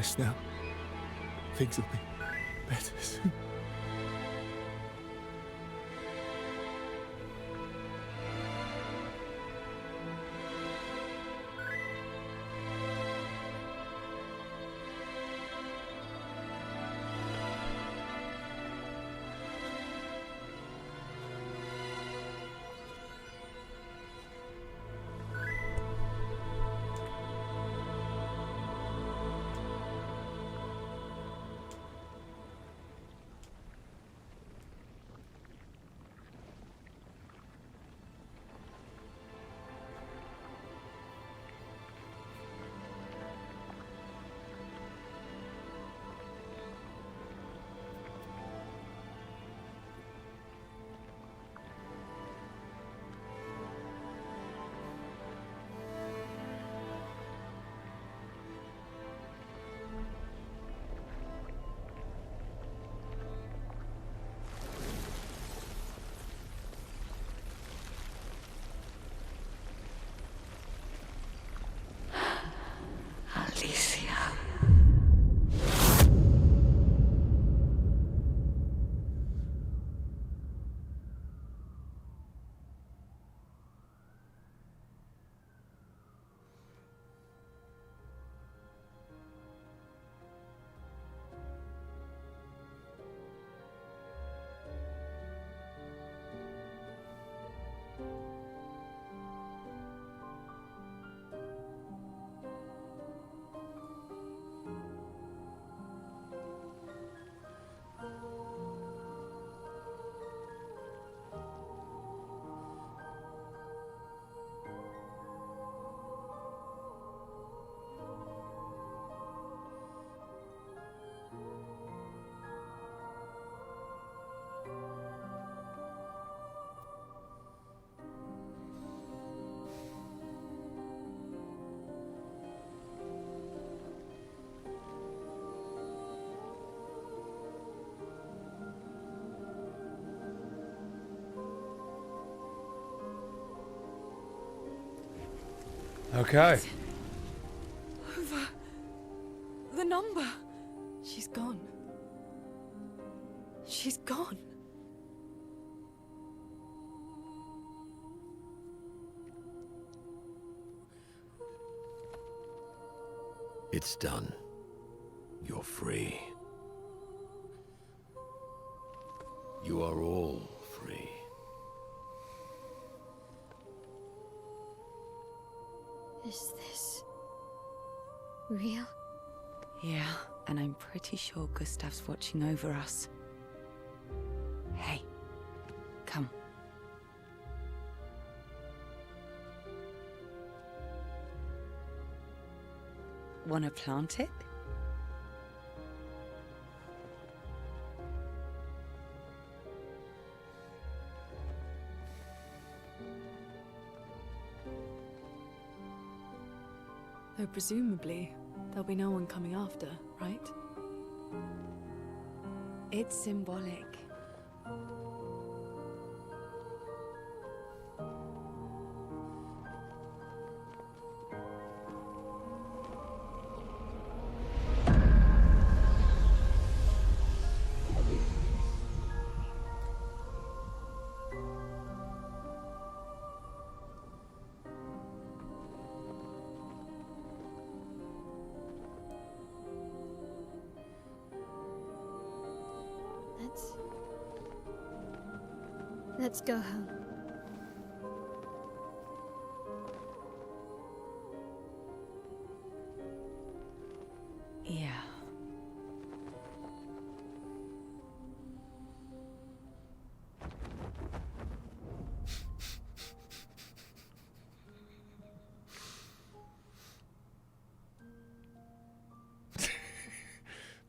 rest now. Things will be better soon. Okay. Over the number. She's gone. She's gone. It's done. You're free. You are all free. Is this real? Yeah, and I'm pretty sure Gustave's watching over us. Hey, come. Wanna plant it? Though presumably, there'll be no one coming after, right? It's symbolic. Let's go home. Yeah.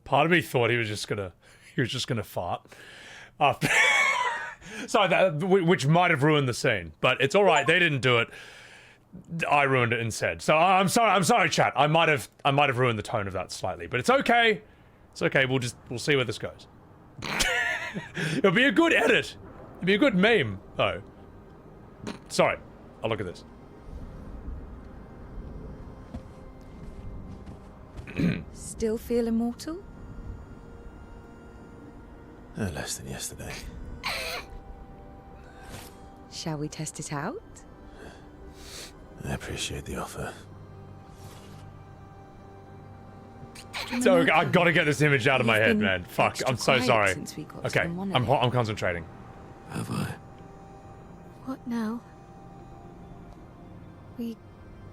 Part of me thought he was just gonna fart after. Sorry, which might have ruined the scene, but it's all right. They didn't do it. I ruined it instead. So I'm sorry, chat. I might have ruined the tone of that slightly, but it's okay. It's okay. We'll see where this goes. It'll be a good edit. It'll be a good meme, though. Sorry. I'll look at this. Still feel immortal? Less than yesterday. Shall we test it out? I appreciate the offer. So I gotta get this image out of my You've head, been man. Fuck, extra I'm so quiet sorry. since we got to Okay, the monolith. I'm concentrating. Have I? What now? We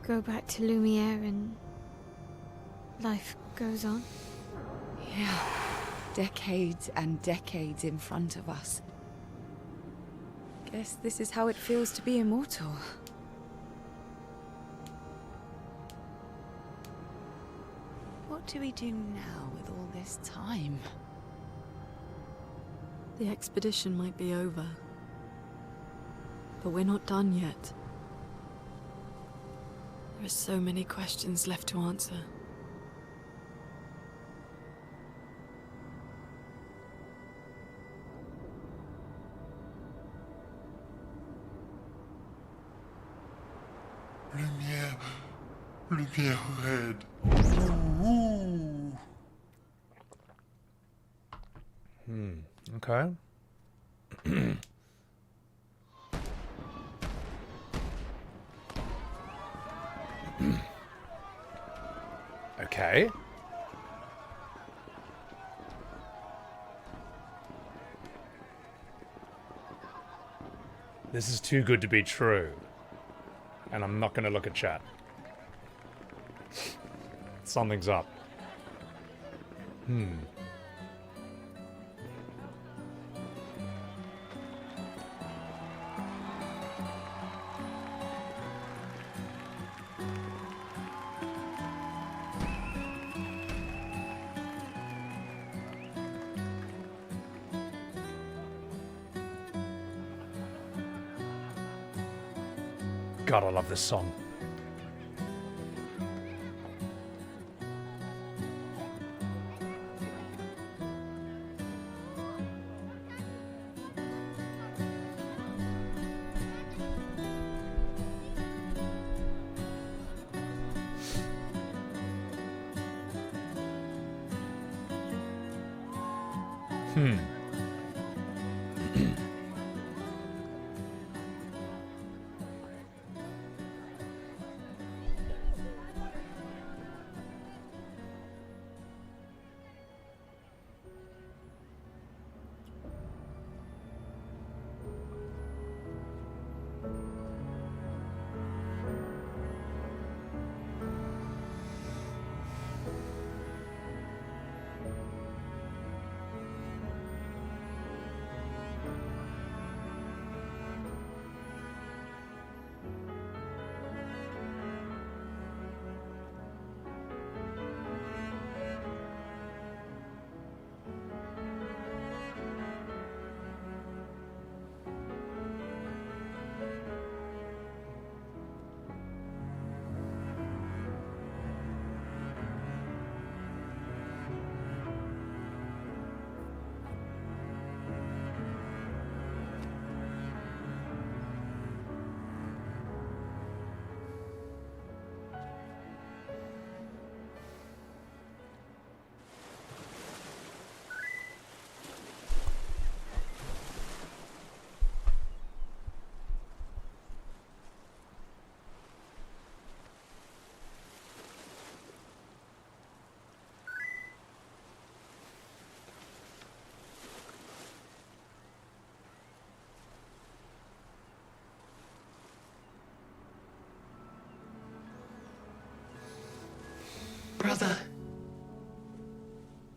go back to Lumiere and life goes on? Yeah. Decades and decades in front of us. Guess this is how it feels to be immortal. What do we do now with all this time? The expedition might be over. But we're not done yet. There are so many questions left to answer. Lumiere red. Okay. Okay. This is too good to be true. And I'm not gonna look at chat. Something's up. God, I love this song. Brother,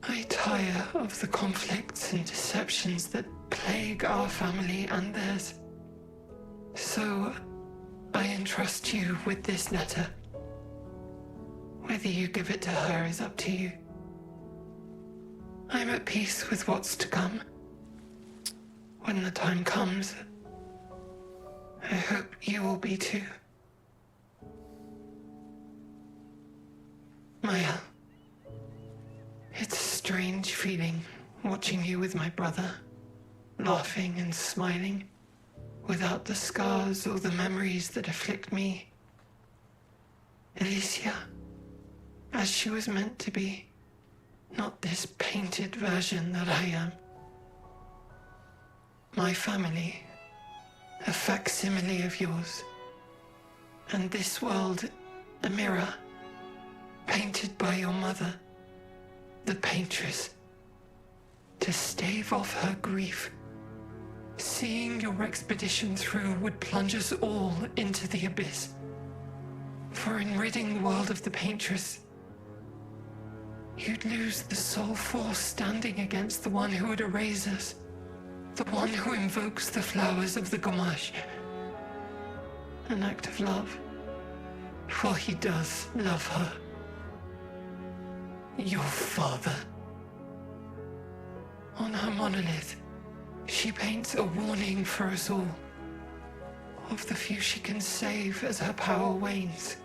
I tire of the conflicts and deceptions that plague our family and theirs. So, I entrust you with this letter. Whether you give it to her is up to you. I'm at peace with what's to come. When the time comes, I hope you will be too. Maelle, it's a strange feeling watching you with my brother, laughing and smiling, without the scars or the memories that afflict me. Alicia, as she was meant to be, not this painted version that I am. My family, a facsimile of yours, and this world, a mirror, painted by your mother, the paintress, to stave off her grief. Seeing your expedition through would plunge us all into the abyss. For in ridding the world of the paintress, you'd lose the sole force standing against the one who would erase us, the one who invokes the flowers of the gommage. An act of love, for he does love her. Your father. On her monolith, she paints a warning for us all, of the few she can save as her power wanes.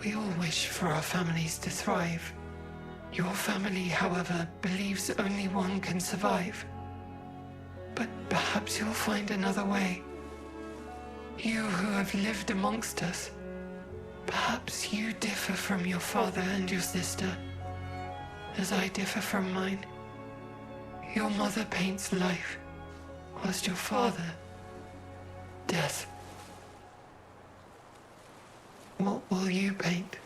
We all wish for our families to thrive. Your family, however, believes only one can survive. But perhaps you'll find another way. You who have lived amongst us, perhaps you differ from your father and your sister, as I differ from mine. Your mother paints life, whilst your father, death. What will you paint?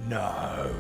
No.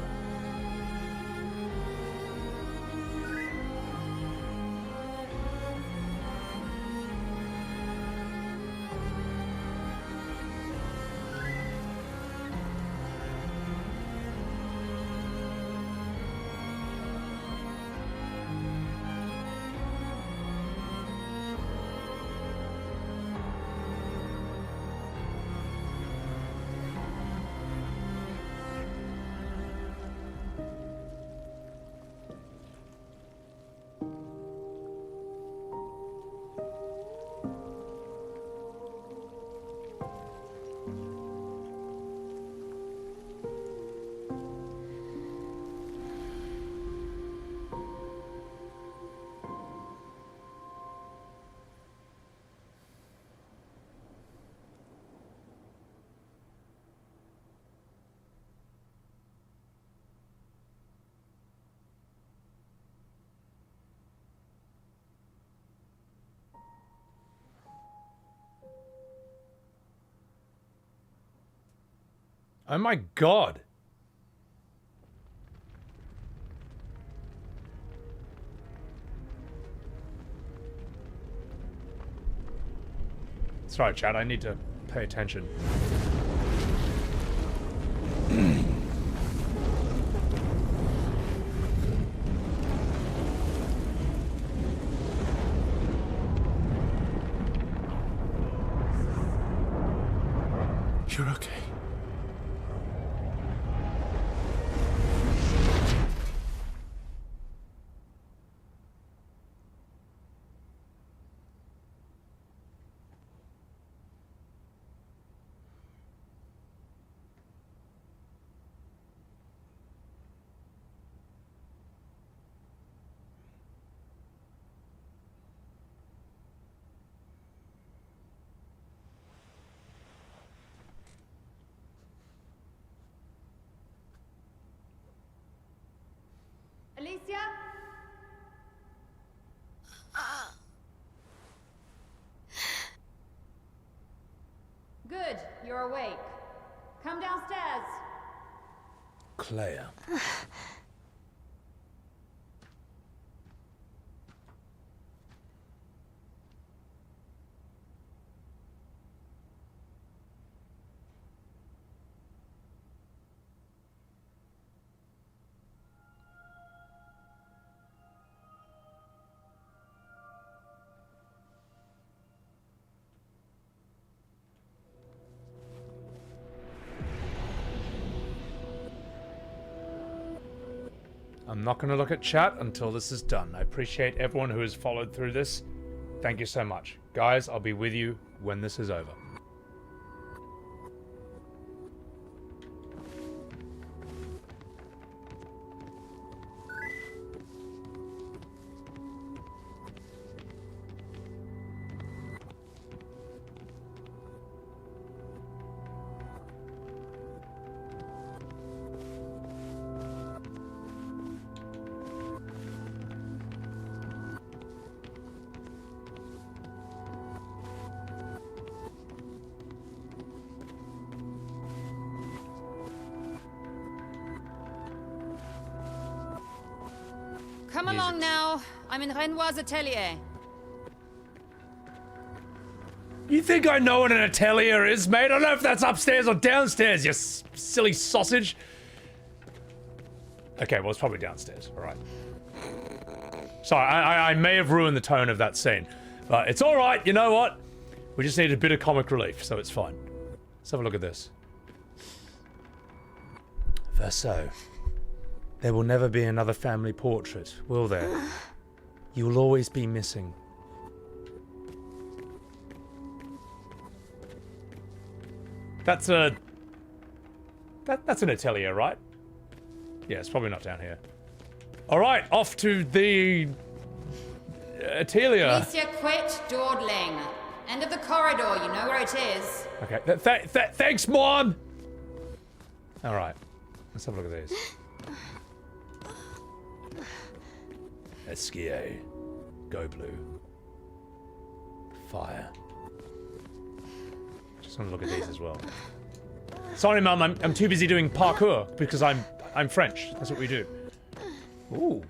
Oh my god. Sorry, chat, I need to pay attention. You're okay. Alicia? Good, you're awake. Come downstairs. Claire. I'm not going to look at chat until this is done. I appreciate everyone who has followed through this. Thank you so much. Guys, I'll be with you when this is over. Come along now. I'm in Renoir's atelier. You think I know what an atelier is, mate? I don't know if that's upstairs or downstairs, you silly sausage. Okay, well, it's probably downstairs. All right. Sorry, I may have ruined the tone of that scene. But it's all right. You know what? We just need a bit of comic relief, so it's fine. Let's have a look at this. Verso. There will never be another family portrait, will there? You will always be missing. That's a... That's an atelier, right? Yeah, it's probably not down here. Alright, off to the... atelier. Alicia, quit dawdling. End of the corridor, you know where it is. Okay, thanks, Mom! Alright, let's have a look at these. Esquier. Go blue. Fire. Just want to look at these as well. Sorry, Mum, I'm too busy doing parkour because I'm French. That's what we do. Ooh.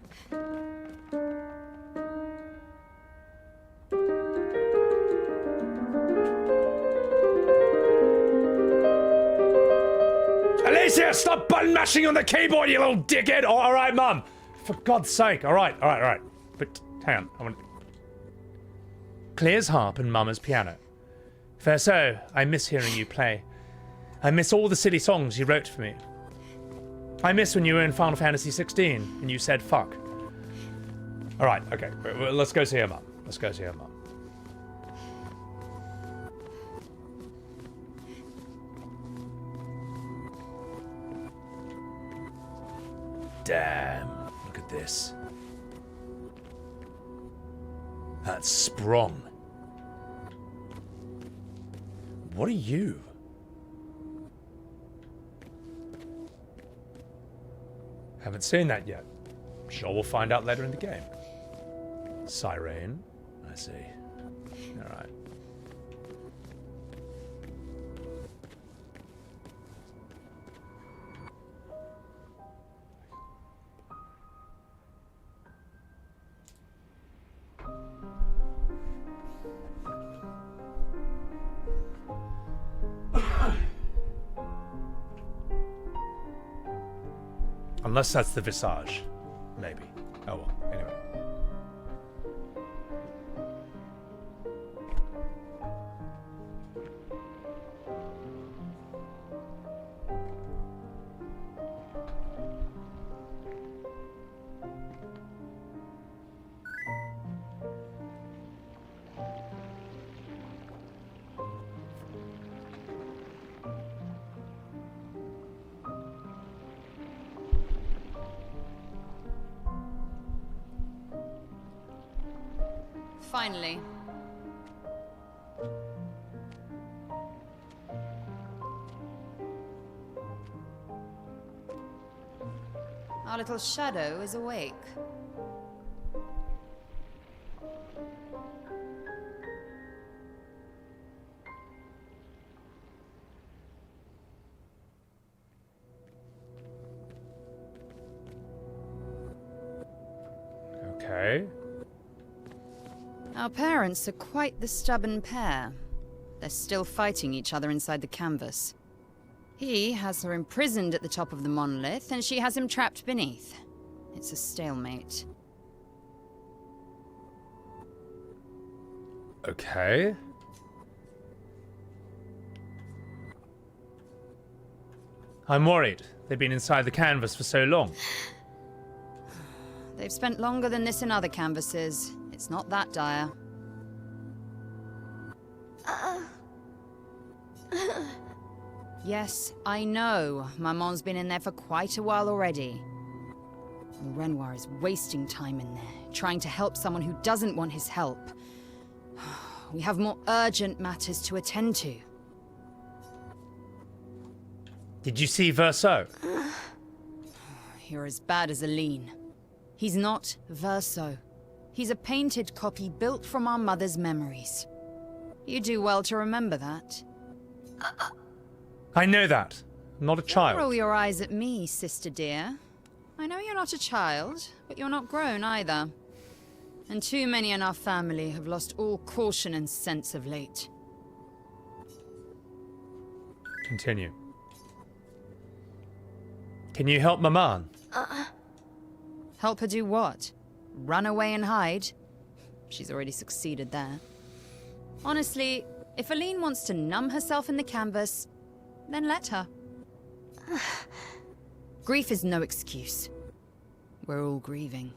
Alicia, stop button mashing on the keyboard, you little dickhead! Oh, all right, Mum. For God's sake. All right. But hang on. I want Claire's harp and Mama's piano. Verso, I miss hearing you play. I miss all the silly songs you wrote for me. I miss when you were in Final Fantasy 16 and you said fuck. All right. Okay. Well, let's go see her mum. Let's go see her mum. Damn. Look at this. That's sprung. What are you? Haven't seen that yet. Sure, we'll find out later in the game. Siren. I see. Alright. Unless that's the visage. Maybe. Oh well, anyway. Finally. Our little shadow is awake. Okay. Our parents are quite the stubborn pair. They're still fighting each other inside the canvas. He has her imprisoned at the top of the monolith, and she has him trapped beneath. It's a stalemate. Okay. I'm worried. They've been inside the canvas for so long. They've spent longer than this in other canvases. It's not that dire. Yes, I know. Maman's been in there for quite a while already. And Renoir is wasting time in there, trying to help someone who doesn't want his help. We have more urgent matters to attend to. Did you see Verso? You're as bad as Aline. He's not Verso. He's a painted copy built from our mother's memories. You do well to remember that. I know that. I'm not a Don't child. roll your eyes at me, sister dear. I know you're not a child, but you're not grown either. And too many in our family have lost all caution and sense of late. Continue. Can you help Maman? Help her do what? Run away and hide? She's already succeeded there. Honestly, if Aline wants to numb herself in the canvas, then let her. Grief is no excuse. We're all grieving.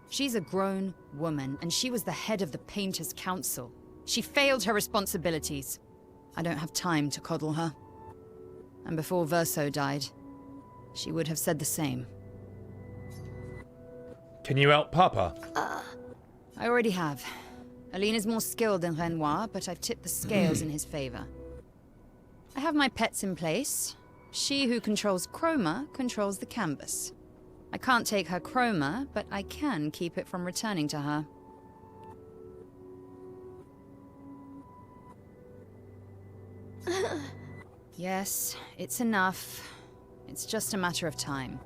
She's a grown woman, and she was the head of the Painters' Council. She failed her responsibilities. I don't have time to coddle her. And before Verso died, she would have said the same. Can you help Papa? I already have. Aline is more skilled than Renoir, but I've tipped the scales in his favor. I have my pets in place. She who controls chroma controls the canvas. I can't take her chroma, but I can keep it from returning to her. Yes, it's enough. It's just a matter of time.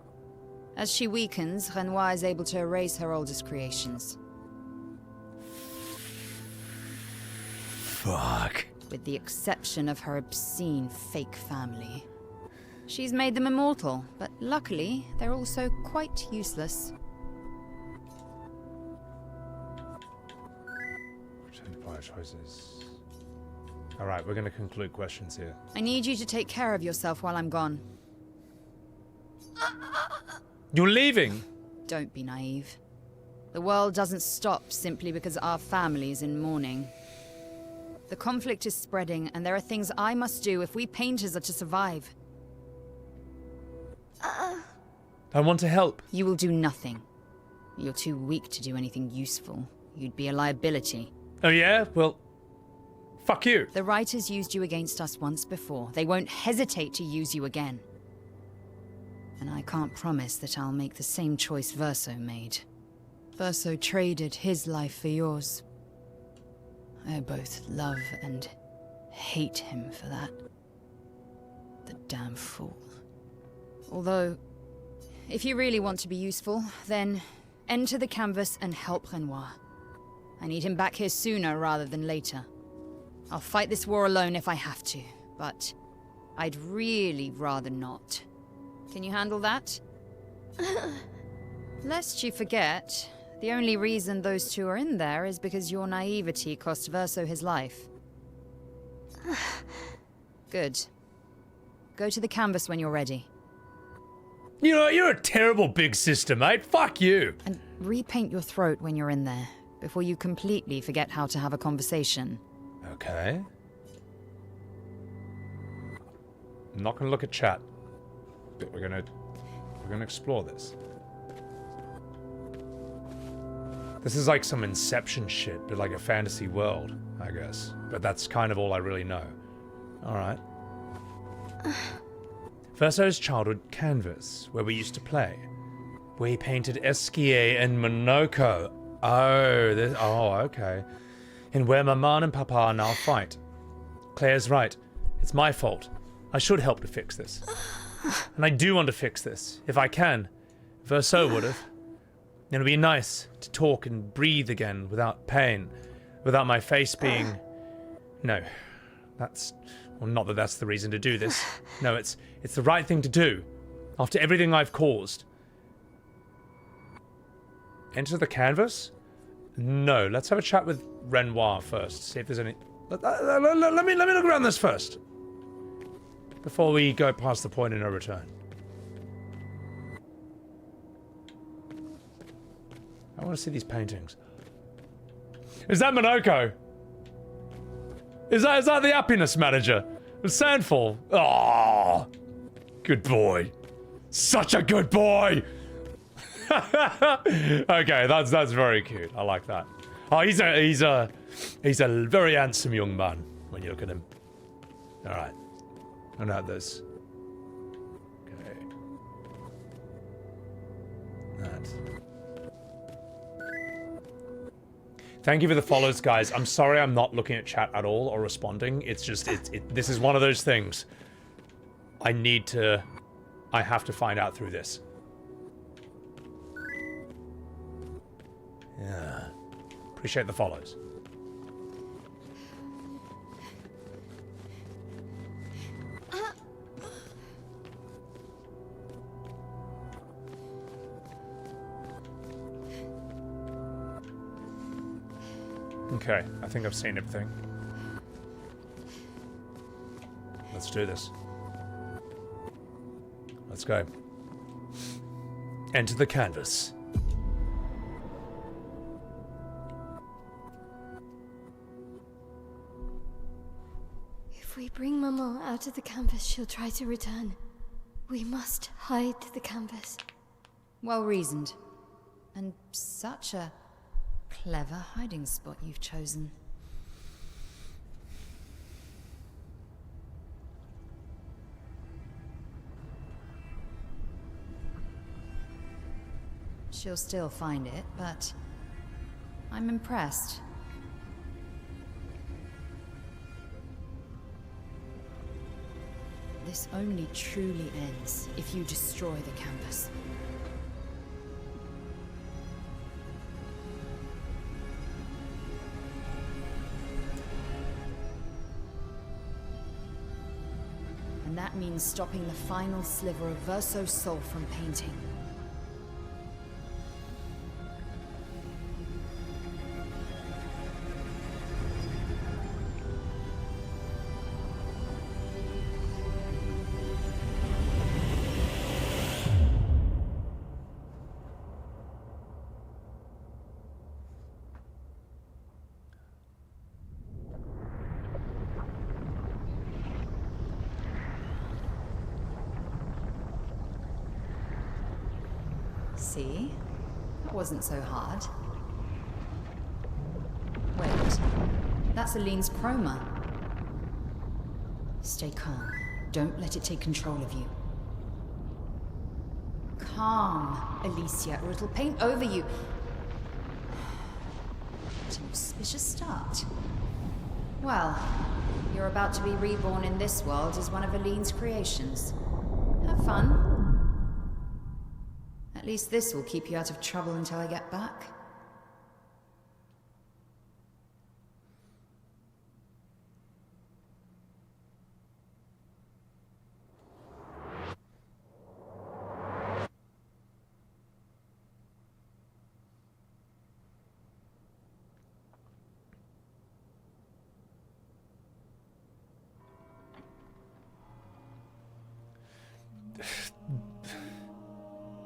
As she weakens, Renoir is able to erase her oldest creations. Fuck. With the exception of her obscene fake family. She's made them immortal, but luckily, they're also quite useless. Choices. Alright, we're gonna conclude questions here. I need you to take care of yourself while I'm gone. You're leaving? Don't be naive. The world doesn't stop simply because our family is in mourning. The conflict is spreading, and there are things I must do if we painters are to survive. I want to help. You will do nothing. You're too weak to do anything useful. You'd be a liability. Oh yeah? Well, fuck you. The writers used you against us once before. They won't hesitate to use you again. And I can't promise that I'll make the same choice Verso made. Verso traded his life for yours. I both love and hate him for that. The damn fool. Although, if you really want to be useful, then enter the canvas and help Renoir. I need him back here sooner rather than later. I'll fight this war alone if I have to, but I'd really rather not. Can you handle that? Lest you forget, the only reason those two are in there is because your naivety cost Verso his life. Good. Go to the canvas when you're ready. You know, you're a terrible big sister, mate. Fuck you. And repaint your throat when you're in there, before you completely forget how to have a conversation. Okay. I'm not gonna look at chat. But we're gonna explore this. This is like some Inception shit, but like a fantasy world, I guess. But that's kind of all I really know. Alright. Verso's childhood canvas, where we used to play. We painted Esquier and Monoko. Oh, okay. And where Maman and Papa now fight. Claire's right. It's my fault. I should help to fix this. And I do want to fix this, if I can. Verso would have. It'd be nice to talk and breathe again without pain. Without my face being... No. That's... Well, not that that's the reason to do this. No, it's the right thing to do. After everything I've caused. Enter the canvas? No, let's have a chat with Renoir first. See if there's any... Let me look around this first. Before we go past the point of no return. want to see these paintings. Is that Minoko? Is that the happiness manager? It's Sandfall. Oh, good boy. Such a good boy. Okay, that's very cute. I like that. Oh, he's a very handsome young man when you look at him. All right, and at this. Okay. That. Thank you for the follows, guys. I'm sorry I'm not looking at chat at all or responding. It's just this is one of those things. I have to find out through this. Yeah. Appreciate the follows. Okay, I think I've seen everything. Let's do this. Let's go. Enter the canvas. If we bring Maman out of the canvas, she'll try to return. We must hide the canvas. Well reasoned. And such a clever hiding spot you've chosen. She'll still find it, but I'm impressed. This only truly ends if you destroy the canvas. And that means stopping the final sliver of Verso's soul from painting. See? That wasn't so hard. Wait. That's Aline's chroma. Stay calm. Don't let it take control of you. Calm, Alicia, or it'll paint over you. What an auspicious start. Well, you're about to be reborn in this world as one of Aline's creations. Have fun. At least this will keep you out of trouble until I get back.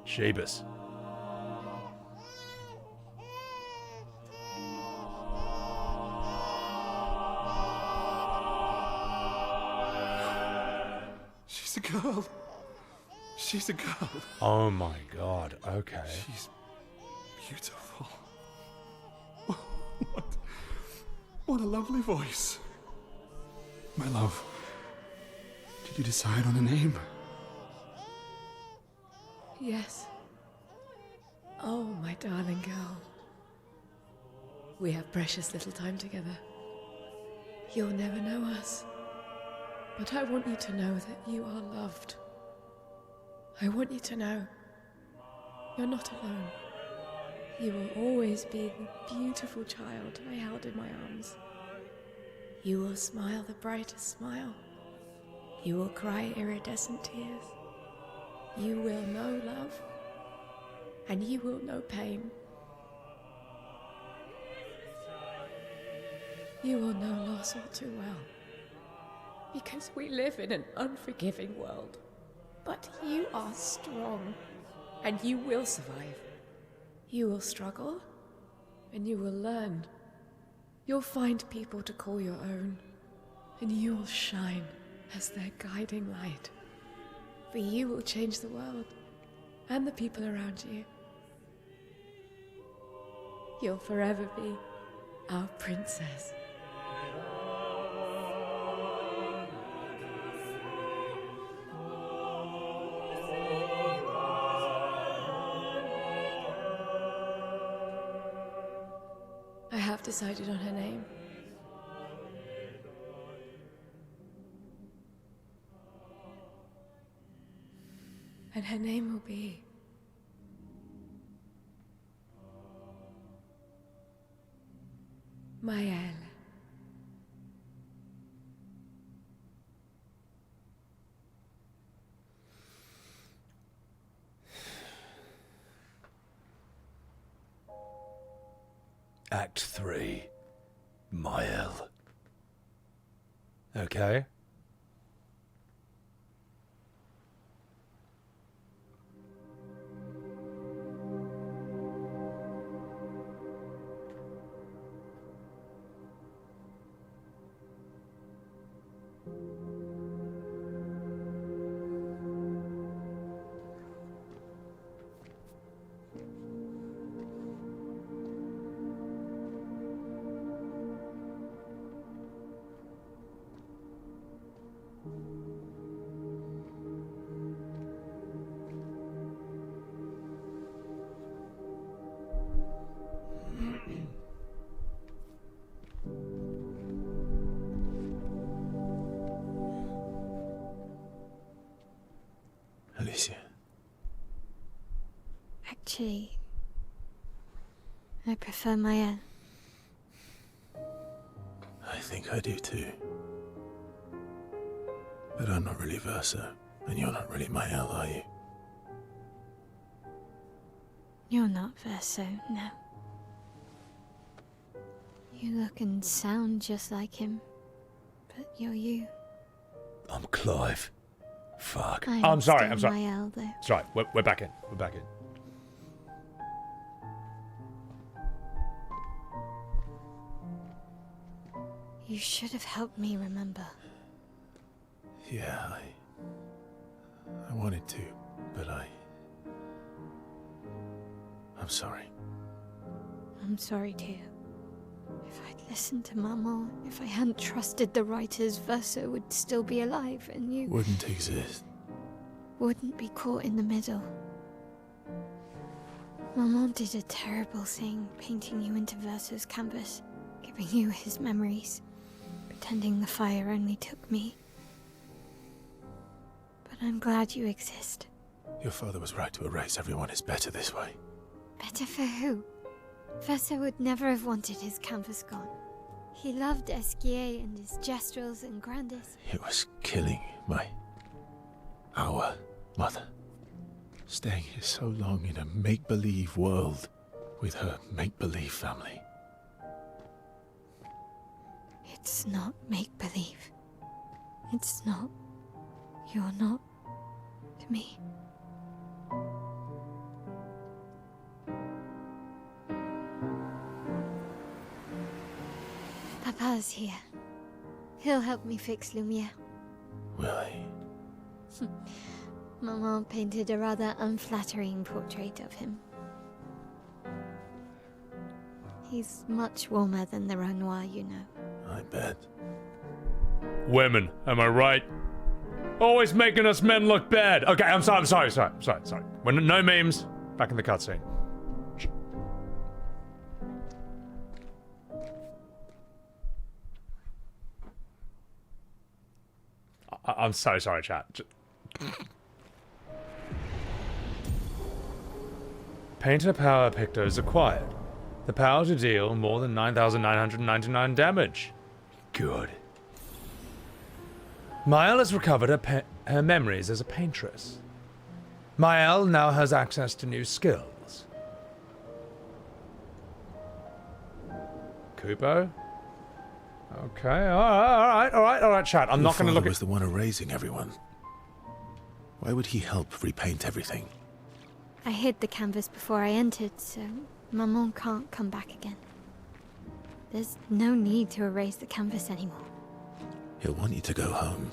Jeebus. She's a girl. She's a girl. Oh my god, okay. She's beautiful. What a lovely voice. My love, did you decide on a name? Yes. Oh, my darling girl. We have precious little time together. You'll never know us. But I want you to know that you are loved. I want you to know you're not alone. You will always be the beautiful child I held in my arms. You will smile the brightest smile. You will cry iridescent tears. You will know love, and you will know pain. You will know loss all too well, because we live in an unforgiving world. But you are strong, and you will survive. You will struggle, and you will learn. You'll find people to call your own, and you will shine as their guiding light. For you will change the world, and the people around you. You'll forever be our princess. I have decided on her name. And her name will be Maelle. Act 3. Maelle. Okay. Alicia. Actually, I prefer Maelle. I think I do too. But I'm not really Verso, and you're not really Maelle, are you? You're not Verso, no. You look and sound just like him, but you're you. I'm Clive. Fuck. I'm sorry, still I'm sorry. Maelle, though. It's right. We're back in. We're back in. You should have helped me remember. Yeah, I wanted to, but I'm sorry. I'm sorry too. If I'd listened to Maman, if I hadn't trusted the writers, Verso would still be alive, and you Wouldn't exist. wouldn't be caught in the middle. Maman did a terrible thing, painting you into Verso's canvas, giving you his memories, pretending the fire only took me. But I'm glad you exist. Your father was right to erase everyone. It's better this way. Better for who? Verso would never have wanted his canvas gone. He loved Esquier and his gestrels and Grandis. It was killing our mother. Staying here so long in a make-believe world with her make-believe family. It's not make-believe. It's not. You're not to me. Papa's here. He'll help me fix Lumiere. Will he? Maman painted a rather unflattering portrait of him. He's much warmer than the Renoir, you know. I bet. Women, am I right? Always making us men look bad. Okay, I'm sorry. When no memes, back in the cutscene. I'm so sorry, chat. Painter power Pictos acquired. The power to deal more than 9,999 damage. Good. Maelle has recovered her memories as a paintress. Maelle now has access to new skills. Kupo? Okay, alright, chat. I'm not going to look at... was the one erasing everyone. Why would he help repaint everything? I hid the canvas before I entered, so Maman can't come back again. There's no need to erase the canvas anymore. He'll want you to go home.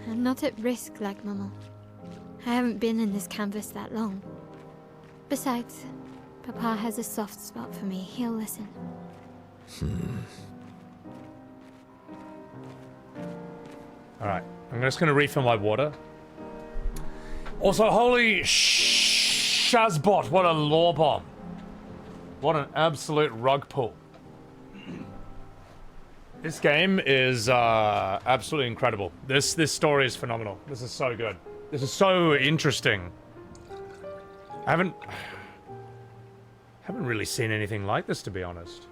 I'm not at risk like Maman. I haven't been in this canvas that long. Besides, Papa has a soft spot for me. He'll listen. Alright, I'm just gonna refill my water. Also, holy Shazbot, what a lore bomb. What an absolute rug pull. This game is absolutely incredible. This story is phenomenal. This is so good. This is so interesting. I haven't really seen anything like this, to be honest.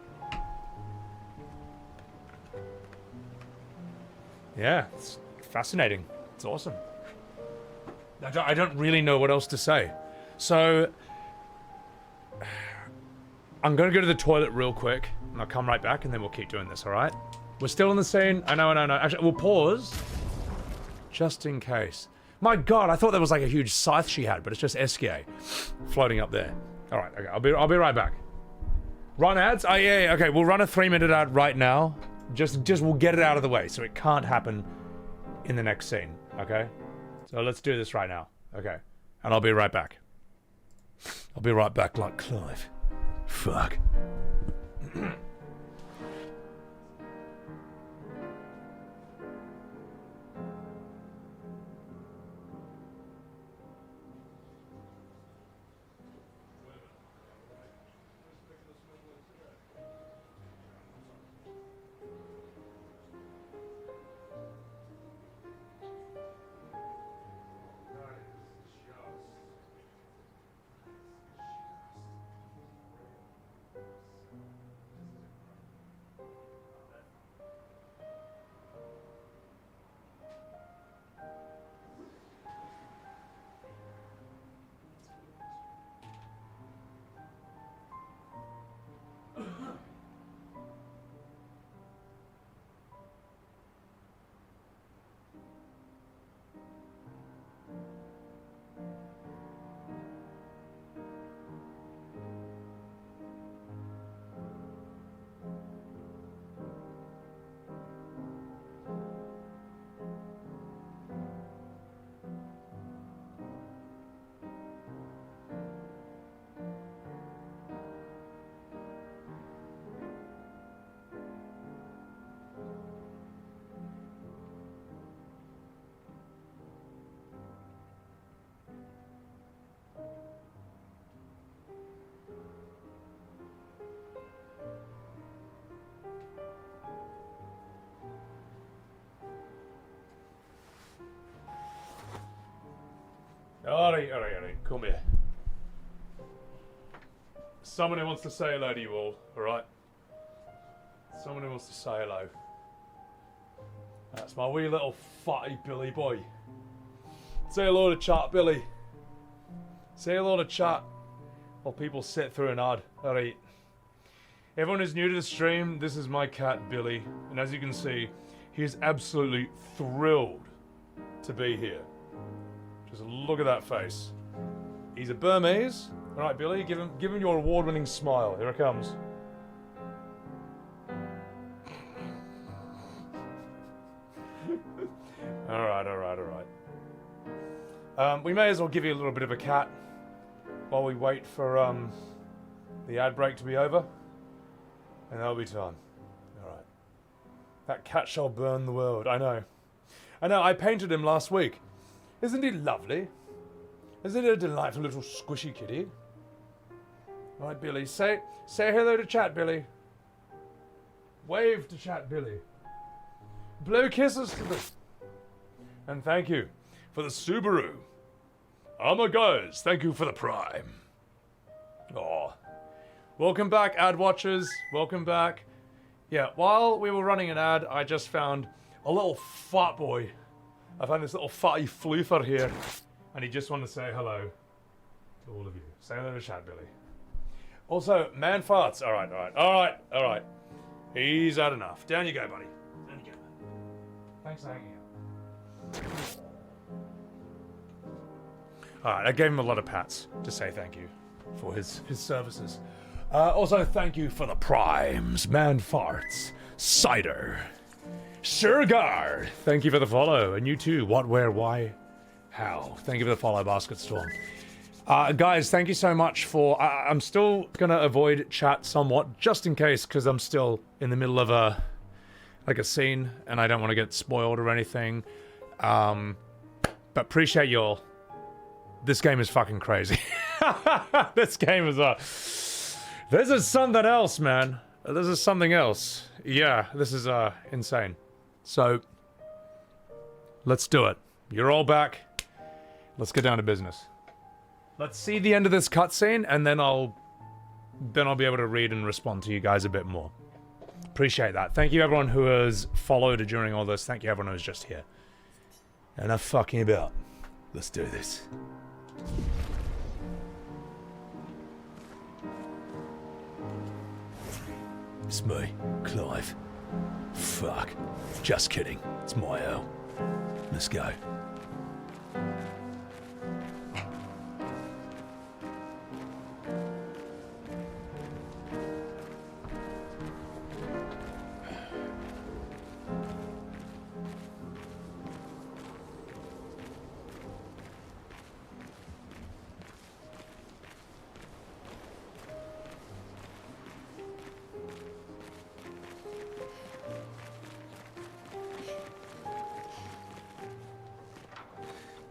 Yeah, it's fascinating. It's awesome. I don't really know what else to say. So, I'm gonna go to the toilet real quick, and I'll come right back, and then we'll keep doing this, alright? We're still in the scene. I know. Actually, we'll pause. Just in case. My god, I thought that was like a huge scythe she had, but it's just SKA floating up there. Alright, okay, I'll be right back. Run ads? Oh, yeah, okay, we'll run a 3-minute ad right now. Just we'll get it out of the way, so it can't happen in the next scene, okay? So let's do this right now, okay? And I'll be right back. I'll be right back like Clive. Fuck. Alright, come here. Someone who wants to say hello to you all, alright? Someone who wants to say hello. That's my wee little fatty Billy boy. Say hello to chat, Billy. Say hello to chat while people sit through an ad. Alright. Everyone who's new to the stream, this is my cat, Billy. And as you can see, he is absolutely thrilled to be here. Just look at that face. He's a Burmese. All right, Billy, give him your award-winning smile. Here it comes. All right. We may as well give you a little bit of a cat while we wait for the ad break to be over, and that'll be time. All right. That cat shall burn the world. I know. I painted him last week. Isn't he lovely? Isn't he a delightful little squishy kitty? All right, Billy, say hello to chat, Billy. Wave to chat, Billy. Blow kisses to the... And thank you for the Subaru. Oh my guys, thank you for the Prime. Oh, welcome back, ad watchers. Welcome back. Yeah, while we were running an ad, I just found a little fat boy. I found this little fatty floofer here, and he just wanted to say hello to all of you. Say hello to chat, Billy. Also, man farts. All right. He's had enough. Down you go, buddy. Down you go. Thanks for hanging out. All right, I gave him a lot of pats to say thank you for his services. Also, thank you for the primes. Man farts. Cider. Shergard. Thank you for the follow. And you too. What, where, why, how. Thank you for the follow, Basket Storm. Guys, thank you so much for... I'm still gonna avoid chat somewhat, just in case, because I'm still in the middle of a scene, and I don't want to get spoiled or anything. But appreciate y'all. This game is fucking crazy. This game is this is something else, man. This is something else. Yeah, this is insane. So, let's do it. You're all back. Let's get down to business. Let's see the end of this cutscene, and then I'll be able to read and respond to you guys a bit more. Appreciate that. Thank you everyone who has followed during all this. Thank you everyone who's just here. Enough fucking about. Let's do this. It's me, Clive. Fuck. Just kidding. It's Maelle. Let's go.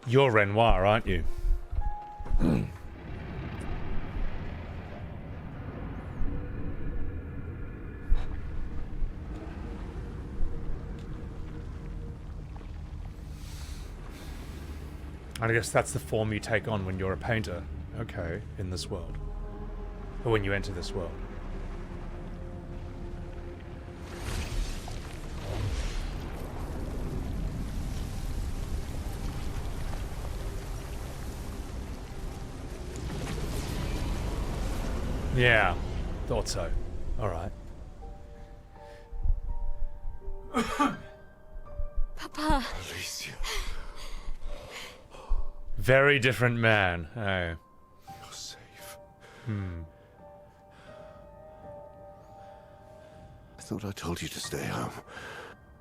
You're Renoir, aren't you? I guess that's the form you take on when you're a painter. Okay, in this world. Or when you enter this world. Yeah, thought so. Alright. Papa. Alicia. Very different man. Oh. You're safe. I thought I told you to stay home.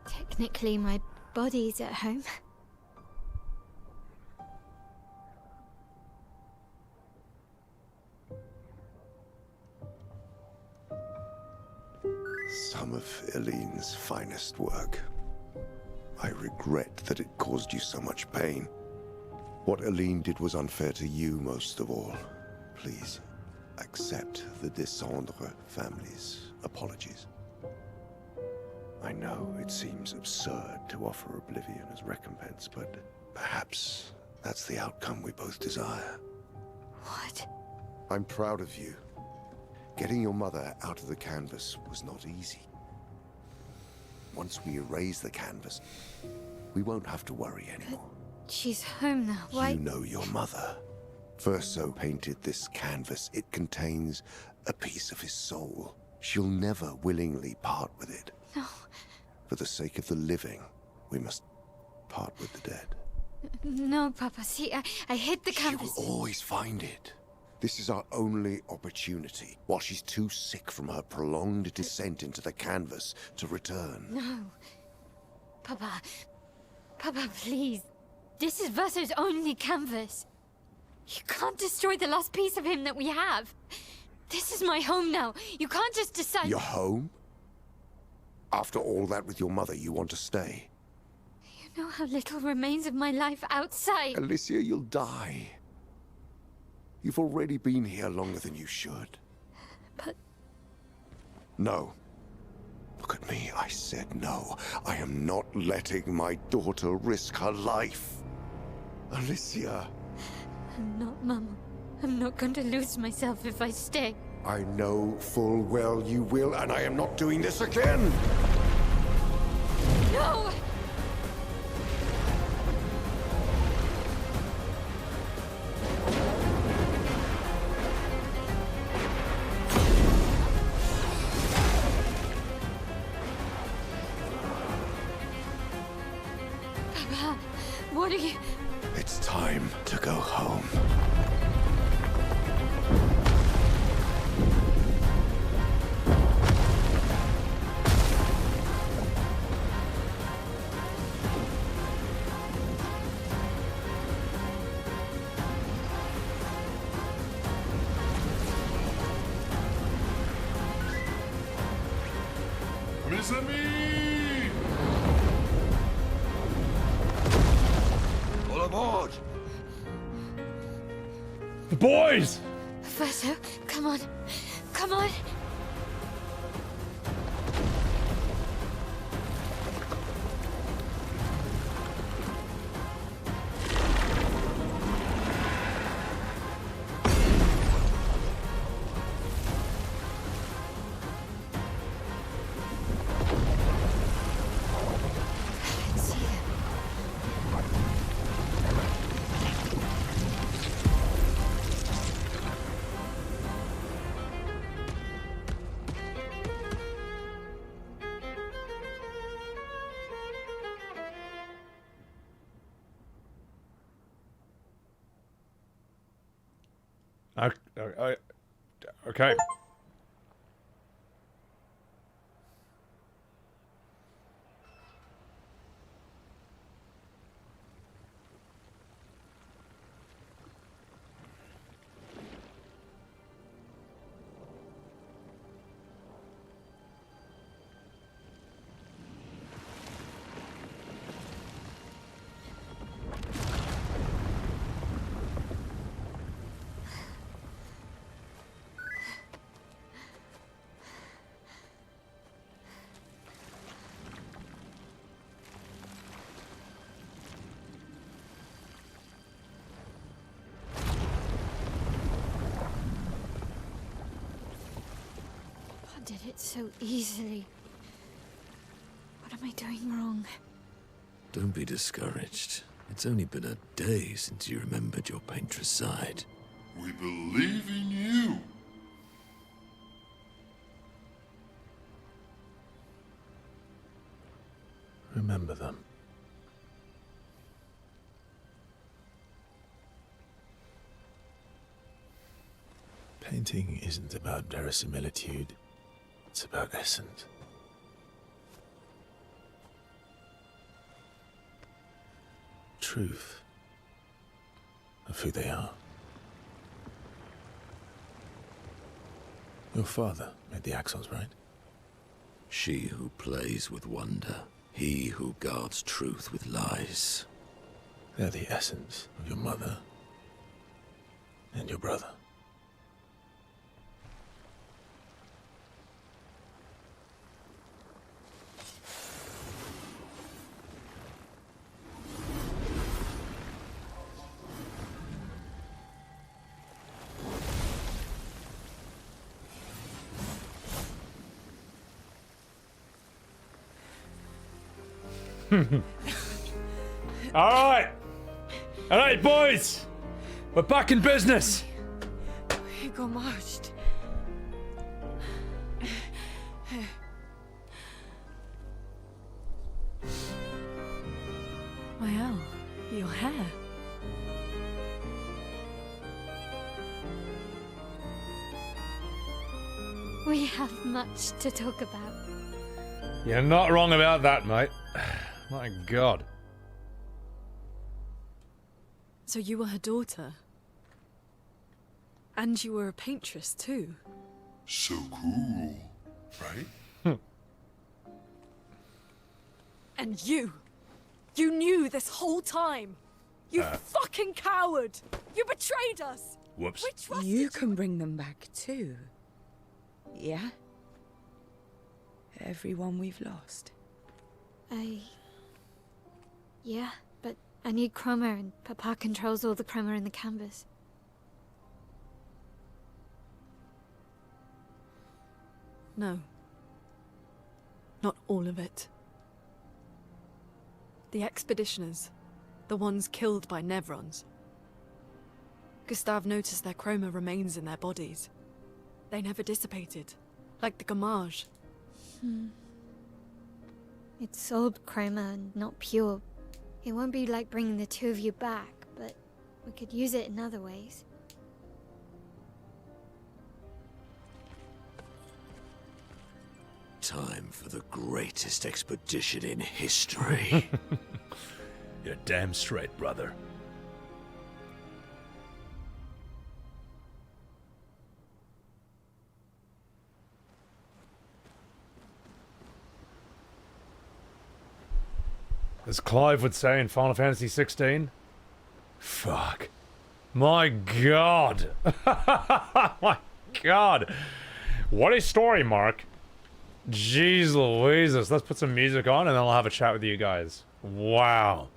Technically, my body's at home. Some of Aline's finest work. I regret that it caused you so much pain. What Aline did was unfair to you most of all. Please, accept the Descendre family's apologies. I know it seems absurd to offer oblivion as recompense, but perhaps that's the outcome we both desire. What? I'm proud of you. Getting your mother out of the canvas was not easy. Once we erase the canvas, we won't have to worry anymore. She's home now. Why? You know your mother. Verso painted this canvas. It contains a piece of his soul. She'll never willingly part with it. No. For the sake of the living, we must part with the dead. No, Papa. See, I hid the canvas. She will always find it. This is our only opportunity, while she's too sick from her prolonged descent into the canvas to return. No. Papa. Papa, please. This is Verso's only canvas. You can't destroy the last piece of him that we have. This is my home now. You can't just decide... Your home? After all that with your mother, you want to stay? You know how little remains of my life outside. Alicia, you'll die. You've already been here longer than you should. But... No. Look at me, I said no. I am not letting my daughter risk her life. Alicia. I'm not, Mama. I'm not going to lose myself if I stay. I know full well you will, and I am not doing this again! No! Papa, what are you... It's time to go home. mes amis! All aboard! The boys! Verso, come on. Come on. Okay. Did it so easily. What am I doing wrong? Don't be discouraged. It's only been a day since you remembered your paintress side. We believe in you! Remember them. Painting isn't about verisimilitude. It's about essence. Truth of who they are. Your father made the axles, right? She who plays with wonder. He who guards truth with lies. They're the essence of your mother and your brother. All right, boys, we're back in business. We got marched. Maelle, your hair. We have much to talk about. You're not wrong about that, mate. My God. So you were her daughter? And you were a paintress too? So cool, right? And you knew this whole time! You fucking coward! You betrayed us! Whoops. We trusted You can bring them back too. Yeah? Everyone we've lost. Yeah, but I need chroma and Papa controls all the chroma in the canvas. No. Not all of it. The expeditioners. The ones killed by Nevrons. Gustave noticed their chroma remains in their bodies. They never dissipated. Like the gamage. It's old chroma and not pure. It won't be like bringing the two of you back, but we could use it in other ways. Time for the greatest expedition in history. You're damn straight, brother. As Clive would say in Final Fantasy 16. Fuck. My god. My god. What a story, Mark. Jeez Louises. Let's put some music on and then I'll have a chat with you guys. Wow.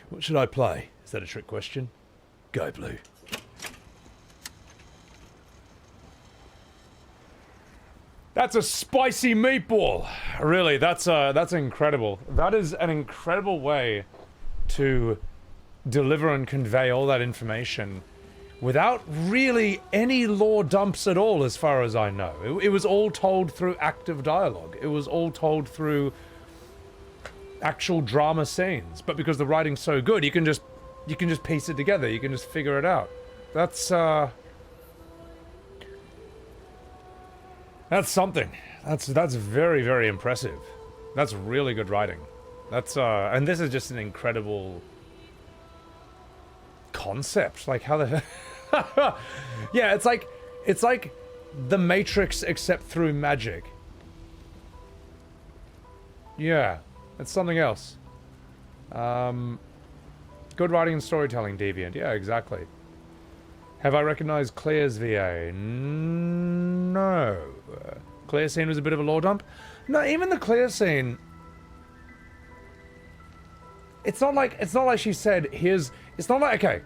What should I play? Is that a trick question? Go Blue. That's a spicy meatball. Really, that's incredible. That is an incredible way to deliver and convey all that information without really any lore dumps at all, as far as I know. It was all told through active dialogue. It was all told through actual drama scenes. But because the writing's so good, you can just piece it together. You can just figure it out. That's something. That's very, very impressive. That's really good writing. That's and this is just an incredible concept. Like how the yeah, it's like the Matrix except through magic. Yeah, it's something else. Good writing and storytelling, Deviant. Yeah, exactly. Have I recognized Claire's VA? No. Claire's scene was a bit of a lore dump. No, even the Claire scene. It's not like she said, here's. It's not like, okay.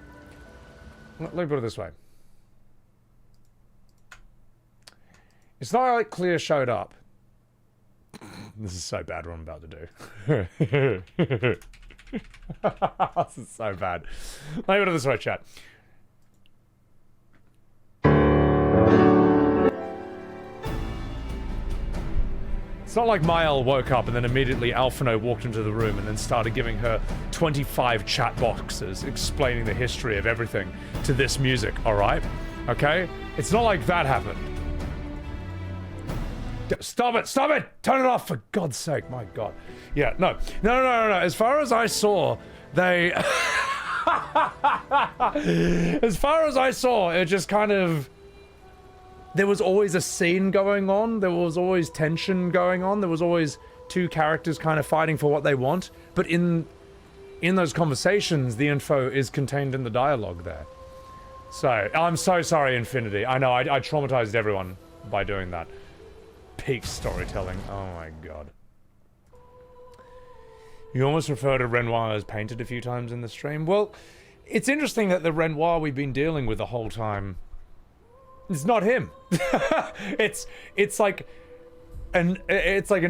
Let me put it this way. It's not like Claire showed up. This is so bad what I'm about to do. This is so bad. Let me put it this way, chat. It's not like Maelle woke up and then immediately Alphino walked into the room and then started giving her 25 chat boxes explaining the history of everything to this music, alright? Okay? It's not like that happened. Stop it! Stop it! Turn it off, for God's sake. My God. Yeah, no. No. As far as I saw, they... As far as I saw, it just kind of... There was always a scene going on. There was always tension going on. There was always two characters kind of fighting for what they want. But in those conversations, the info is contained in the dialogue there. So, I'm so sorry, Infinity. I know, I traumatized everyone by doing that. Peak storytelling. Oh my god. You almost refer to Renoir as painted a few times in the stream. Well, it's interesting that the Renoir we've been dealing with the whole time... It's not him. it's like an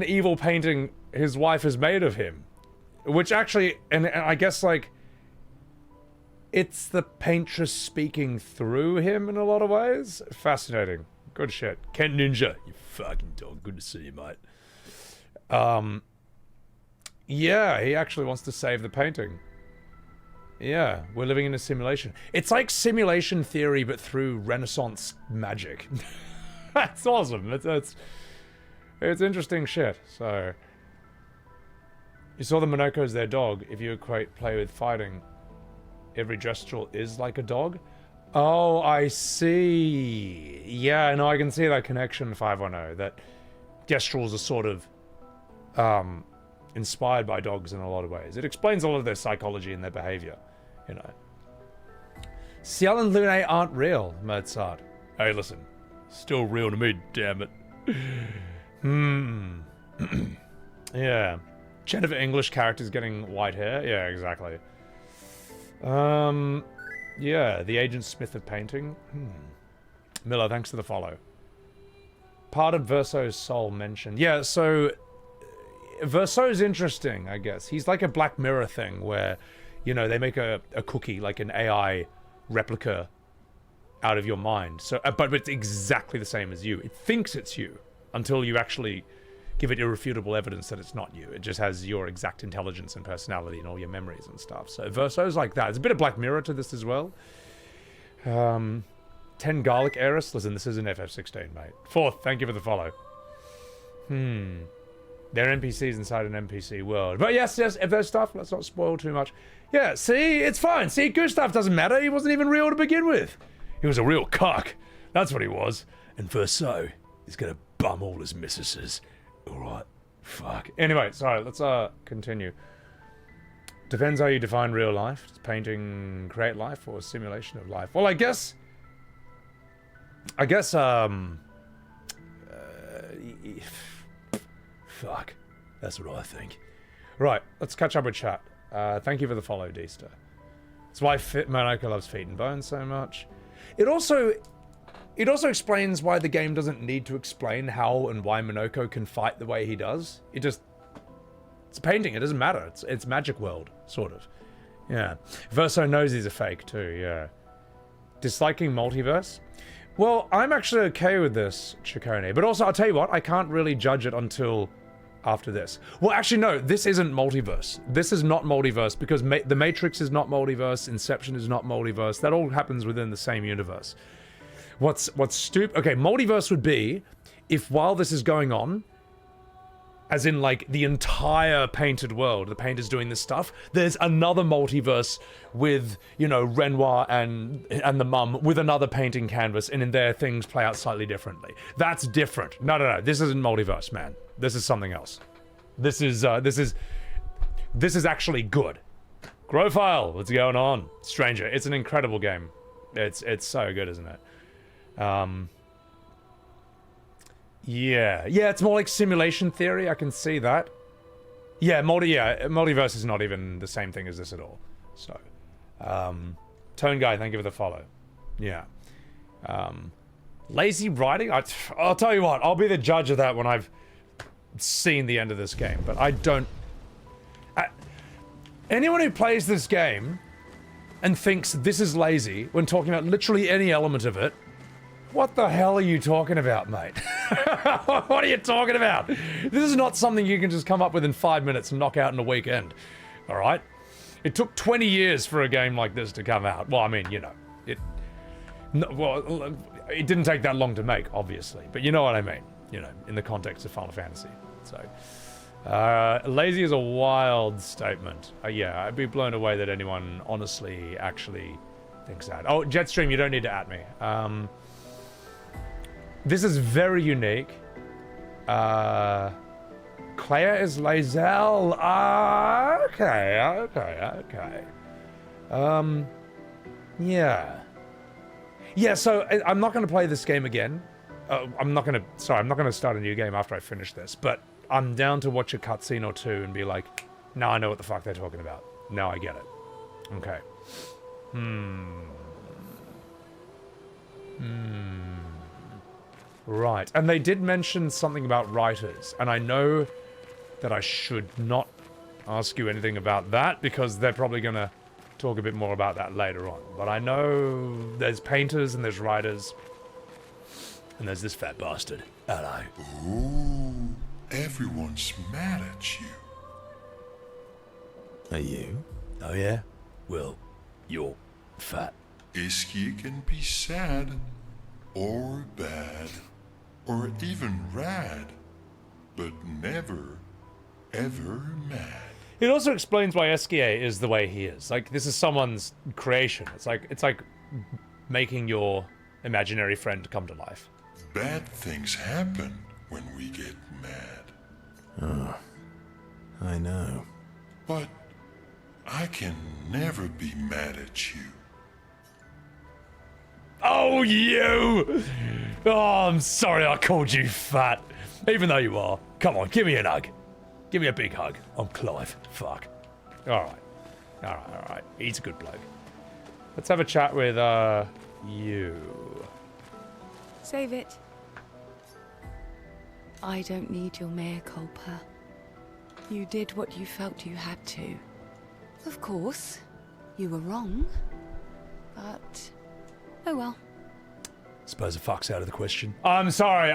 evil painting his wife has made of him, which actually, and I guess like it's the paintress speaking through him in a lot of ways. Fascinating. Good shit. Kent Ninja, you fucking dog. Good to see you, mate. Yeah, he actually wants to save the painting. Yeah, we're living in a simulation. It's like simulation theory, but through Renaissance magic. That's awesome. It's interesting shit. So, you saw the Monoko's their dog. If you equate play with fighting, every gestural is like a dog. Oh, I see. Yeah, no, I can see that connection, 510. That gesturals are sort of inspired by dogs in a lot of ways. It explains a lot of their psychology and their behavior, you know. Sciel and Lune aren't real, Mozart. Hey, listen. Still real to me, damn it. Yeah. Jennifer English characters getting white hair? Yeah, exactly. Yeah, the Agent Smith of painting. Miller, thanks for the follow. Part of Verso's soul mentioned. Yeah, so Verso's interesting, I guess. He's like a Black Mirror thing where, you know, they make a cookie, like an AI replica out of your mind. So, but it's exactly the same as you. It thinks it's you until you actually give it irrefutable evidence that it's not you. It just has your exact intelligence and personality and all your memories and stuff. So Verso's like that. There's a bit of Black Mirror to this as well. 10 Garlic Heiress. Listen, this is an FF16, mate. Fourth, thank you for the follow. They're NPCs inside an NPC world. But yes, if there's stuff, let's not spoil too much. Yeah, see? It's fine. See, Gustave doesn't matter. He wasn't even real to begin with. He was a real cock. That's what he was. And Verso is gonna bum all his mistresses. Alright. Fuck. Anyway, sorry, let's continue. Depends how you define real life. Does painting create life or a simulation of life? Well, I guess, fuck. That's what I think. Right, let's catch up with chat. Thank you for the follow, D-Star. That's why Monoko loves Feet and Bones so much. It also explains why the game doesn't need to explain how and why Monoko can fight the way he does. It's a painting, it doesn't matter. It's Magic World, sort of. Yeah. Verso knows he's a fake too, yeah. Disliking multiverse? Well, I'm actually okay with this, Chicone. But also, I'll tell you what, I can't really judge it until after this. Well, actually, no, this isn't multiverse. This is not multiverse because The Matrix is not multiverse, Inception is not multiverse. That all happens within the same universe. What's stupid? Okay, multiverse would be if while this is going on, as in like the entire painted world, the painter's doing this stuff, there's another multiverse with, you know, Renoir and the mum with another painting canvas, and in there things play out slightly differently. That's different. No, this isn't multiverse, man. This is something else. This is actually good. Growfile, what's going on? Stranger, it's an incredible game. It's so good, isn't it? Yeah, it's more like simulation theory. I can see that. Yeah, multiverse is not even the same thing as this at all. So, Tone Guy, thank you for the follow. Yeah. Lazy writing? I'll tell you what, I'll be the judge of that when I've seen the end of this game, but I don't... anyone who plays this game and thinks this is lazy when talking about literally any element of it, what the hell are you talking about, mate? What are you talking about? This is not something you can just come up with in 5 minutes and knock out in a weekend. All right? It took 20 years for a game like this to come out. Well, I mean, you know, it didn't take that long to make, obviously. But you know what I mean. You know, in the context of Final Fantasy. So, lazy is a wild statement. Yeah, I'd be blown away that anyone honestly actually thinks that. Oh, Jetstream, you don't need to at me. This is very unique. Claire is Lazelle. Okay. Yeah, so I'm not going to play this game again. I'm not going to start a new game after I finish this, but I'm down to watch a cutscene or two and be like, now I know what the fuck they're talking about. Now I get it. Okay. Right, and they did mention something about writers, and I know that I should not ask you anything about that because they're probably going to talk a bit more about that later on. But I know there's painters and there's writers, and there's this fat bastard. Hello. Ooh, everyone's mad at you. Are you? Oh yeah? Well, you're fat. Iskia can be sad, or bad, or even rad, but never, ever mad. It also explains why Esquier is the way he is. Like, this is someone's creation. It's like making your imaginary friend come to life. Bad things happen when we get mad. Oh, I know. But I can never be mad at you. Oh, you! Oh, I'm sorry I called you fat. Even though you are. Come on, give me an hug. Give me a big hug. I'm Clive. Fuck. Alright. He's a good bloke. Let's have a chat with, you. Save it. I don't need your mea culpa. You did what you felt you had to. Of course, you were wrong. But, oh well. Suppose it fucks out of the question. I'm sorry.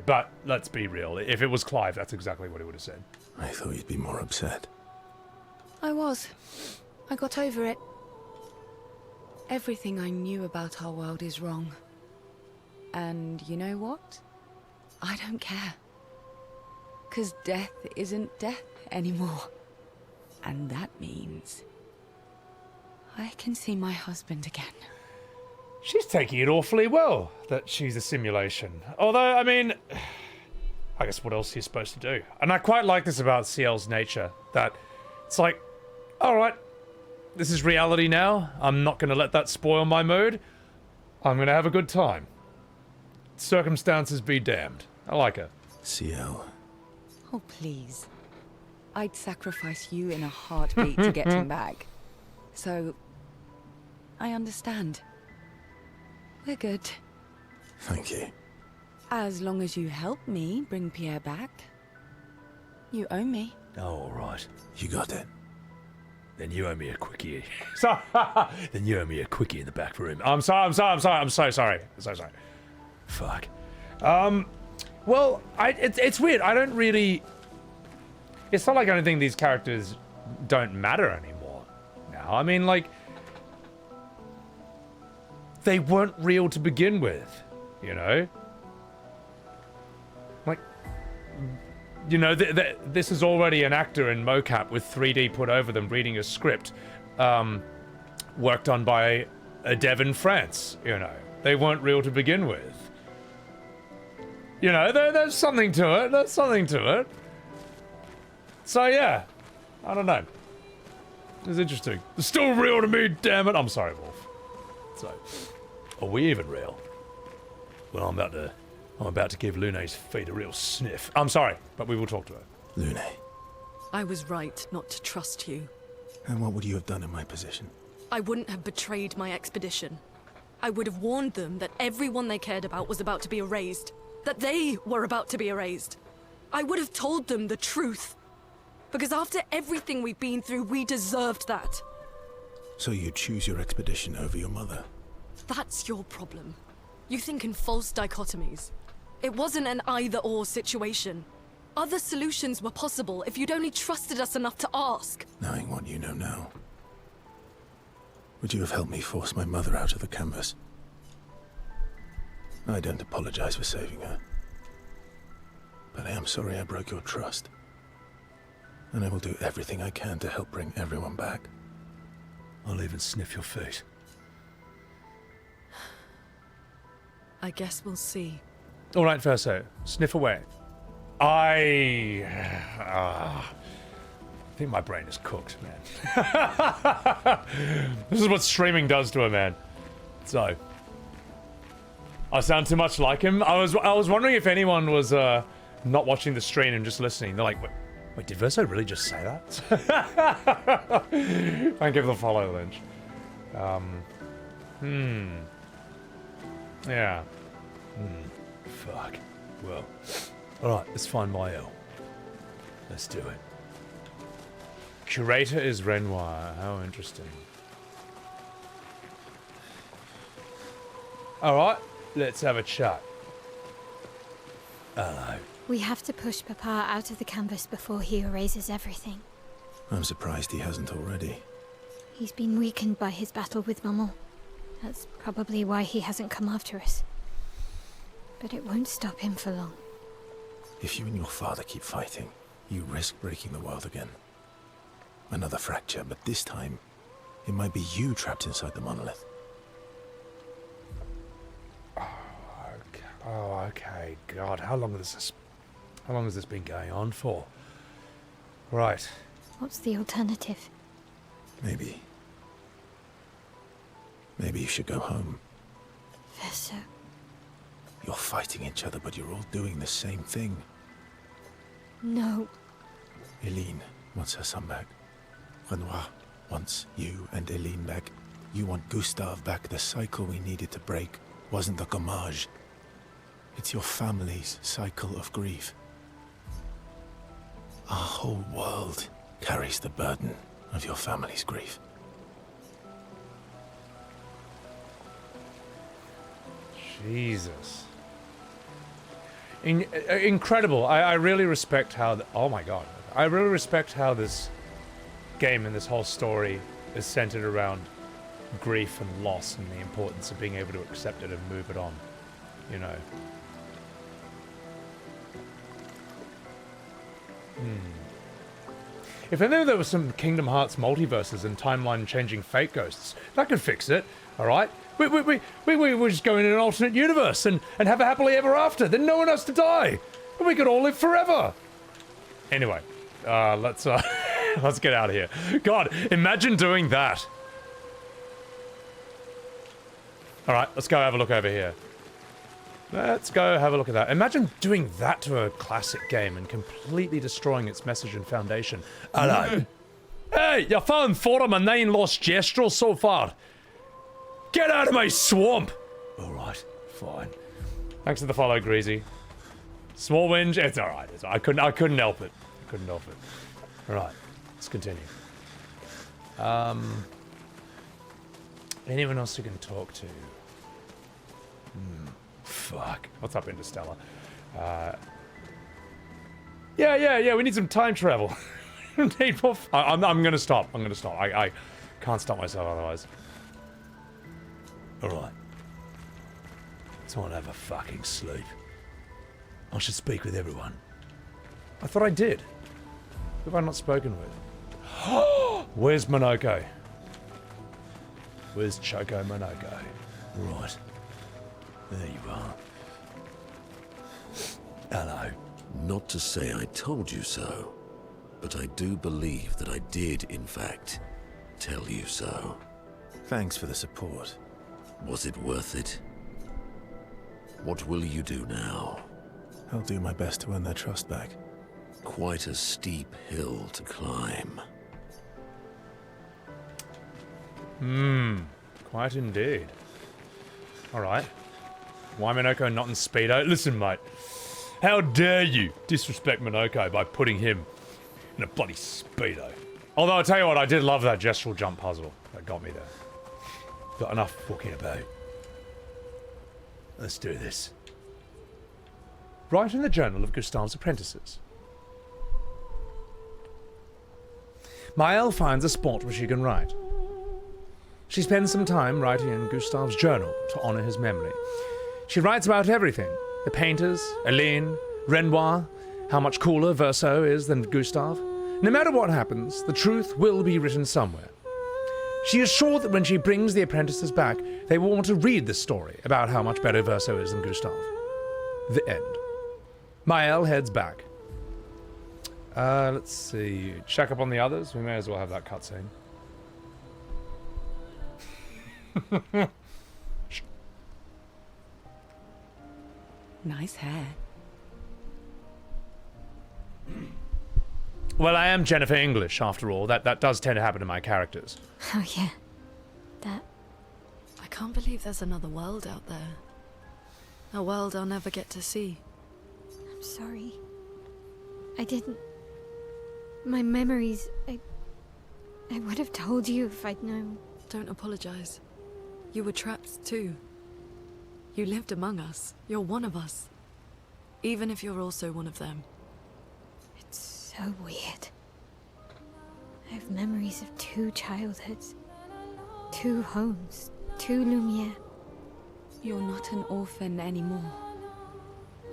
But let's be real. If it was Clive, that's exactly what he would have said. I thought you'd be more upset. I was. I got over it. Everything I knew about our world is wrong. And you know what? I don't care. 'Cause death isn't death anymore. And that means I can see my husband again. She's taking it awfully well that she's a simulation. Although, I mean, I guess what else are you supposed to do? And I quite like this about Sciel's nature, that it's like, Alright. This is reality now. I'm not going to let that spoil my mood. I'm going to have a good time. Circumstances be damned. I like her. Sciel. Oh, please. I'd sacrifice you in a heartbeat to get him back. So, I understand. We're good. Thank you. As long as you help me bring Pierre back. You owe me. Oh, all right. You got it. Then you owe me a quickie. Then you owe me a quickie in the back room. I'm so sorry. Fuck. Well, it's weird. I don't really... It's not like I don't think these characters don't matter anymore now. I mean, like... They weren't real to begin with, you know? Like... You know, this is already an actor in mocap with 3D put over them reading a script worked on by a dev in France, you know. They weren't real to begin with. You know, there's something to it. There's something to it. So, yeah. I don't know. It's interesting. It's still real to me, damn it. I'm sorry, Wolf. So, are we even real? Well, I'm about to give Lune's feet a real sniff. I'm sorry, but we will talk to her. Lune. I was right not to trust you. And what would you have done in my position? I wouldn't have betrayed my expedition. I would have warned them that everyone they cared about was about to be erased. That they were about to be erased. I would have told them the truth. Because after everything we've been through, we deserved that. So you choose your expedition over your mother? That's your problem. You think in false dichotomies. It wasn't an either-or situation. Other solutions were possible if you'd only trusted us enough to ask. Knowing what you know now, would you have helped me force my mother out of the canvas? I don't apologize for saving her. But I am sorry I broke your trust. And I will do everything I can to help bring everyone back. I'll even sniff your feet. I guess we'll see. All right, Verso. Sniff away. I think my brain is cooked, man. This is what streaming does to a man. So, I sound too much like him. I was wondering if anyone was not watching the stream and just listening. They're like, wait, did Verso really just say that? Thank you for the follow, Lynch. Yeah. Fuck. Well. Alright, let's find Maelle. Let's do it. Curator is Renoir. How interesting. Alright, let's have a chat. Hello. We have to push Papa out of the canvas before he erases everything. I'm surprised he hasn't already. He's been weakened by his battle with Maelle. That's probably why he hasn't come after us. But it won't stop him for long. If you and your father keep fighting, you risk breaking the world again. Another fracture, but this time, it might be you trapped inside the monolith. Oh, okay. God, how long has this been going on for? Right. What's the alternative? Maybe you should go home. Verso. You're fighting each other, but you're all doing the same thing. No. Aline wants her son back. Renoir wants you and Aline back. You want Gustave back. The cycle we needed to break wasn't the gommage. It's your family's cycle of grief. Our whole world carries the burden of your family's grief. Jesus. Incredible. I really respect how... oh my god. I really respect how this game and this whole story is centered around grief and loss and the importance of being able to accept it and move it on. You know. If only there was some Kingdom Hearts multiverses and timeline-changing fate ghosts, that could fix it, alright? We just go in an alternate universe and have a happily ever after, then no one has to die! And we could all live forever! Anyway, let's Let's get out of here. God, imagine doing that. Alright, let's go have a look over here. Let's go have a look at that. Imagine doing that to a classic game and completely destroying its message and foundation. Hello. Hey, you found 4 of my 9 lost gestrels so far. Get out of my swamp! Alright, fine. Thanks for the follow, Greasy. Small whinge, it's alright. I couldn't help it. I couldn't help it. Alright, let's continue. Anyone else you can talk to? Fuck. What's up, Interstellar? Yeah, we need some time travel. Need more I'm gonna stop. I can't stop myself otherwise. Alright. Time to have a fucking sleep. I should speak with everyone. I thought I did. Who have I not spoken with? Where's Monoko? Where's Choco Monoko? Right. There you are. Hello. Not to say I told you so, but I do believe that I did, in fact, tell you so. Thanks for the support. Was it worth it? What will you do now? I'll do my best to earn their trust back. Quite a steep hill to climb. Quite indeed. Alright. Why Monoko not in Speedo? Listen, mate. How dare you disrespect Monoko by putting him in a bloody Speedo? Although, I'll tell you what, I did love that gestural jump puzzle. That got me there. Got enough walking about. Let's do this. Write in the Journal of Gustave's Apprentices. Maelle finds a spot where she can write. She spends some time writing in Gustave's journal to honor his memory. She writes about everything. The painters, Aline, Renoir, how much cooler Verso is than Gustave. No matter what happens, the truth will be written somewhere. She is sure that when she brings the apprentices back, they will want to read this story about how much better Verso is than Gustave. The end. Maelle heads back. Let's see. Check up on the others. We may as well have that cutscene. Nice hair. Well, I am Jennifer English, after all. That does tend to happen to my characters. Oh yeah. That... I can't believe there's another world out there. A world I'll never get to see. I'm sorry. I didn't... My memories... I would have told you if I'd known. Don't apologize. You were trapped too. You lived among us. You're one of us. Even if you're also one of them. It's so weird. I have memories of 2 childhoods. 2 homes. 2 Lumiere. You're not an orphan anymore.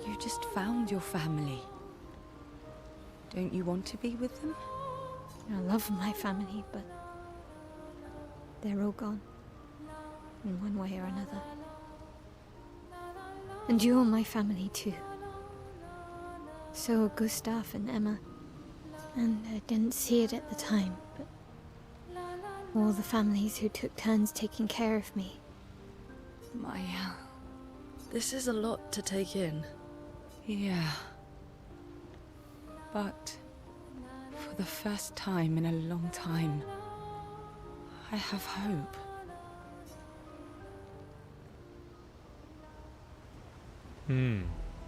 You just found your family. Don't you want to be with them? I love my family, but... they're all gone. In one way or another. And you're my family too. So are Gustave and Emma. And I didn't see it at the time, but... all the families who took turns taking care of me. Maelle. This is a lot to take in. Yeah. But... for the first time in a long time, I have hope.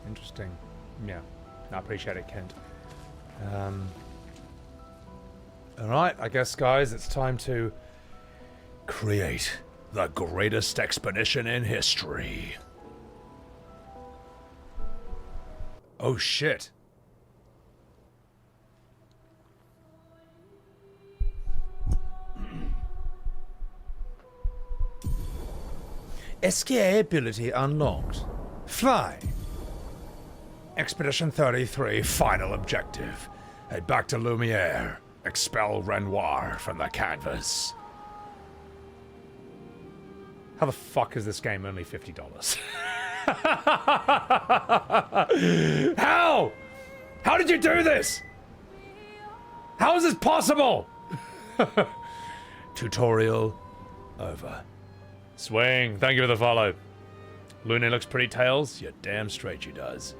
Interesting. Yeah, I appreciate it, Kent. Alright, I guess, guys, it's time to create the greatest expedition in history. Oh, shit. Escape ability unlocked. Fly. Expedition 33, final objective. Head back to Lumiere. Expel Renoir from the canvas. How the fuck is this game only $50? How? How did you do this? How is this possible? Tutorial over. Swing. Thank you for the follow. Lune looks pretty, Tails. You're damn straight she does.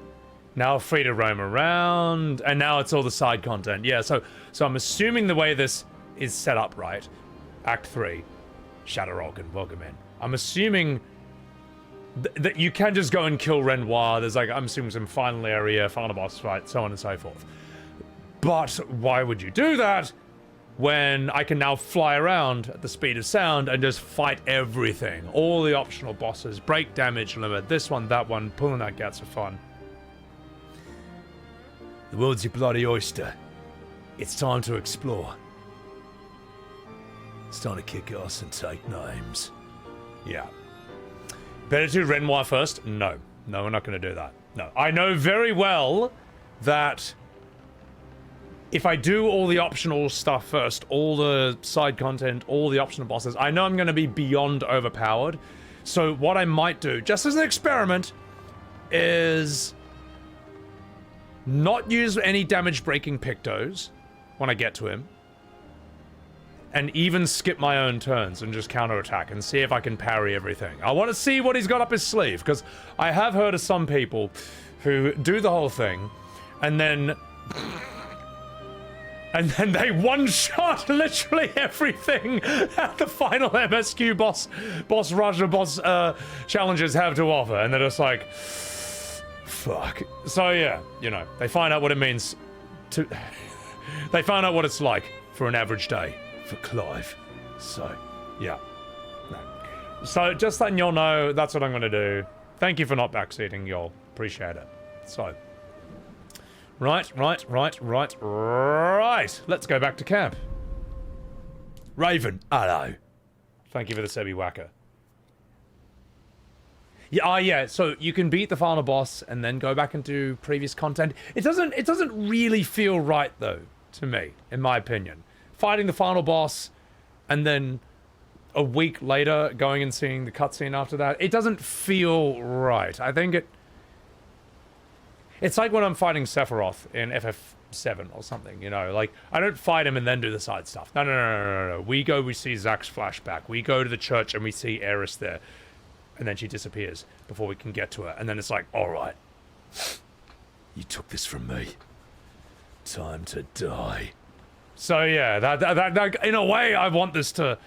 Now free to roam around, and now it's all the side content. Yeah, so I'm assuming the way this is set up, right? Act 3, Shadowrogan, welcome in. I'm assuming that you can just go and kill Renoir. There's like, I'm assuming some final area, final boss fight, so on and so forth. But why would you do that when I can now fly around at the speed of sound and just fight everything? All the optional bosses, break damage limit, this one, that one, pulling out gats for fun. The world's your bloody oyster. It's time to explore. It's time to kick ass and take names. Yeah. Better do Renoir first? No. No, we're not going to do that. No. I know very well that if I do all the optional stuff first, all the side content, all the optional bosses, I know I'm going to be beyond overpowered. So what I might do, just as an experiment, is not use any damage-breaking Pictos when I get to him, and even skip my own turns and just counterattack and see if I can parry everything. I want to see what he's got up his sleeve, because I have heard of some people who do the whole thing, and then they one-shot literally everything that the final MSQ boss rush or boss challenges have to offer, and they're just like, fuck. So yeah, you know, they find out what it means to... they find out what it's like for an average day for Clive. So, yeah. No. So, just letting y'all know, that's what I'm going to do. Thank you for not backseating, y'all. Appreciate it. So, right. Let's go back to camp. Raven, hello. Thank you for the Sebbywebz. Yeah, yeah, so you can beat the final boss and then go back and do previous content. It doesn't really feel right, though, to me, in my opinion. Fighting the final boss and then a week later going and seeing the cutscene after that, it doesn't feel right. I think it's like when I'm fighting Sephiroth in FF7 or something, you know, like, I don't fight him and then do the side stuff. No. We see Zack's flashback. We go to the church and we see Eris there. And then she disappears before we can get to her. And then it's like, alright. You took this from me. Time to die. So yeah, that in a way, I want this to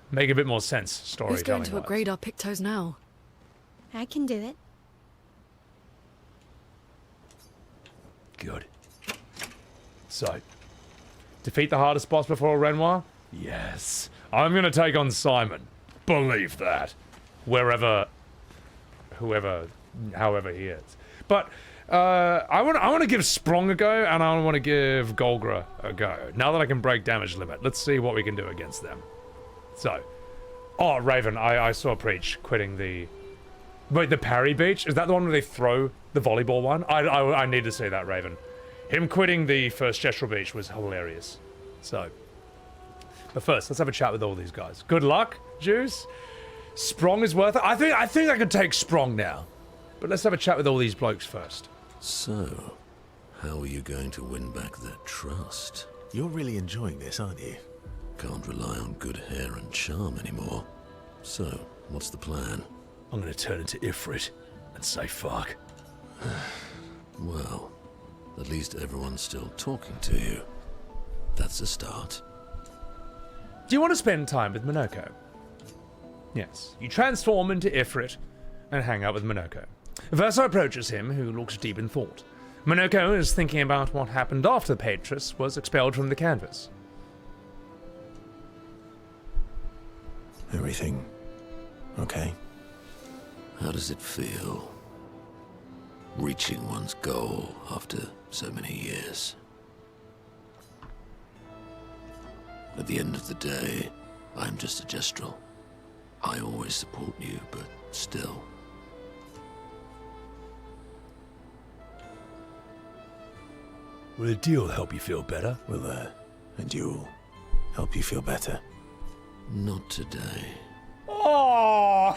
make a bit more sense, storytelling. Who's going to upgrade our Pictos now? I can do it. Good. So, defeat the hardest boss before Renoir? Yes. I'm gonna take on Simon. Believe that. However he is. But I want to give Sprong a go, and I want to give Golgra a go. Now that I can break damage limit, let's see what we can do against them. So, oh, Raven, I saw Preach quitting the... Wait, the Parry Beach? Is that the one where they throw the volleyball one? I need to see that, Raven. Him quitting the first Gestural Beach was hilarious. So, but first, let's have a chat with all these guys. Good luck, Juice. Sprong is worth it. I think I can take Sprong now. But let's have a chat with all these blokes first. So, how are you going to win back their trust? You're really enjoying this, aren't you? Can't rely on good hair and charm anymore. So, what's the plan? I'm gonna turn into Ifrit and say fuck. Well, at least everyone's still talking to you. That's a start. Do you want to spend time with Minoko? Yes. You transform into Ifrit and hang out with Minoko. Verso approaches him, who looks deep in thought. Minoko is thinking about what happened after Patris was expelled from the canvas. Everything okay? How does it feel? Reaching one's goal after so many years. At the end of the day, I'm just a gestural. I always support you, but still. Will a duel help you feel better? Will a duel help you feel better? Not today. Oh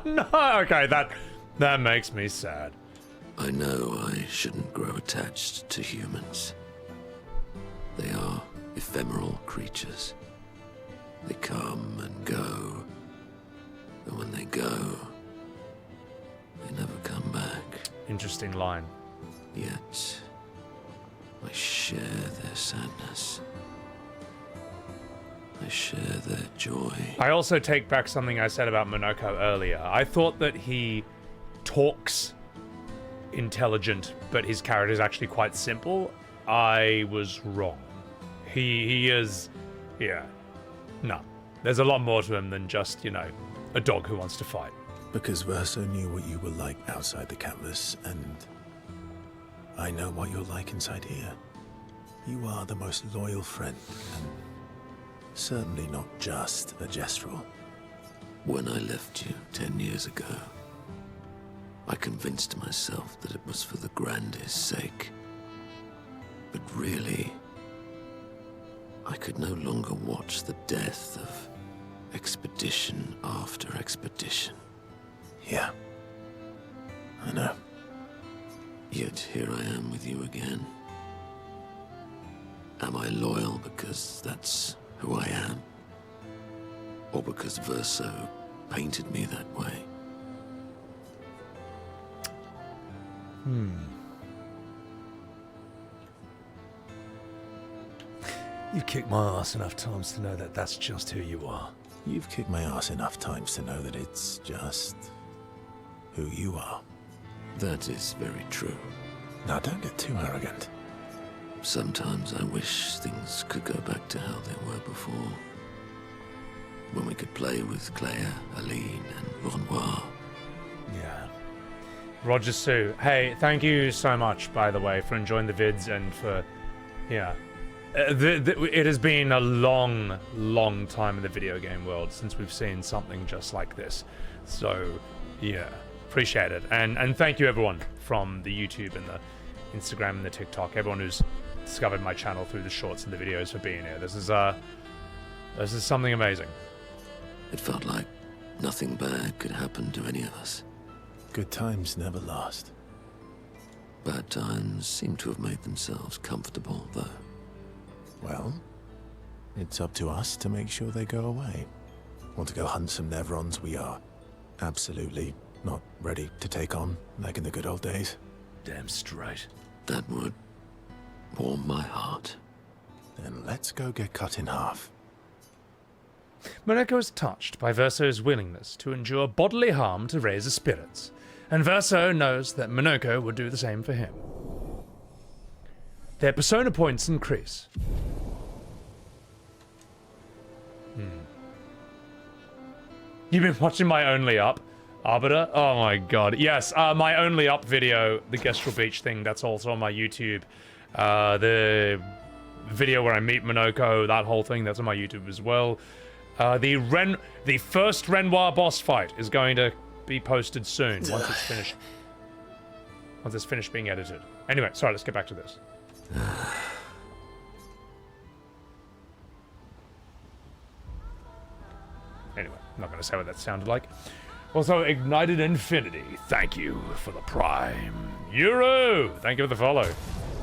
no! Okay, that makes me sad. I know I shouldn't grow attached to humans. They ephemeral creatures. They come and go, and when they go, they never come back. Interesting line. Yet, I share their sadness. I share their joy. I also take back something I said about Monoko earlier. I thought that he talks intelligent, but his character is actually quite simple. I was wrong. He is, yeah. No. There's a lot more to him than just, you know, a dog who wants to fight. Because Verso knew what you were like outside the canvas, and I know what you're like inside here. You are the most loyal friend, and certainly not just a gestural. When I left you 10 years ago, I convinced myself that it was for the grandest sake. But really, I could no longer watch the death of expedition after expedition. Yeah, I know. Yet here I am with you again. Am I loyal because that's who I am? Or because Verso painted me that way? You've kicked my ass enough times to know that that's just who you are. You've kicked my ass enough times to know that it's just who you are. That is very true. Now don't get too arrogant. Sometimes I wish things could go back to how they were before. When we could play with Clair, Aline, and Renoir. Yeah. Roger Sue. Hey, thank you so much, by the way, for enjoying the vids and for, yeah. It has been a long, long time in the video game world since we've seen something just like this. So, yeah, appreciate it. And thank you, everyone, from the YouTube and the Instagram and the TikTok, everyone who's discovered my channel through the shorts and the videos for being here. This is something amazing. It felt like nothing bad could happen to any of us. Good times never last. Bad times seem to have made themselves comfortable, though. Well, it's up to us to make sure they go away. Want to go hunt some Nevrons? We are absolutely not ready to take on like in the good old days. Damn straight. That would warm my heart. Then let's go get cut in half. Monoko is touched by Verso's willingness to endure bodily harm to raise his spirits, and Verso knows that Monoko would do the same for him. Their persona points increase. You've been watching my Only Up, Arbiter? Oh my god. Yes, my Only Up video, the Gestural Beach thing, that's also on my YouTube. The video where I meet Monoko, that whole thing, that's on my YouTube as well. The first Renoir boss fight is going to be posted soon, once it's finished. Once it's finished being edited. Anyway, sorry, let's get back to this. Anyway, I'm not going to say what that sounded like. Also, Ignited Infinity, thank you for the Prime. Euro, thank you for the follow.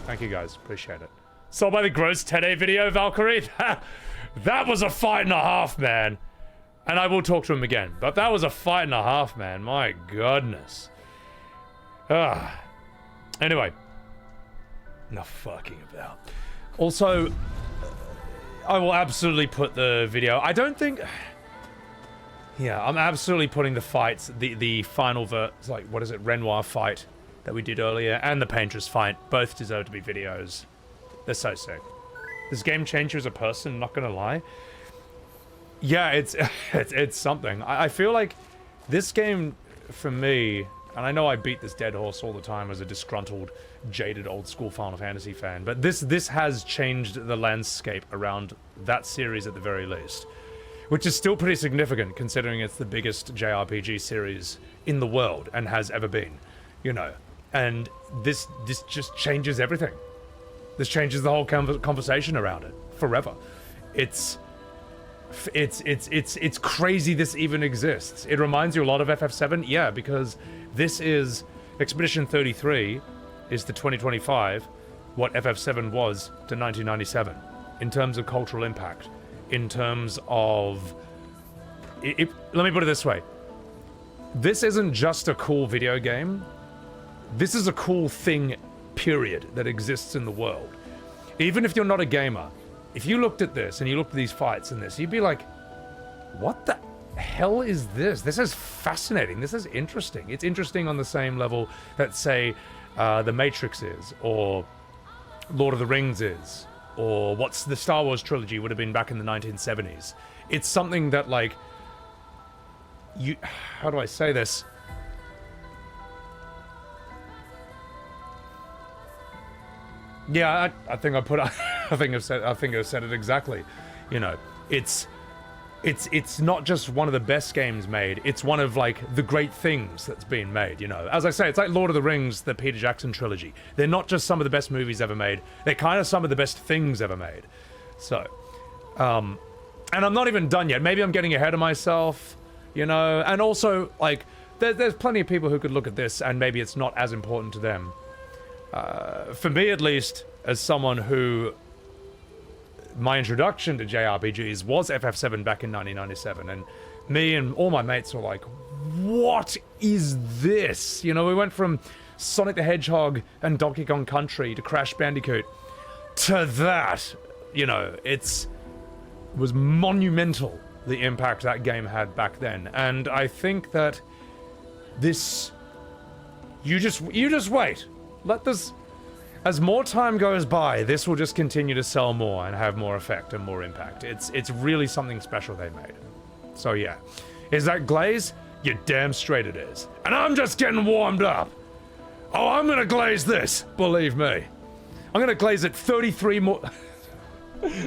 Thank you guys, appreciate it. Saw by the gross Tede video, Valkyrie. That was a fight and a half, man. And I will talk to him again, but that was a fight and a half, man. My goodness. Anyway. Enough fucking about. Also, I will absolutely put the video. I don't think. Yeah, I'm absolutely putting the fights, the final like what is it, Renoir fight that we did earlier, and the Paintress fight. Both deserve to be videos. They're so sick. This game changed you as a person. Not gonna lie. Yeah, it's something. I feel like this game, for me, and I know I beat this dead horse all the time as a disgruntled, jaded, old-school Final Fantasy fan, but this has changed the landscape around that series at the very least. Which is still pretty significant, considering it's the biggest JRPG series in the world, and has ever been, you know. And this just changes everything. This changes the whole conversation around it, forever. It's crazy this even exists. It reminds you a lot of FF7, yeah, because this is Expedition 33 is to 2025 what FF7 was to 1997. in terms of cultural impact, in terms of... let me put it this way. This isn't just a cool video game. This is a cool thing, period, that exists in the world. Even if you're not a gamer, if you looked at this and you looked at these fights in this, you'd be like, what the hell is this? This is fascinating. This is interesting. It's interesting on the same level that, say, The Matrix is, or Lord of the Rings is, or what's the Star Wars trilogy would have been back in the 1970s. It's something that, like, you... How do I say this? Yeah, I think I put... I think I've said it exactly. You know, it's not just one of the best games made. It's one of, like, the great things that's been made, you know. As I say, it's like Lord of the Rings, the Peter Jackson trilogy. They're not just some of the best movies ever made. They're kind of some of the best things ever made. So, and I'm not even done yet. Maybe I'm getting ahead of myself, you know. And also, like, there's plenty of people who could look at this and maybe it's not as important to them. For me, at least, as someone who... My introduction to JRPGs was FF7 back in 1997, and me and all my mates were like, what is this? You know, we went from Sonic the Hedgehog and Donkey Kong Country to Crash Bandicoot to that. You know, it was monumental, the impact that game had back then. And I think that this... You just wait. Let this... As more time goes by, this will just continue to sell more and have more effect and more impact. It's really something special they made. So yeah. Is that glaze? You're damn straight it is. And I'm just getting warmed up. Oh, I'm gonna glaze this. Believe me. I'm gonna glaze it 33 more...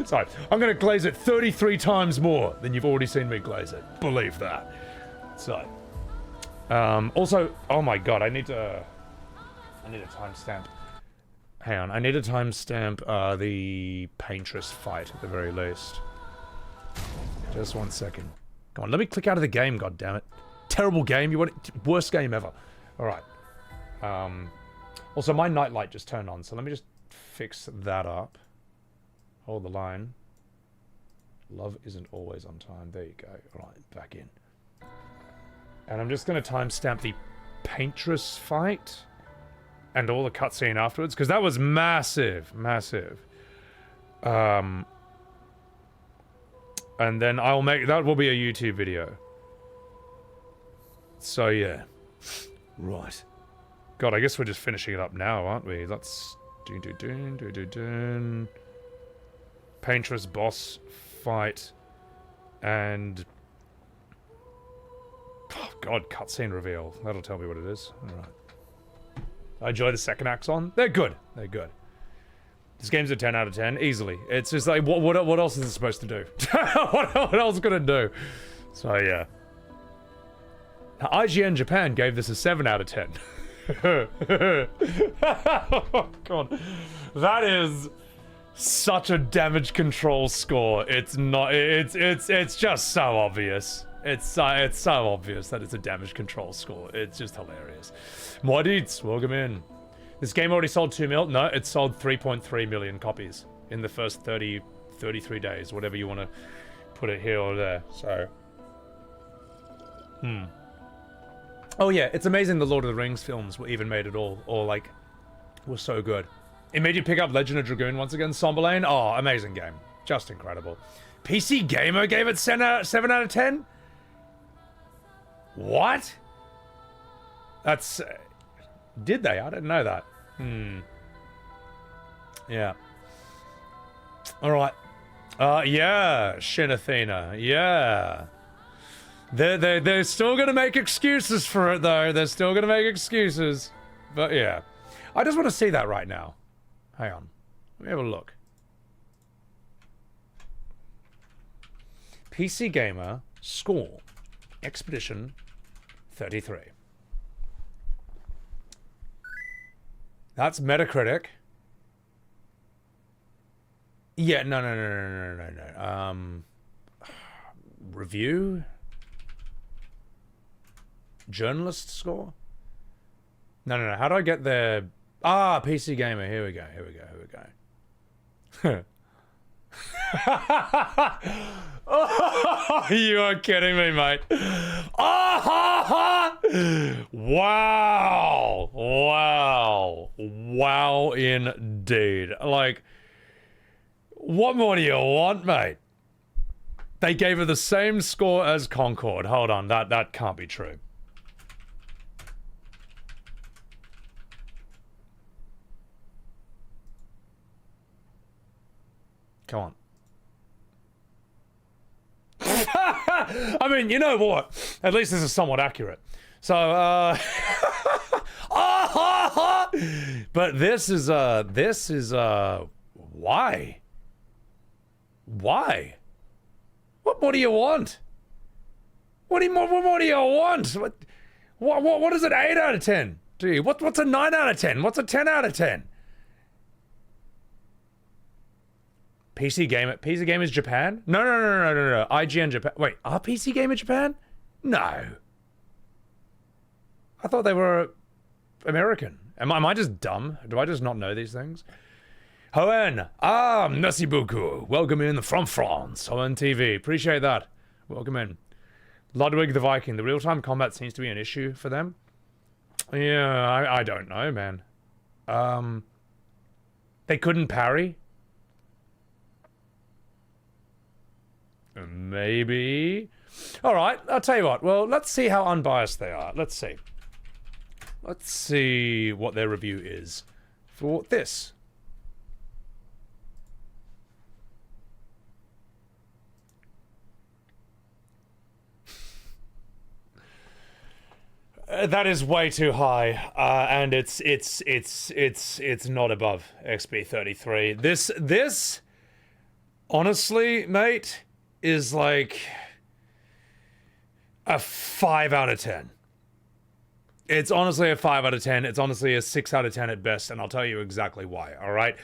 Sorry. I'm gonna glaze it 33 times more than you've already seen me glaze it. Believe that. So. Also, oh my god, I need a timestamp. Hang on, I need to timestamp the Paintress fight at the very least. Just 1 second. Come on, let me click out of the game, goddammit. Terrible game, you want it? Worst game ever. Alright. Also, my nightlight just turned on, so let me just fix that up. Hold the line. Love isn't always on time. There you go. Alright, back in. And I'm just going to timestamp the Paintress fight. And all the cutscene afterwards, because that was massive, massive. And then I'll make... That will be a YouTube video. So, yeah. Right. God, I guess we're just finishing it up now, aren't we? Let's... Paintress boss fight. And... Oh, God, cutscene reveal. That'll tell me what it is. Alright. I enjoy the second Axon. They're good. They're good. This game's a 10 out of 10, easily. It's just like, what else is it supposed to do? what else could it do? So, yeah. Now, IGN Japan gave this a 7 out of 10. Oh, God. That is such a damage control score. It's not... It's just so obvious. It's so obvious that it's a damage control score. It's just hilarious. Modits, welcome in. This game already sold 2 mil? No, it sold 3.3 million copies in the first 33 days, whatever you want to put it here or there. So, Oh yeah, it's amazing the Lord of the Rings films were even made at all, or like, were so good. It made you pick up Legend of Dragoon once again, Somberlane. Oh, amazing game. Just incredible. PC Gamer gave it 7 out of 10? What? That's... did they? I didn't know that. Yeah. Alright. Yeah, Shin Athena. Yeah. They're still gonna make excuses for it, though. They're still gonna make excuses. But yeah. I just want to see that right now. Hang on. Let me have a look. PC Gamer score. Expedition 33. That's Metacritic. Yeah, no. Review? Journalist score? No. How do I get there? Ah, PC Gamer. Here we go. Oh, you are kidding me, mate. Oh, wow. Wow. Wow, indeed. Like, what more do you want, mate? They gave her the same score as Concord. Hold on, that can't be true. Come on. I mean, you know what? At least this is somewhat accurate. So, but this is, why? Why? What more do you want? What more do you want? What is an 8 out of 10? Do you? What's a 9 out of 10? What's a 10 out of 10? PC Gamer Japan? No. IGN Japan. Wait, are PC Gamer Japan? No. I thought they were American. Am I just dumb? Do I just not know these things? Hoenn, merci beaucoup. Welcome in from France. Hoenn TV, appreciate that. Welcome in. Ludwig the Viking, the real-time combat seems to be an issue for them. Yeah, I don't know, man. They couldn't parry? Maybe. Alright, I'll tell you what. Well, let's see how unbiased they are. Let's see. Let's see what their review is for this. That is way too high, and it's not above XB33. This, honestly, mate, is like a 5 out of 10. It's honestly a 5 out of 10. It's honestly a 6 out of 10 at best, and I'll tell you exactly why. All right,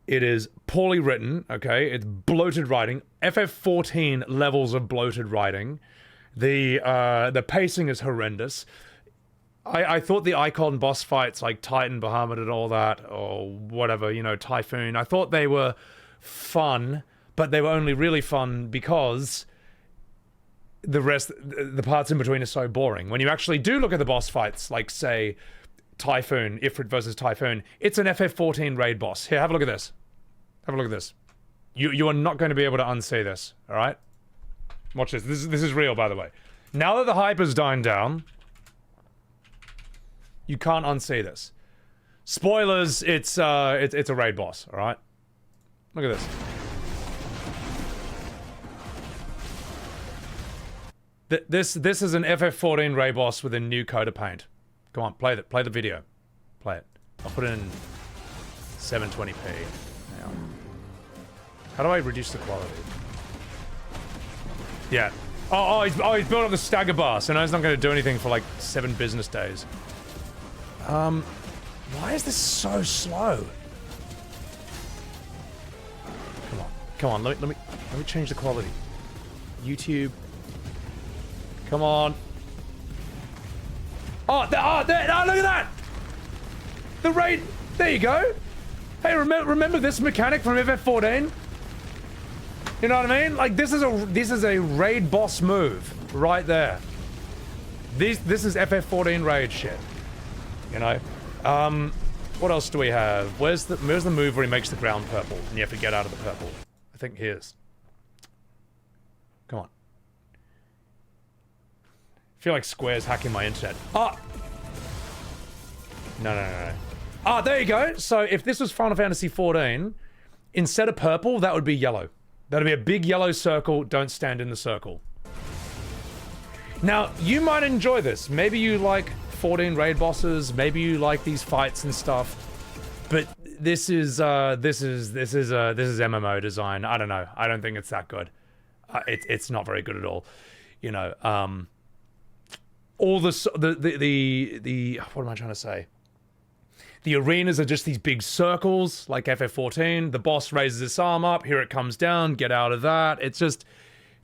it is poorly written. Okay, it's bloated writing. FF14 levels of bloated writing. The pacing is horrendous. I thought the Icon boss fights like Titan, Bahamut and all that, or whatever, you know, Typhoon, I thought they were fun, but they were only really fun because the parts in between are so boring. When you actually do look at the boss fights, like say Typhoon, Ifrit versus Typhoon, it's an FF14 raid boss. Here, have a look at this. Have a look at this. You are not going to be able to unsee this, alright? Watch this. This is real, by the way. Now that the hype has died down, you can't unsee this. Spoilers, it's a raid boss, alright? Look at this. This is an FF14 raid boss with a new coat of paint. Come on, play the video. Play it. I'll put it in 720p. Hang on. How do I reduce the quality? Yeah. Oh, he's built up the stagger bar, so now he's not going to do anything for like 7 business days. Why is this so slow? Come on. Let me change the quality. YouTube. Come on. Oh, there! Oh, look at that! The raid. There you go. Hey, remember this mechanic from FF14? You know what I mean? Like this is a raid boss move right there. This is FF14 raid shit. You know. What else do we have? Where's the move where he makes the ground purple and you have to get out of the purple? I think here's. Come on. I feel like Square's hacking my internet. Ah! No. Ah, there you go. So if this was Final Fantasy XIV, instead of purple, that would be yellow. That'd be a big yellow circle. Don't stand in the circle. Now, you might enjoy this. Maybe you like 14 raid bosses. Maybe you like these fights and stuff. But this is MMO design. I don't know. I don't think it's that good. It's not very good at all. You know, all the what am I trying to say? The arenas are just these big circles, like FF14. The boss raises his arm up, here it comes down, get out of that. It's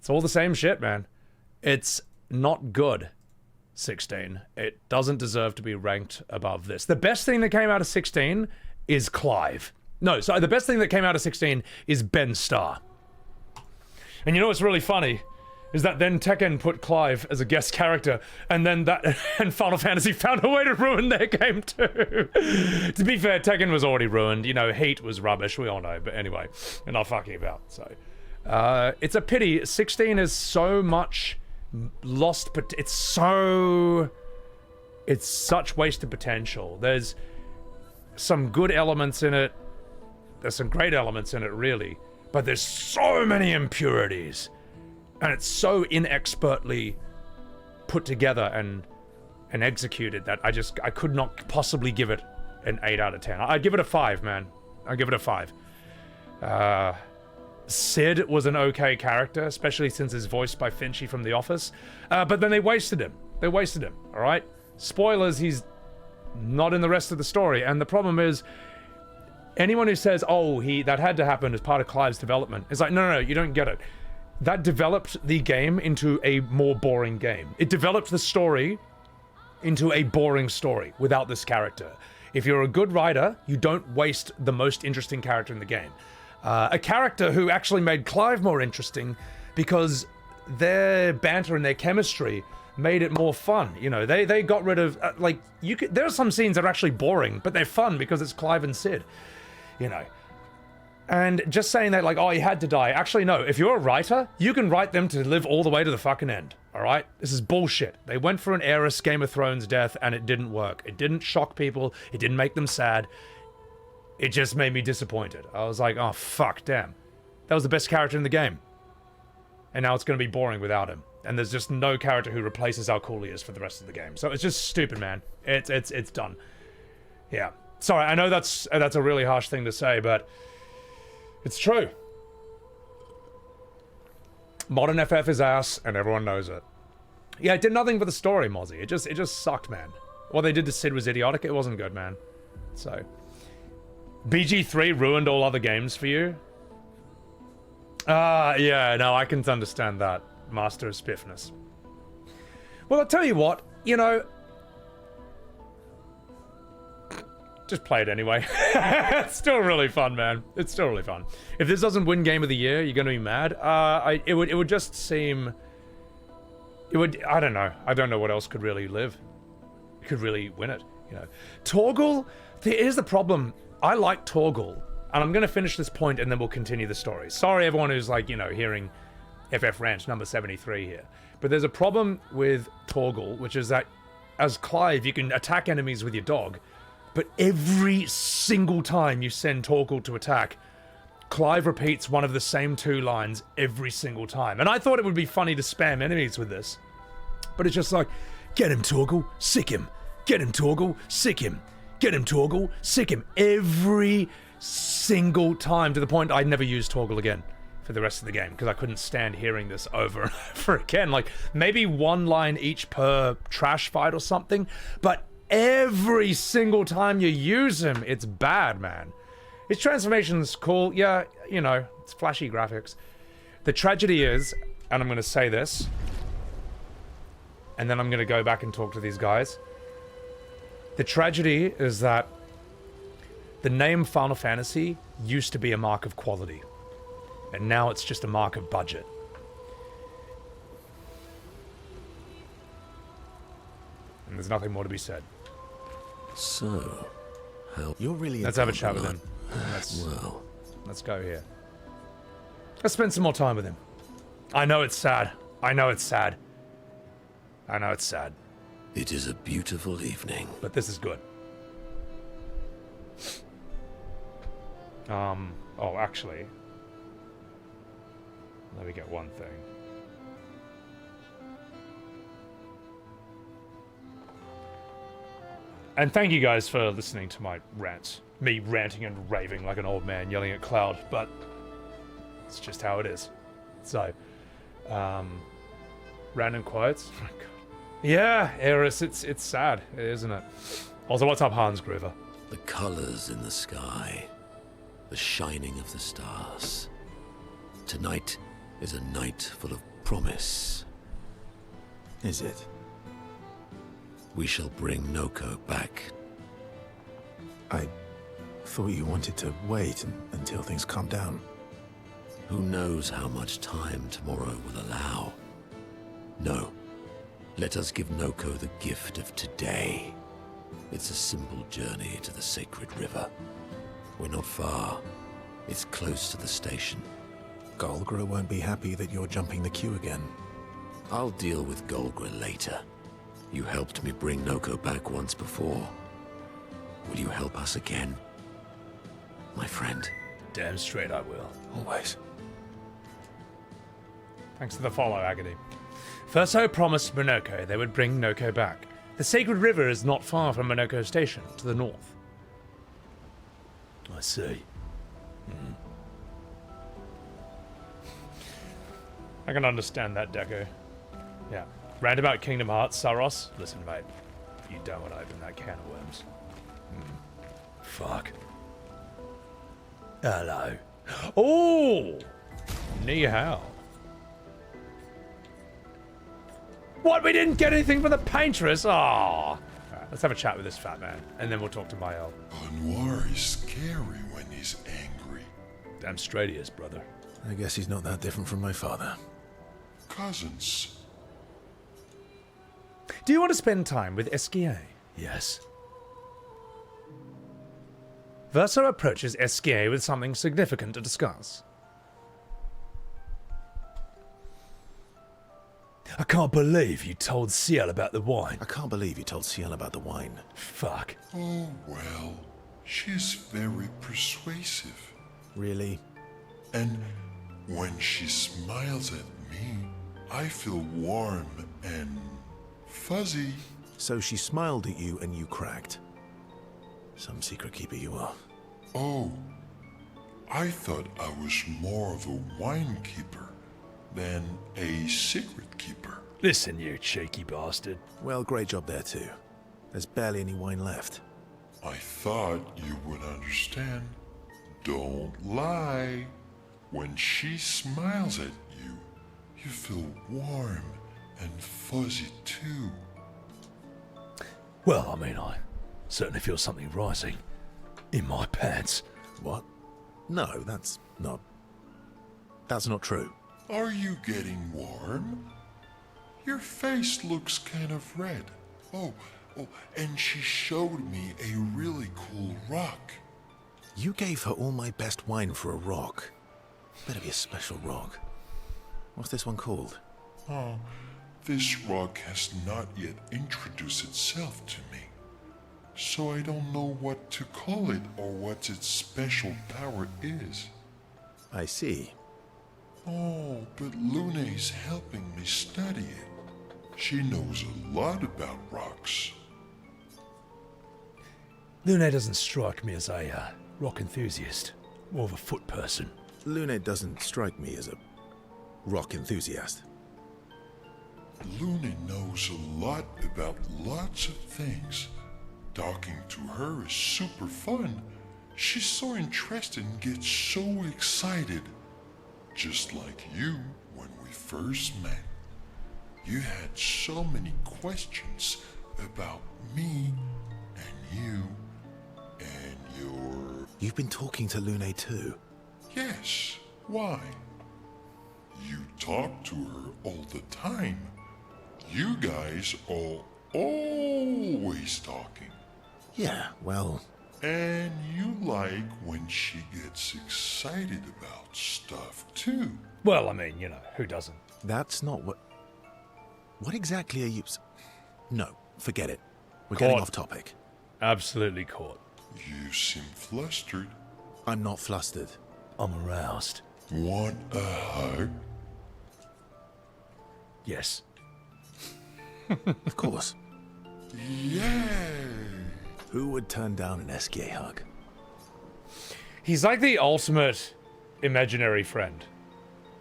all the same shit, man. It's not good, 16. It doesn't deserve to be ranked above this. The best thing that came out of 16 is Clive. No, so the best thing that came out of 16 is Ben Starr. And you know what's really funny? Is that then Tekken put Clive as a guest character, and then and Final Fantasy found a way to ruin their game too. To be fair, Tekken was already ruined. You know, Heat was rubbish, we all know. But anyway, we're not fucking about. So, it's a pity. 16 is so much lost, but it's such wasted potential. There's some good elements in it. There's some great elements in it, really. But there's so many impurities. And it's so inexpertly put together and executed that I could not possibly give it an 8 out of 10. I'd give it a 5, man. I'd give it a 5. Sid was an okay character, especially since he's voiced by Finchy from The Office. But then they wasted him. They wasted him, all right? Spoilers, he's not in the rest of the story. And the problem is, anyone who says, oh, that had to happen as part of Clive's development, is like, no, you don't get it. That developed the game into a more boring game. It developed the story into a boring story without this character. If you're a good writer, you don't waste the most interesting character in the game. A character who actually made Clive more interesting because their banter and their chemistry made it more fun. You know, they got rid of, there are some scenes that are actually boring, but they're fun because it's Clive and Sid, you know. And just saying that, like, oh, he had to die. Actually, no. If you're a writer, you can write them to live all the way to the fucking end. All right? This is bullshit. They went for an Aerys Game of Thrones death, and it didn't work. It didn't shock people. It didn't make them sad. It just made me disappointed. I was like, oh, fuck, damn. That was the best character in the game. And now it's going to be boring without him. And there's just no character who replaces how cool he is for the rest of the game. So it's just stupid, man. It's done. Yeah. Sorry, I know that's a really harsh thing to say, but it's true. Modern FF is ass, and everyone knows it. Yeah, it did nothing for the story, Mozzie. It just sucked, man. What they did to Sid was idiotic. It wasn't good, man. So, BG3 ruined all other games for you? Yeah, no, I can understand that. Master of Spiffness. Well, I'll tell you what, you know, just play it anyway. It's still really fun, man. It's still really fun. If this doesn't win Game of the Year, you're gonna be mad. It would just seem... I don't know. I don't know what else could really live. It could really win it, you know. Torgal, here's the problem. I like Torgal, and I'm gonna finish this point and then we'll continue the story. Sorry everyone who's like, you know, hearing FF Ranch number 73 here. But there's a problem with Torgal, which is that as Clive, you can attack enemies with your dog, but every single time you send Torgal to attack, Clive repeats one of the same 2 lines every single time. And I thought it would be funny to spam enemies with this. But it's just like, get him, Torgal, sick him. Get him, Torgal, sick him. Get him, Torgal, sick him. Every single time, to the point I'd never use Torgal again for the rest of the game, because I couldn't stand hearing this over and over again. Like, maybe 1 line each per trash fight or something, but every single time you use him, it's bad, man. His transformation's cool. Yeah, you know, it's flashy graphics. The tragedy is, and I'm going to say this, and then I'm going to go back and talk to these guys. The tragedy is that the name Final Fantasy used to be a mark of quality, and now it's just a mark of budget. And there's nothing more to be said. So, you're really... Let's have a chat with him. Let's go here. Let's spend some more time with him. I know it's sad. I know it's sad. I know it's sad. It is a beautiful evening. But this is good. Oh, actually. Let me get one thing. And thank you guys for listening to my rants. Me ranting and raving like an old man yelling at Cloud, but it's just how it is. So, random quotes. Oh my god. Yeah, Aerys, it's sad, isn't it? Also, what's up, Hans Gruber? The colors in the sky, the shining of the stars. Tonight is a night full of promise. Is it? We shall bring Noko back. I Thought you wanted to wait until things calm down. Who knows how much time tomorrow will allow? No. Let us give Noko the gift of today. It's a simple journey to the sacred river. We're not far. It's close to the station. Golgra won't be happy that you're jumping the queue again. I'll deal with Golgra later. You helped me bring Noko back once before. Will you help us again? My friend. Damn straight I will. Always. Thanks for the follow, Agony. Verso promised Monoko they would bring Noko back. The Sacred River is not far from Monoko Station, to the north. I see. I can understand that, Deku. Yeah. Roundabout Kingdom Hearts, Saros. Listen, mate. You don't want to open that can of worms. Fuck. Hello. Oh! Ni hao. What? We didn't get anything from the paintress? Aww. Right, let's have a chat with this fat man, and then we'll talk to Maelle. Renoir is scary when he's angry. Damn straight he is, brother. I guess he's not that different from my father. Cousins. Do you want to spend time with Sciel? Yes. Verso approaches Sciel with something significant to discuss. I can't believe you told Sciel about the wine. I can't believe you told Sciel about the wine. Fuck. Oh, well. She's very persuasive. Really? And when she smiles at me, I feel warm and fuzzy. So she smiled at you and you cracked. Some secret keeper you are. Oh, I thought I was more of a wine keeper than a secret keeper. Listen, you cheeky bastard. Well, great job there too. There's barely any wine left. I thought you would understand. Don't lie. When she smiles at you, you feel warm and fuzzy too. Well, I mean, I certainly feel something rising in my pants. What? No, that's not true. Are you getting warm? Your face looks kind of red. Oh, and she showed me a really cool rock. You gave her all my best wine for a rock. Better be a special rock. What's this one called? Oh, this rock has not yet introduced itself to me. So I don't know what to call it or what its special power is. I see. Oh, but Lune's helping me study it. She knows a lot about rocks. Lune doesn't strike me as a rock enthusiast, more of a foot person. Lune doesn't strike me as a rock enthusiast. Lune knows a lot about lots of things. Talking to her is super fun. She's so interested and gets so excited. Just like you when we first met. You had so many questions about me and you and your... You've been talking to Lune too? Yes. Why? You talk to her all the time. You guys are always talking. Yeah, well... And you like when she gets excited about stuff too. Well, I mean, you know, who doesn't? That's not what... What exactly are you... No, forget it. We're getting off topic. Absolutely caught. You seem flustered. I'm not flustered. I'm aroused. Want a hug? Yes. Of course. Yay! Who would turn down an Sciel hug? He's like the ultimate imaginary friend.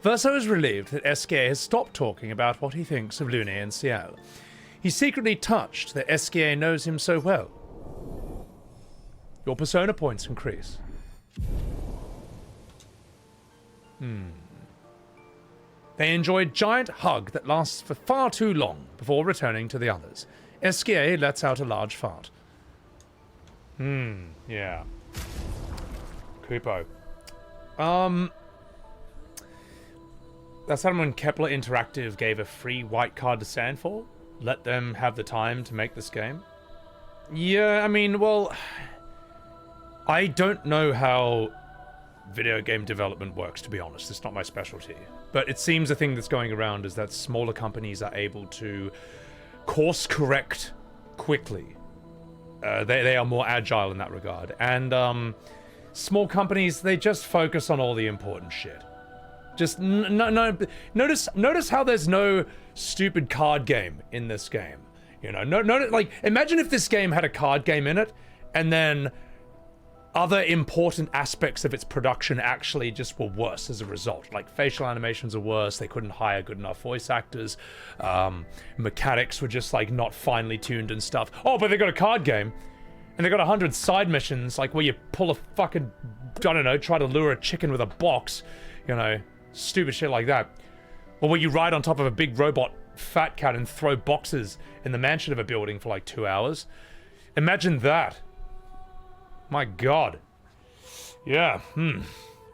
Verso is relieved that Sciel has stopped talking about what he thinks of Lune and Sciel. He's secretly touched that Sciel knows him so well. Your persona points increase. They enjoy a giant hug that lasts for far too long before returning to the others. Sciel lets out a large fart. Yeah. Kupo. That's time when Kepler Interactive gave a free white card to Sandfall. Let them have the time to make this game. Yeah, I mean, well, I don't know how video game development works, to be honest. It's not my specialty. But it seems the thing that's going around is that smaller companies are able to course correct quickly. They are more agile in that regard. And small companies, they just focus on all the important shit. Just notice how there's no stupid card game in this game. You know, like imagine if this game had a card game in it, and then other important aspects of its production actually just were worse as a result. Like facial animations are worse. They couldn't hire good enough voice actors. Mechanics were just like not finely tuned and stuff. Oh, but they got a card game, and they got 100 side missions, like where you pull a fucking, I don't know, try to lure a chicken with a box, you know. Stupid shit like that. Or where you ride on top of a big robot fat cat and throw boxes in the mansion of a building for like 2 hours. Imagine that. My god. Yeah,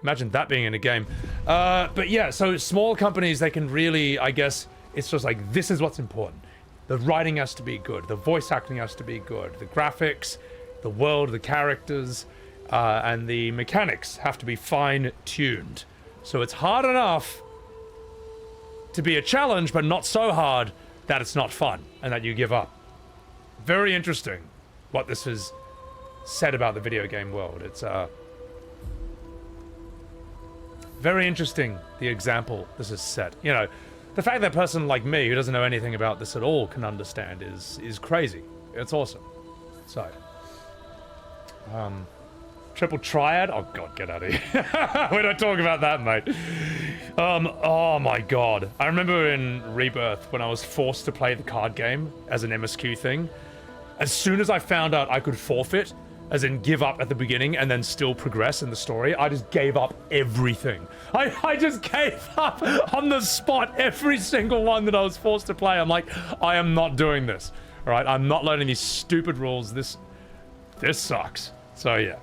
imagine that being in a game. But yeah, so small companies, they can really, I guess, it's just like, this is what's important. The writing has to be good. The voice acting has to be good. The graphics, the world, the characters, and the mechanics have to be fine-tuned. So it's hard enough to be a challenge, but not so hard that it's not fun and that you give up. Very interesting what this has said about the video game world. It's very interesting, the example this has set. You know, the fact that a person like me who doesn't know anything about this at all can understand is crazy. It's awesome. So, Triple Triad? Oh god, get out of here. We don't talk about that, mate. Oh my god. I remember in Rebirth when I was forced to play the card game as an MSQ thing. As soon as I found out I could forfeit, as in give up at the beginning and then still progress in the story, I just gave up everything. I just gave up on the spot every single one that I was forced to play. I'm like, I am not doing this. All right, I'm not learning these stupid rules. This sucks. So yeah.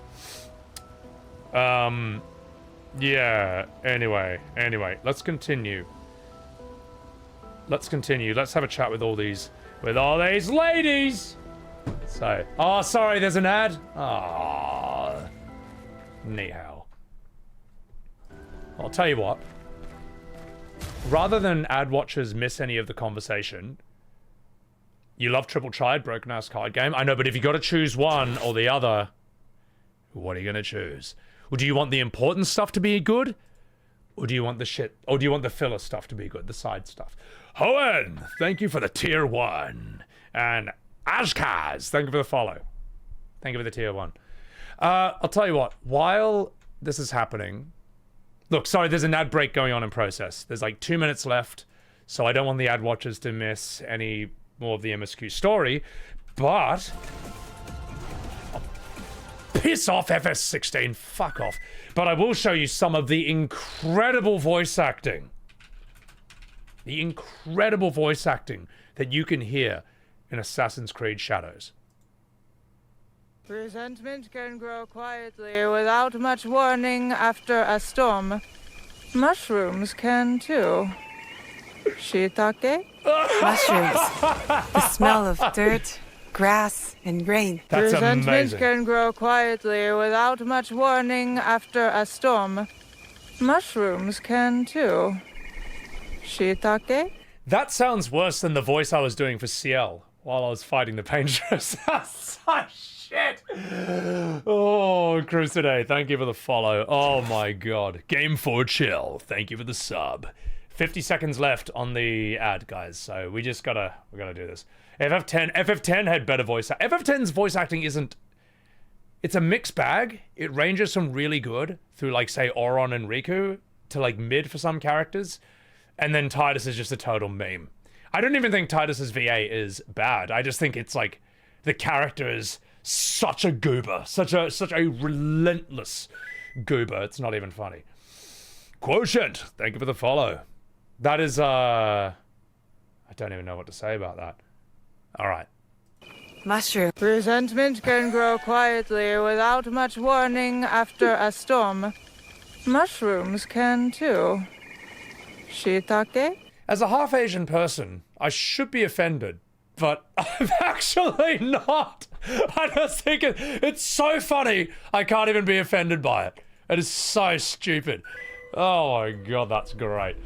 Yeah, anyway, let's continue. Let's have a chat with all these ladies. So, oh, sorry, there's an ad. Ah, ni hao. I'll tell you what. Rather than ad watchers miss any of the conversation, you love Triple Triad, broken ass card game. I know, but if you got to choose one or the other, what are you gonna choose? Or do you want the important stuff to be good? Or do you want the shit? Or do you want the filler stuff to be good? The side stuff. Hoenn, thank you for the tier 1. And Ashkaz, thank you for the follow. Thank you for the tier 1. I'll tell you what, while this is happening... Look, sorry, there's an ad break going on in process. There's like 2 minutes left, so I don't want the ad watchers to miss any more of the MSQ story, but... Piss off, FS16, fuck off. But I will show you some of the incredible voice acting. The incredible voice acting that you can hear in Assassin's Creed Shadows. Resentment can grow quietly without much warning after a storm. Mushrooms can too. Shiitake? Mushrooms. The smell of dirt, grass, and rain. That's Resentment amazing. can grow quietly without much warning after a storm. Mushrooms can too. Shiitake? That sounds worse than the voice I was doing for Sciel while I was fighting the Paintress. Oh, shit. Oh, Crusader, thank you for the follow. Oh my god. Game 4 Chill, thank you for the sub. 50 seconds left on the ad, guys, so we gotta do this. FF10 had better voice acting. FF10's voice acting isn't... It's a mixed bag. It ranges from really good through, like, say, Auron and Riku to, like, mid for some characters. And then Tidus is just a total meme. I don't even think Tidus's VA is bad. I just think it's, like, the character is such a goober. Such a relentless goober. It's not even funny. Quotient, thank you for the follow. That is, I don't even know what to say about that. All right. Mushroom. Resentment can grow quietly without much warning after a storm. Mushrooms can too. Shiitake? As a half Asian person, I should be offended, but I'm actually not. I just think it's so funny, I can't even be offended by it. It is so stupid. Oh my god, that's great.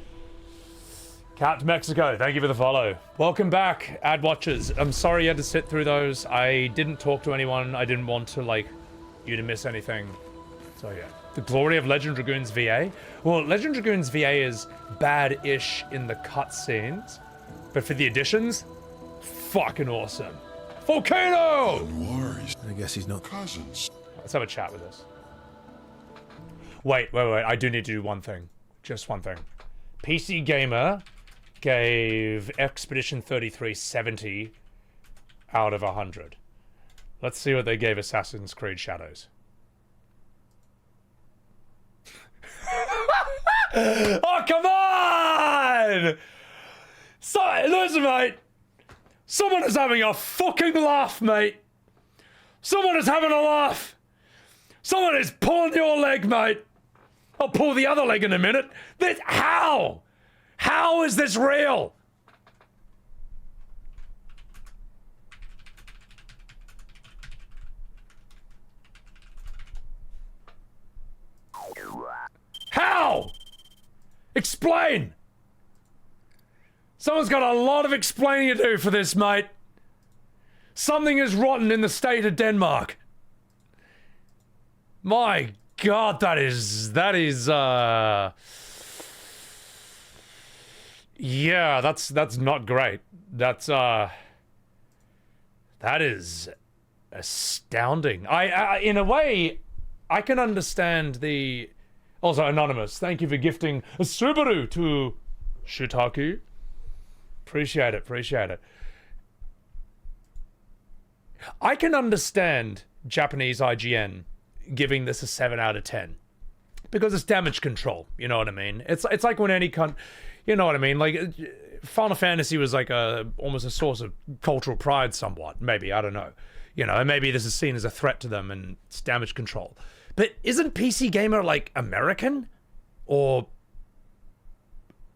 Cat Mexico, thank you for the follow. Welcome back, ad watchers. I'm sorry you had to sit through those. I didn't talk to anyone. I didn't want to, like, you to miss anything. So yeah. The glory of Legend of Dragoon's VA? Well, Legend of Dragoon's VA is bad-ish in the cutscenes, but for the additions, fucking awesome. Volcano! I guess he's not cousins. Let's have a chat with us. Wait. I do need to do one thing. Just one thing. PC Gamer gave Expedition 33 70 out of 100. Let's see what they gave Assassin's Creed Shadows. Oh, come on! So, listen, mate. Someone is having a fucking laugh, mate. Someone is having a laugh. Someone is pulling your leg, mate. I'll pull the other leg in a minute. How? How is this real? How? Explain! Someone's got a lot of explaining to do for this, mate. Something is rotten in the state of Denmark. My God, that is, yeah, that's not great. That is astounding. I in a way, I can understand the... Also, Anonymous, thank you for gifting a Subaru to Shitaki. Appreciate it. I can understand Japanese IGN giving this a 7 out of 10. Because it's damage control, you know what I mean? It's like when any you know what I mean? Like, Final Fantasy was like almost a source of cultural pride somewhat. Maybe, I don't know. You know, maybe this is seen as a threat to them and it's damage control. But isn't PC Gamer like American or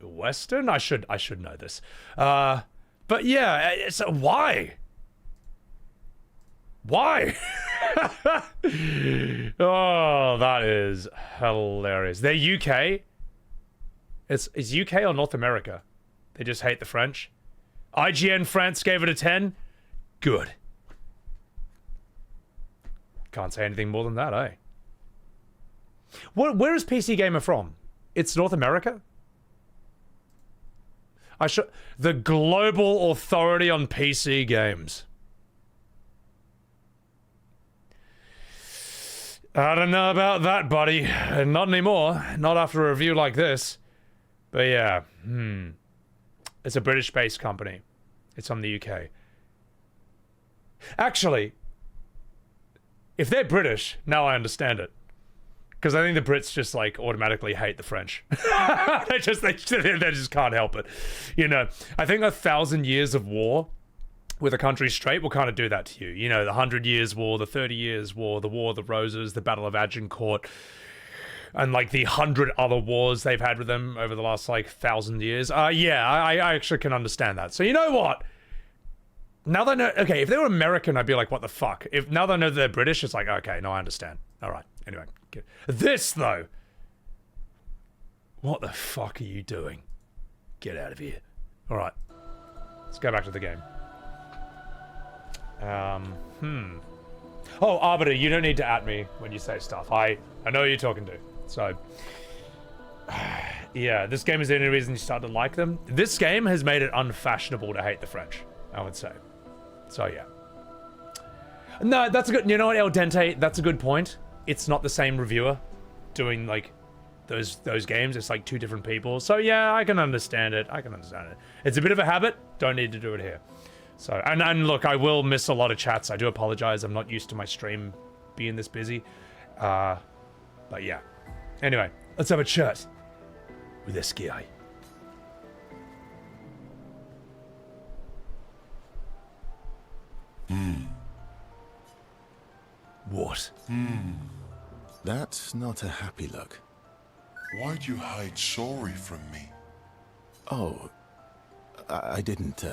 Western? I should know this. But yeah, so why? Why? Oh, that is hilarious. They're UK. Is UK or North America? They just hate the French. IGN France gave it a 10. Good. Can't say anything more than that, eh? Where is PC Gamer from? It's North America? The global authority on PC games. I don't know about that, buddy. Not anymore. Not after a review like this. But yeah, it's a British-based company. It's from the UK. Actually, if they're British, now I understand it. Because I think the Brits just like automatically hate the French. they just can't help it. You know, I think 1,000 years of war with a country straight will kind of do that to you. You know, the 100 Years' War, the 30 Years' War, the War of the Roses, the Battle of Agincourt, and like the 100 other wars they've had with them over the last like 1,000 years. Yeah, I actually can understand that. So you know what? Now they know. Okay, if they were American, I'd be like, what the fuck? Now they know they're British, it's like, okay, no, I understand. All right. Anyway, good. This though. What the fuck are you doing? Get out of here. All right. Let's go back to the game. Oh, Arbiter, you don't need to at me when you say stuff. I know who you're talking to. So, yeah, this game is the only reason you start to like them. This game has made it unfashionable to hate the French, I would say. So, yeah. No, that's a good... You know what, El Dente? That's a good point. It's not the same reviewer doing, like, those games. It's, like, two different people. So, yeah, I can understand it. It's a bit of a habit. Don't need to do it here. So, and look, I will miss a lot of chats. I do apologize. I'm not used to my stream being this busy. But, yeah. Anyway, let's have a chat with this guy. what? That's not a happy look. Why'd you hide sorry from me? Oh, I didn't,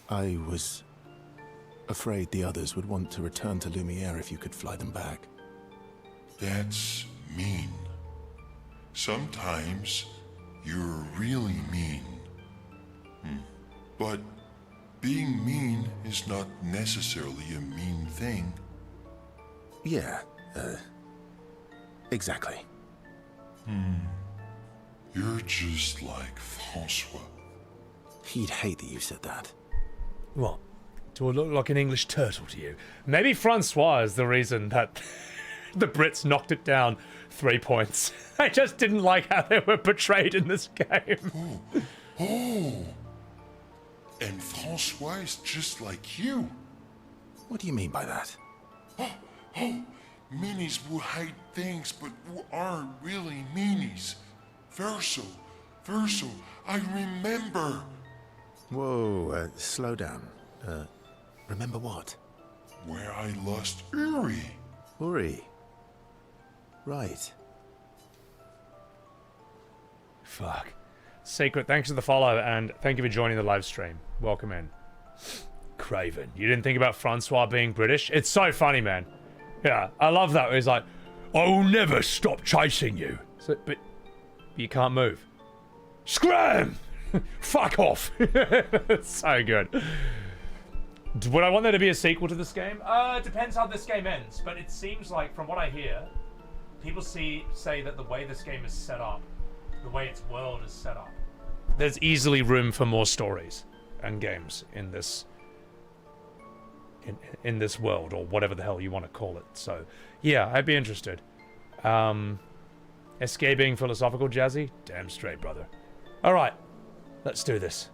I was afraid the others would want to return to Lumiere if you could fly them back. That's mean. Sometimes you're really mean. But being mean is not necessarily a mean thing. Yeah, exactly. You're just like Francois. He'd hate that you said that. What? Do I look like an English turtle to you? Maybe Francois is the reason that the Brits knocked it down 3 points. I just didn't like how they were portrayed in this game. Oh! And Francois is just like you. What do you mean by that? Oh, meanies who hide things but who aren't really meanies. Verso, I remember. Whoa, slow down. Remember what? Where I lost Uri. Uri. Right. Fuck. Secret, thanks for the follow, and thank you for joining the live stream. Welcome in. Craven, you didn't think about Francois being British? It's so funny, man. Yeah, I love that. He's like, I will never stop chasing you. So, but you can't move. Scram! Fuck off. It's so good. Would I want there to be a sequel to this game? It depends how this game ends, but it seems like, from what I hear, people say that the way this game is set up, the way its world is set up, there's easily room for more stories and games in this in this world, or whatever the hell you want to call it. So yeah, I'd be interested. SK being philosophical, Jazzy? Damn straight, brother. Alright, let's do this.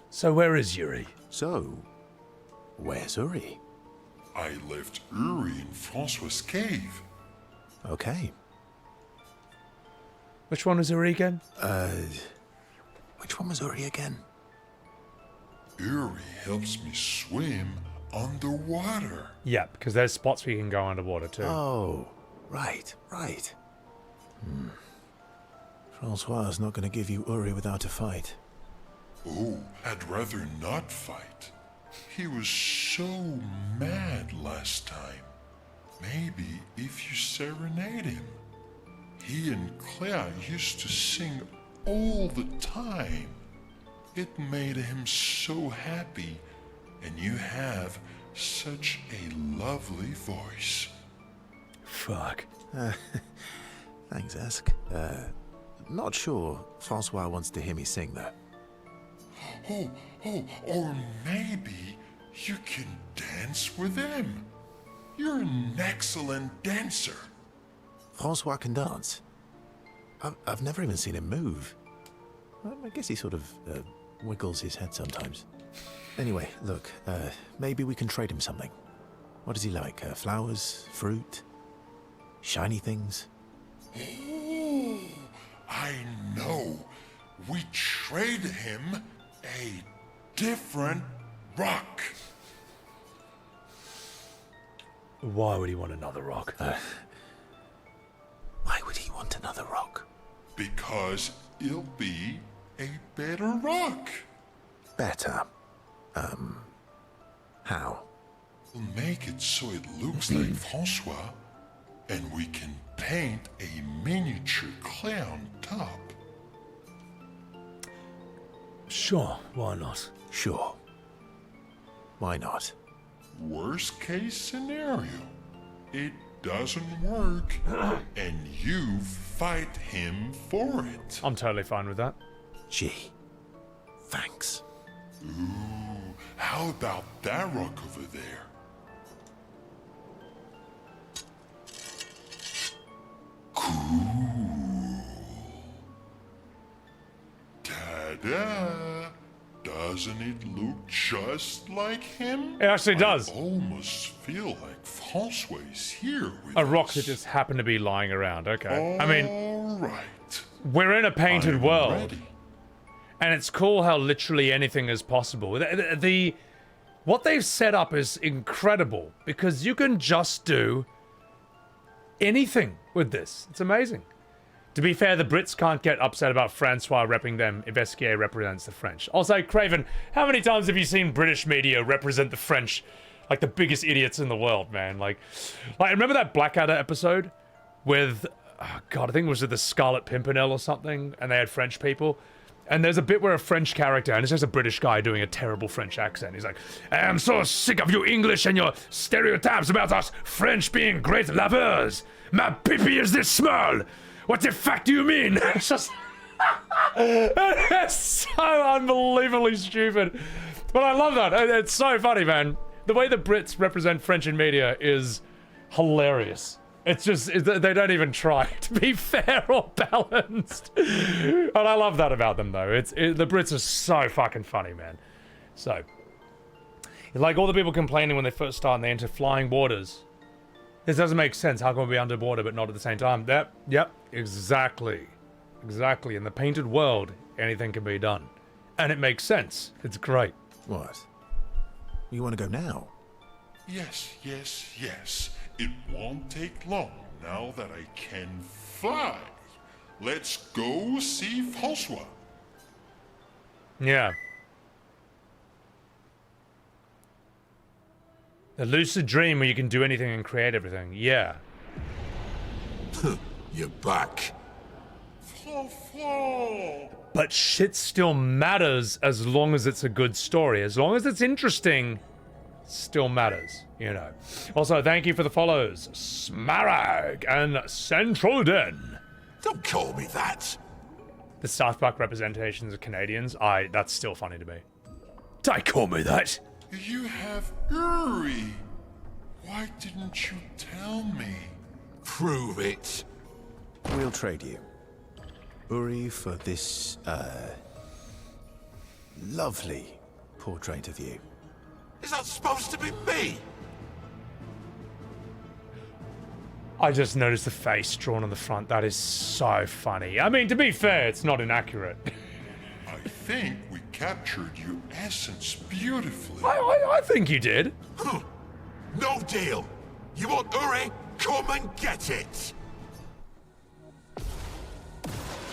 So where is Yuri? So, where's Uri? I left Uri in Francois' cave. Okay. Which one was Uri again? Which one was Uri again? Uri helps me swim underwater. Yeah, because there's spots where you can go underwater too. Oh, right. Francois is not going to give you Uri without a fight. Oh, I'd rather not fight. He was so mad last time. Maybe if you serenade him. He and Claire used to sing all the time. It made him so happy, and you have such a lovely voice. Fuck. Thanks, Esk. Not sure Francois wants to hear me sing, though. Or maybe you can dance with him. You're an excellent dancer. Francois can dance. I've never even seen him move. I guess he sort of wiggles his head sometimes. Anyway, look, maybe we can trade him something. What does he like? Flowers? Fruit? Shiny things? Oh, I know. We trade him a different rock. Why would he want another rock? Why would he want another rock? Because it'll be a better rock. Better? How? We'll make it so it looks like Francois, and we can paint a miniature Claire on top. Sure, why not? Sure. Why not? Worst case scenario, it doesn't work, and you fight him for it. I'm totally fine with that. Gee, thanks. Ooh, how about that rock over there? Cool. Ta-da! Doesn't it look just like him? It actually does. I almost feel like Francois is here with A rock us. that just happened to be lying around. Okay. I mean, All right. we're in a painted I'm world. ready. And it's cool how literally anything is possible. The what they've set up is incredible because you can just do anything with this. It's amazing. To be fair, the Brits can't get upset about Francois repping them if SKA represents the French. Also, Craven, how many times have you seen British media represent the French like the biggest idiots in the world, man? Like remember that Blackadder episode with, oh God, I think it was with the Scarlet Pimpernel or something, and they had French people? And there's a bit where a French character, and it's just a British guy doing a terrible French accent. He's like, I am so sick of you English and your stereotypes about us French being great lovers. My pee-pee is this small. What the fuck do you mean? It's just... it's so unbelievably stupid. But I love that. It's so funny, man. The way the Brits represent French in media is hilarious. It's just, they don't even try to be fair or balanced. And I love that about them, though. The Brits are so fucking funny, man. So, like all the people complaining when they first start and they enter flying waters. This doesn't make sense. How can we be underwater but not at the same time? Yep, exactly. Exactly. In the painted world, anything can be done. And it makes sense. It's great. What? You want to go now? Yes, yes, yes. It won't take long now that I can fly. Let's go see Francois. Yeah. A lucid dream where you can do anything and create everything. Yeah. You're back. But shit still matters as long as it's a good story. As long as it's interesting, still matters, you know. Also, thank you for the follows. Smarag and Central Den. Don't call me that. The South Park representations of Canadians, that's still funny to me. Don't call me that. You have Uri. Why didn't you tell me? Prove it. We'll trade you Uri for this, lovely portrait of you. Is that supposed to be me? I just noticed the face drawn on the front. That is so funny. I mean, to be fair, it's not inaccurate. I think we captured your essence beautifully. I think you did. No deal. You want Uri? Come and get it.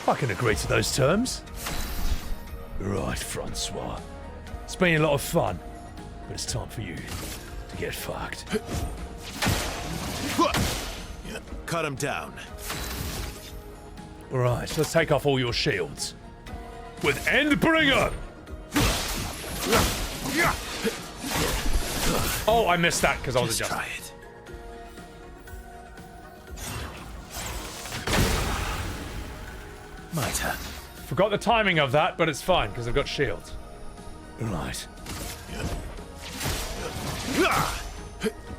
I can agree to those terms. Right, Francois. It's been a lot of fun, but it's time for you to get fucked. Cut him down. Right, let's take off all your shields. With Endbringer! Oh, I missed that because I was adjusting. Try it. My turn. Forgot the timing of that, but it's fine because I've got shields. Right.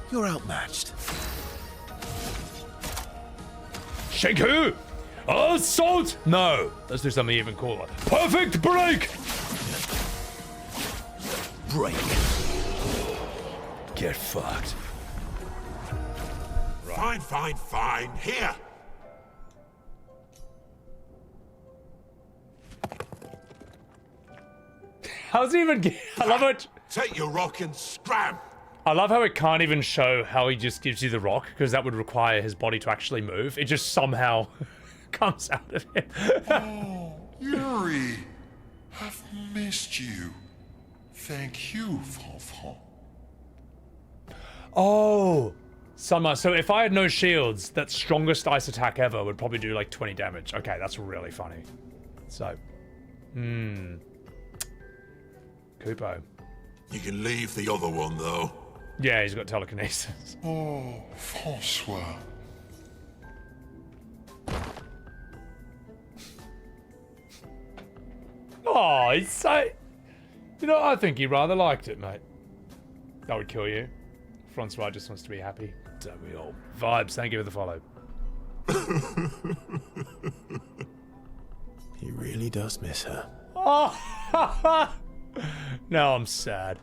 You're outmatched. Shinku! Assault! No, let's do something even cooler. Perfect break! Break. Get fucked. Fine, fine, fine. Here. How's he even? I love it. Take your rock and scram. I love how it can't even show how he just gives you the rock, because that would require his body to actually move. It just somehow comes out of him. Oh, Yuri, I've missed you. Thank you, Fanfan. Oh, Summer. So if I had no shields, that strongest ice attack ever would probably do like 20 damage. Okay, that's really funny. So, Kupo. You can leave the other one, though. Yeah, he's got telekinesis. Oh, Francois. Oh, he's so... You know, I think he rather liked it, mate. That would kill you. Francois just wants to be happy. Don't we all? Vibes, thank you for the follow. He really does miss her. Oh, now I'm sad.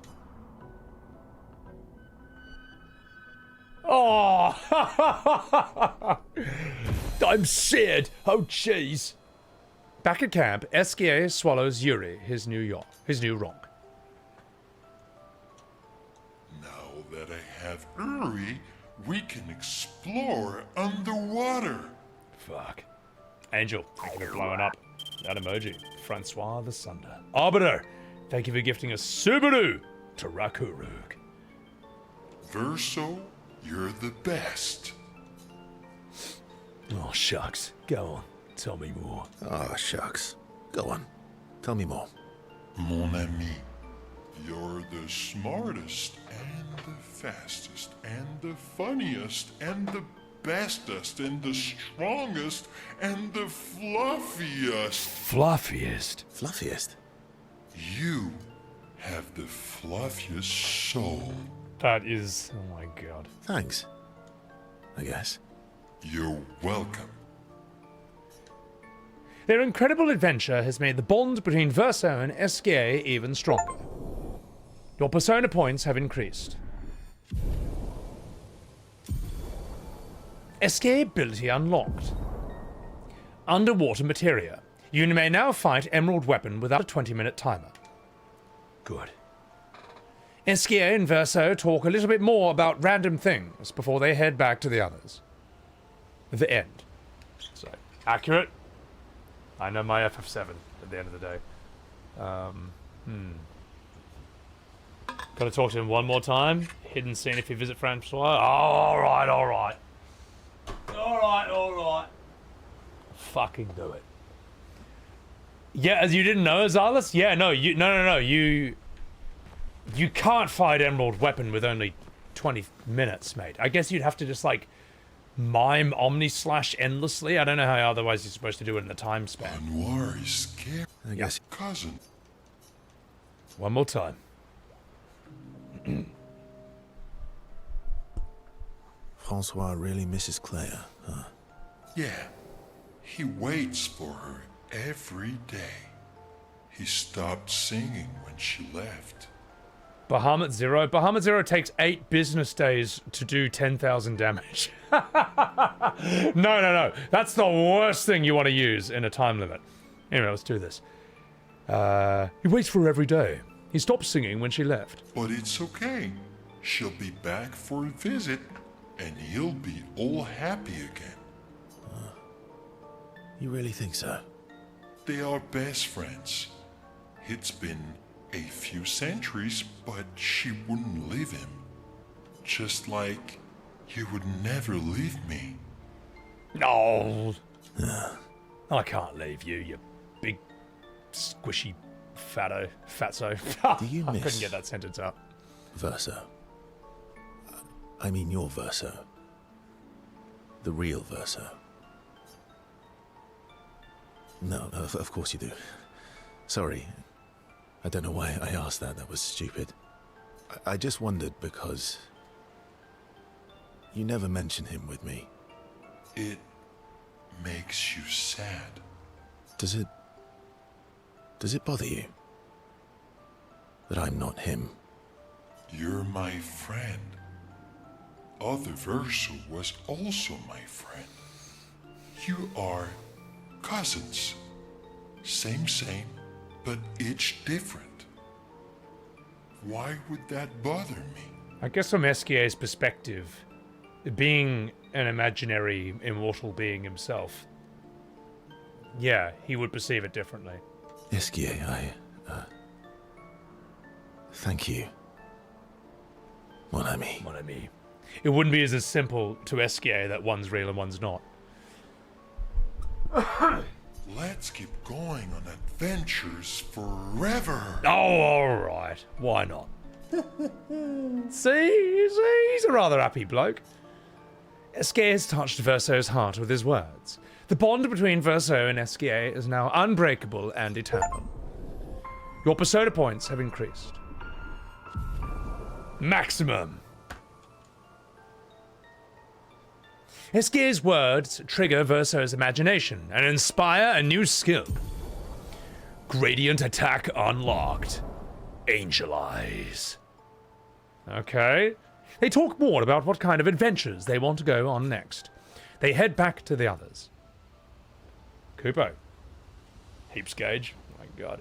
Oh, I'm sad. Oh, jeez. Back at camp, SKA swallows Yuri, his new rock. have Uri, we can explore underwater. Fuck. Angel, thank you for blowing up that emoji. Francois the Sunder. Arbiter, thank you for gifting a Subaru to Rakurug. Verso, you're the best. Oh, shucks. Go on. Tell me more. Oh, shucks. Go on. Tell me more. Mon ami, you're the smartest and the fastest and the funniest and the bestest and the strongest and the fluffiest. Fluffiest? Fluffiest? You have the fluffiest soul. That is... oh my god. Thanks. I guess. You're welcome. Their incredible adventure has made the bond between Verso and Sciel even stronger. Your persona points have increased. Sciel ability unlocked. Underwater materia. You may now fight Emerald Weapon without a 20-minute timer. Good. Sciel and Verso talk a little bit more about random things before they head back to the others. The end. So, accurate. I know my FF7 at the end of the day. Gotta talk to him one more time. Hidden scene if you visit Francois. Oh, alright. Alright. Fucking do it. Yeah, as you didn't know, Azalis? Yeah, no, you can't fight Emerald Weapon with only 20 minutes, mate. I guess you'd have to just, like, mime Omni-slash endlessly. I don't know how otherwise you're supposed to do it in the time span. Renoir is scared. I guess. Cousin. One more time. Francois really misses Claire, huh? Yeah. He waits for her every day. He stopped singing when she left. Bahamut Zero takes 8 business days to do 10,000 damage. No. That's the worst thing you want to use in a time limit. Anyway, let's do this. He waits for her every day. He stopped singing when she left. But it's okay. She'll be back for a visit, and he'll be all happy again. You really think so? They are best friends. It's been a few centuries, but she wouldn't leave him. Just like you would never leave me. No. I can't leave you, you big, squishy fatso. Do you I miss couldn't get that sentence out. Verso? I mean your Verso. The real Verso. No, of course you do. Sorry. I don't know why I asked that. That was stupid. I just wondered because you never mention him with me. It makes you sad. Does it bother you that I'm not him? You're my friend. Other Verso was also my friend. You are cousins. Same, but each different. Why would that bother me? I guess from Sciel's perspective, being an imaginary immortal being himself, yeah, he would perceive it differently. Sciel, thank you. Mon ami. It wouldn't be as simple to Sciel that one's real and one's not. Let's keep going on adventures forever. Oh, alright. Why not? See, he's a rather happy bloke. Sciel has touched Verso's heart with his words. The bond between Verso and Sciel is now unbreakable and eternal. Your persona points have increased. Maximum. Sciel's words trigger Verso's imagination and inspire a new skill. Gradient attack unlocked. Angel Eyes. Okay. They talk more about what kind of adventures they want to go on next. They head back to the others. Kupo. Heaps gauge. Oh my god.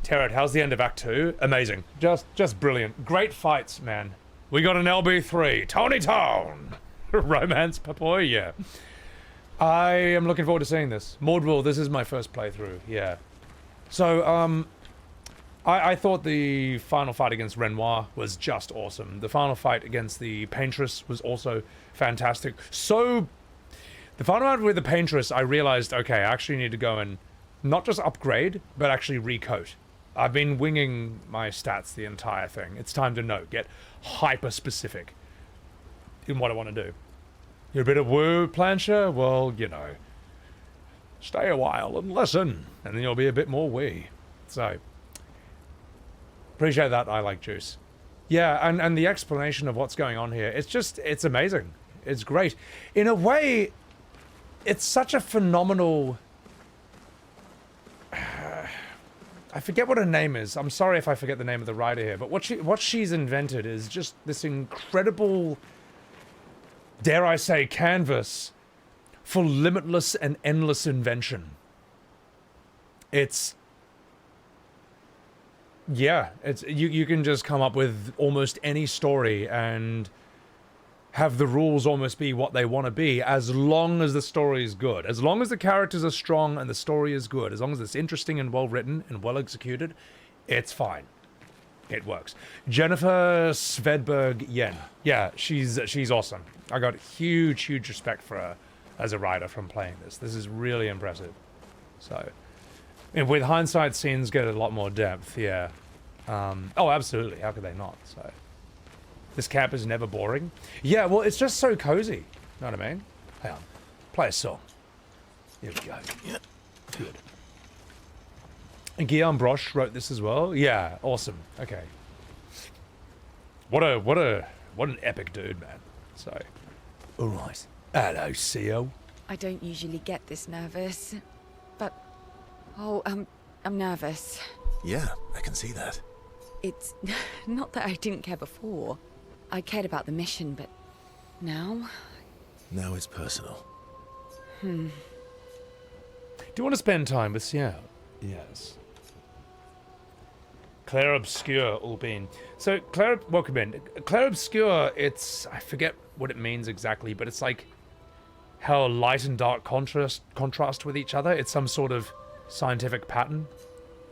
Terret, how's the end of Act 2? Amazing. Just brilliant. Great fights, man. We got an LB3. Tony Town! Romance Papoy, yeah. I am looking forward to seeing this. Mordville, this is my first playthrough, yeah. So, I thought the final fight against Renoir was just awesome. The final fight against the Paintress was also fantastic. So, the final fight with the Paintress, I realized, okay, I actually need to go and not just upgrade, but actually recoat. I've been winging my stats the entire thing. It's time to get hyper-specific in what I want to do. You're a bit of woo, Plancher? Well, stay a while and listen, and then you'll be a bit more wee. So, appreciate that, I like juice. Yeah, and the explanation of what's going on here, it's amazing. It's great. In a way, it's such a phenomenal... I forget what her name is. I'm sorry if I forget the name of the writer here, but what she's invented is just this incredible, dare I say, canvas for limitless and endless invention. It's you can just come up with almost any story and have the rules almost be what they want to be, as long as the story is good. As long as the characters are strong and the story is good, as long as it's interesting and well written and well executed, it's fine. It works. Jennifer Svedberg Yen. Yeah, she's awesome. I got huge respect for her as a writer from playing this. This is really impressive. So, and with hindsight, scenes get a lot more depth, yeah. Oh, absolutely. How could they not? So, this camp is never boring. Yeah, well, it's just so cozy. Know what I mean? Hang on. Play a song. Here we go. Yeah. Good. And Guillaume Broche wrote this as well. Yeah, awesome. Okay. What an epic dude, man. So, all right. Hello, Sciel. I don't usually get this nervous, but I'm nervous. Yeah, I can see that. It's not that I didn't care before. I cared about the mission, but now? Now it's personal. Do you want to spend time with Sciel? Yes. Clair Obscur, Albin. So, welcome in. Clair Obscur, I forget what it means exactly, but it's like how light and dark contrast with each other. It's some sort of scientific pattern.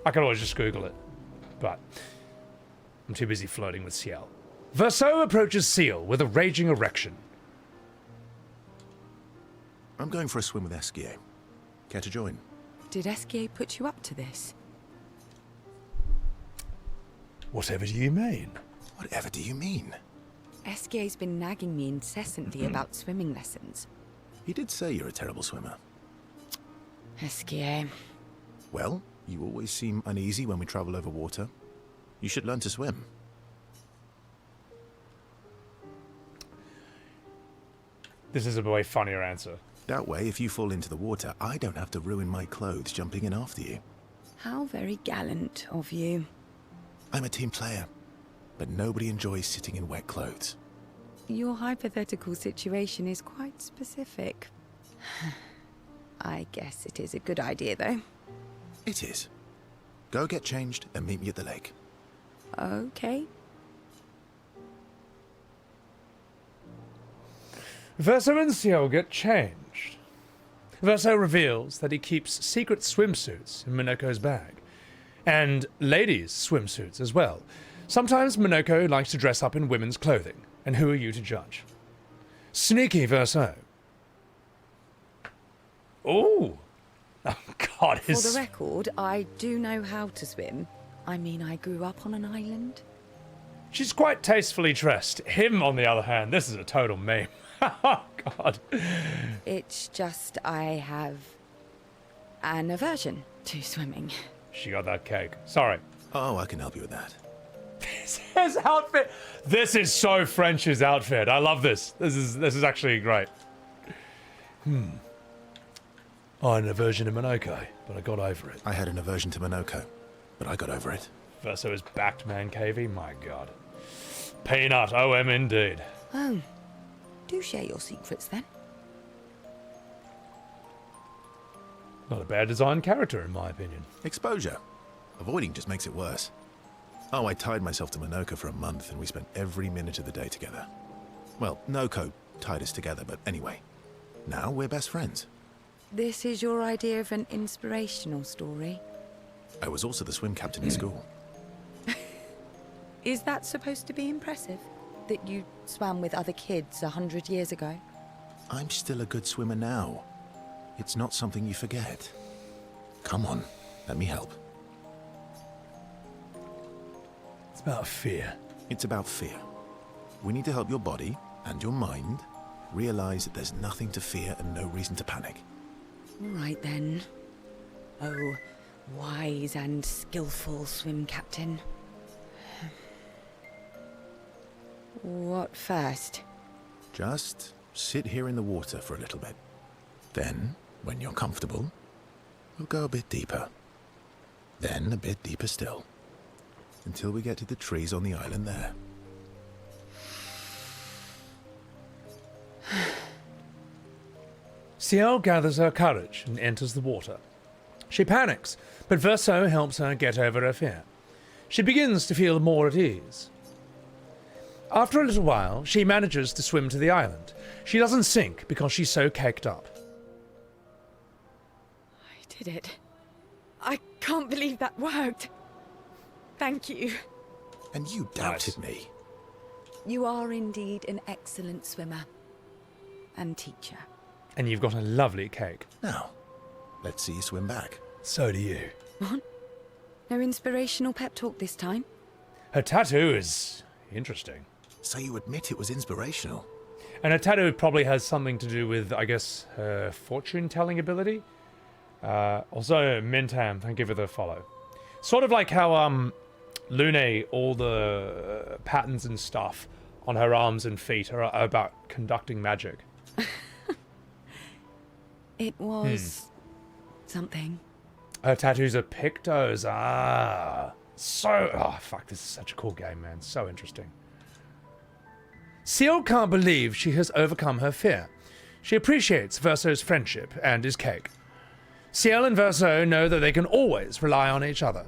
I can always just Google it, but I'm too busy flirting with Sciel. Verso approaches Sciel with a raging erection. I'm going for a swim with Esquier. Care to join? Did Esquier put you up to this? Whatever do you mean? Whatever do you mean? Esquier's been nagging me incessantly about swimming lessons. He did say you're a terrible swimmer. Esquier. Well, you always seem uneasy when we travel over water. You should learn to swim. This is a way funnier answer. That way, if you fall into the water, I don't have to ruin my clothes jumping in after you. How very gallant of you. I'm a team player, but nobody enjoys sitting in wet clothes. Your hypothetical situation is quite specific. I guess it is a good idea, though. It is. Go get changed and meet me at the lake. Okay. Verso and Sciel get changed. Verso reveals that he keeps secret swimsuits in Minoko's bag. And ladies' swimsuits as well. Sometimes Minoko likes to dress up in women's clothing. And who are you to judge? Sneaky Verso. Ooh. Oh, God. For the record, I do know how to swim. I mean, I grew up on an island. She's quite tastefully dressed. Him, on the other hand, this is a total meme. Oh, God. It's just I have an aversion to swimming. She got that cake. Sorry. Oh, I can help you with that. His outfit. This is so French's outfit. I love this. This is actually great. I had an aversion to Minoko, but I got over it. I had an aversion to Minoko, but I got over it. Verso is backed, man, Cavey. My God. Peanut. OM indeed. Oh. Do share your secrets, then. Not a bad design character, in my opinion. Exposure. Avoiding just makes it worse. Oh, I tied myself to Minoka for a month, and we spent every minute of the day together. Well, Noko tied us together, but anyway. Now we're best friends. This is your idea of an inspirational story? I was also the swim captain in school. Is that supposed to be impressive? That you swam with other kids 100 years ago? I'm still a good swimmer now. It's not something you forget. Come on, let me help. It's about fear. It's about fear. We need to help your body and your mind realize that there's nothing to fear and no reason to panic. All right then. Oh, wise and skillful swim captain. What first? Just sit here in the water for a little bit. Then, when you're comfortable, we'll go a bit deeper. Then a bit deeper still. Until we get to the trees on the island there. Sciel gathers her courage and enters the water. She panics, but Verso helps her get over her fear. She begins to feel more at ease. After a little while, she manages to swim to the island. She doesn't sink because she's so caked up. I did it. I can't believe that worked. Thank you. And you doubted me. You are indeed an excellent swimmer. And teacher. And you've got a lovely cake. Now, let's see you swim back. So do you. What? No inspirational pep talk this time? Her tattoo is interesting. So you admit it was inspirational? And her tattoo probably has something to do with, I guess, her fortune-telling ability. Also, Mintam, thank you for the follow. Sort of like how Lune, all the patterns and stuff on her arms and feet are about conducting magic. It was something. Her tattoos are pictos. Oh, fuck, this is such a cool game, man. So interesting. Sciel can't believe she has overcome her fear. She appreciates Verso's friendship and his cake. Sciel and Verso know that they can always rely on each other.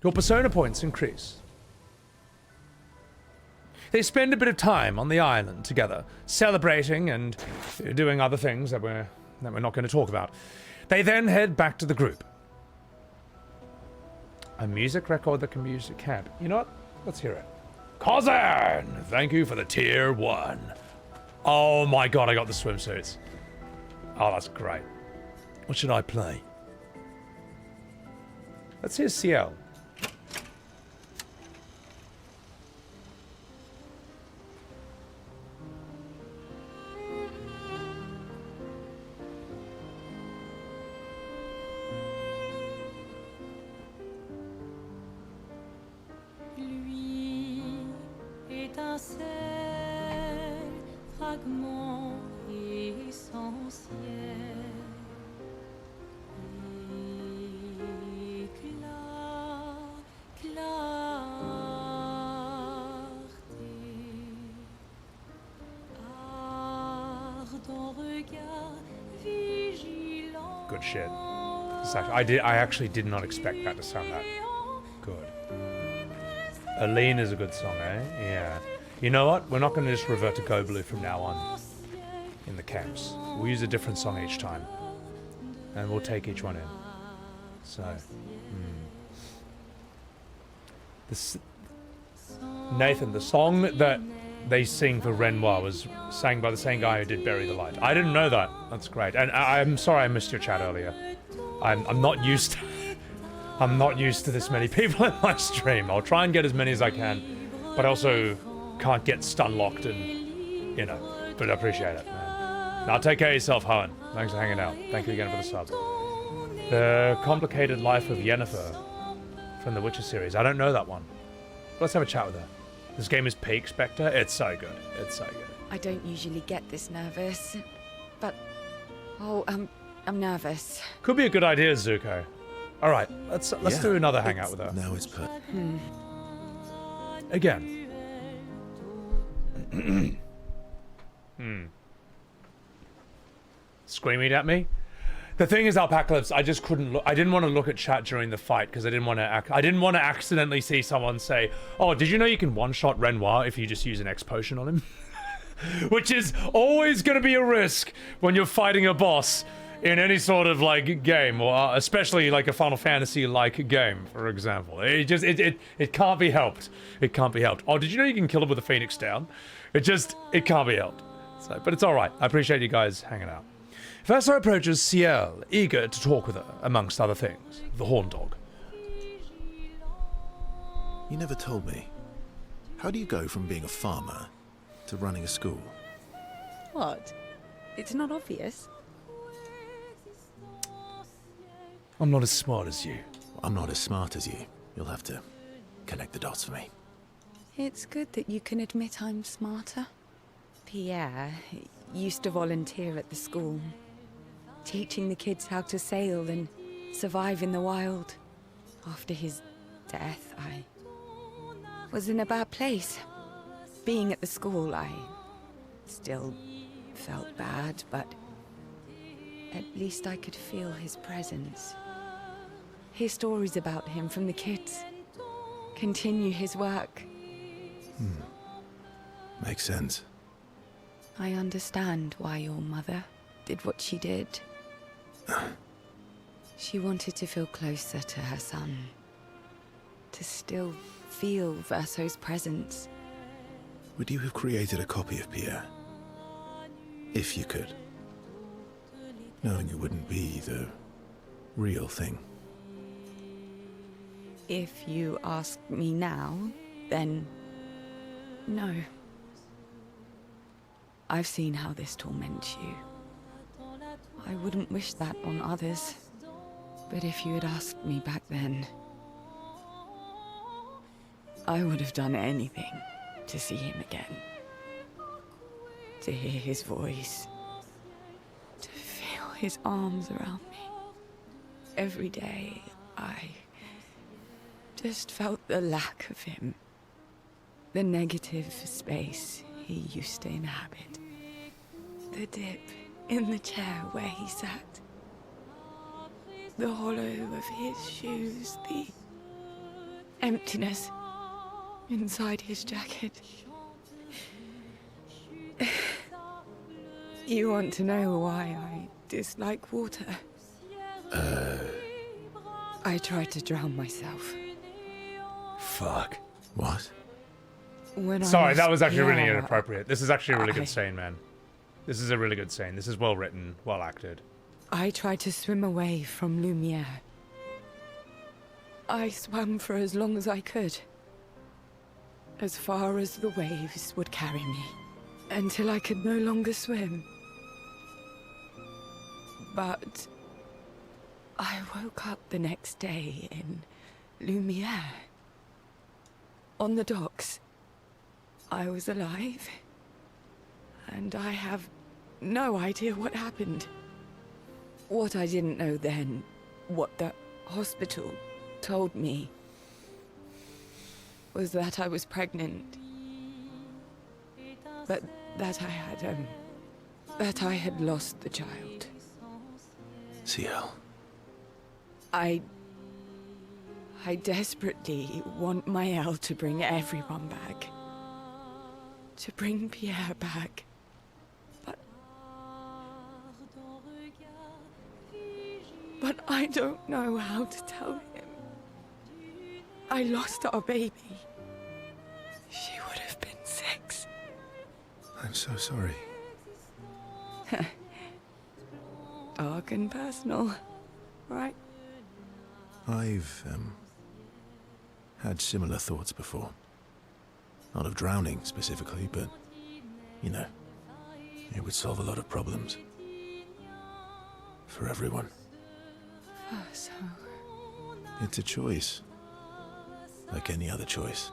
Your persona points increase. They spend a bit of time on the island together, celebrating and doing other things that we're not going to talk about. They then head back to the group. A music record that can be used at camp. You know what? Let's hear it. Kazan! Thank you for the tier 1. Oh my god, I got the swimsuits. Oh, that's great. What should I play? Let's hear Sciel. Good shit. I actually did not expect that to sound that good. Aline is a good song, eh? Yeah. You know what? We're not going to just revert to Go Blue from now on in the camps. We'll use a different song each time. And we'll take each one in. So. Nathan, the song that they sing for Renoir was sang by the same guy who did Bury the Light. I didn't know that. That's great. And I'm sorry I missed your chat earlier. I'm not used to... I'm not used to this many people in my stream. I'll try and get as many as I can, but I also can't get stun locked and, you know, but I appreciate it, man. Now take care of yourself, Hohen. Thanks for hanging out. Thank you again for the sub. The Complicated Life of Yennefer from the Witcher series. I don't know that one. Let's have a chat with her. This game is Peak Spectre. It's so good. It's so good. I don't usually get this nervous, but... Oh, I'm nervous. Could be a good idea, Zuko. All right, let's do another hangout with her. Now it's per. Again. Screaming at me? The thing is, Alpacalypse, I just couldn't look. I didn't want to look at chat during the fight because I didn't want to. I didn't want to accidentally see someone say, "Oh, did you know you can one-shot Renoir if you just use an X potion on him?" Which is always going to be a risk when you're fighting a boss in any sort of like game, or especially like a Final Fantasy like game, for example. It can't be helped. It can't be helped. Oh, did you know you can kill him with a Phoenix down? It can't be helped. So, but it's all right. I appreciate you guys hanging out. Verso approaches Sciel, eager to talk with her, amongst other things. The horn dog. You never told me. How do you go from being a farmer to running a school? What? It's not obvious. I'm not as smart as you. I'm not as smart as you. You'll have to connect the dots for me. It's good that you can admit I'm smarter. Pierre used to volunteer at the school, teaching the kids how to sail and survive in the wild. After his death, I was in a bad place. Being at the school, I still felt bad, but at least I could feel his presence. Hear stories about him from the kids. Continue his work. Makes sense. I understand why your mother did what she did. She wanted to feel closer to her son. To still feel Verso's presence. Would you have created a copy of Pierre? If you could. Knowing it wouldn't be the real thing. If you ask me now, then no. I've seen how this torments you. I wouldn't wish that on others. But if you had asked me back then, I would have done anything to see him again. To hear his voice. To feel his arms around me. Every day, I just felt the lack of him. The negative space he used to inhabit. The dip in the chair where he sat. The hollow of his shoes. The emptiness inside his jacket. You want to know why I dislike water? I tried to drown myself. Fuck. What? Sorry, that was actually really inappropriate. This is actually a really good scene, man. This is a really good scene. This is well written, well acted. I tried to swim away from Lumiere. I swam for as long as I could. As far as the waves would carry me. Until I could no longer swim. But I woke up the next day in Lumiere. On the docks. I was alive. And I have no idea what happened. What I didn't know then, what the hospital told me, was that I was pregnant. But that I had lost the child. Sciel. I desperately want Maelle to bring everyone back. To bring Pierre back. But I don't know how to tell him. I lost our baby. She would have been 6. I'm so sorry. Dark and personal, right? I've, had similar thoughts before. Not of drowning specifically, but, you know, it would solve a lot of problems. For everyone. So... It's a choice. Like any other choice.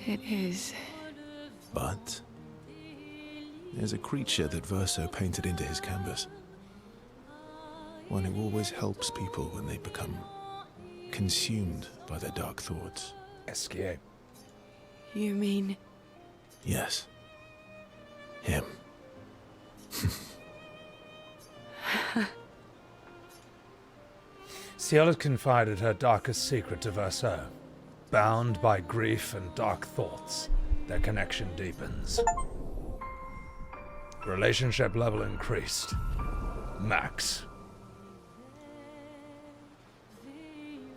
It is. But there's a creature that Verso painted into his canvas. One who always helps people when they become consumed by their dark thoughts. Escape. You mean... Yes. Him. Sciel has confided her darkest secret to Verso. Bound by grief and dark thoughts, their connection deepens. Relationship level increased. Max.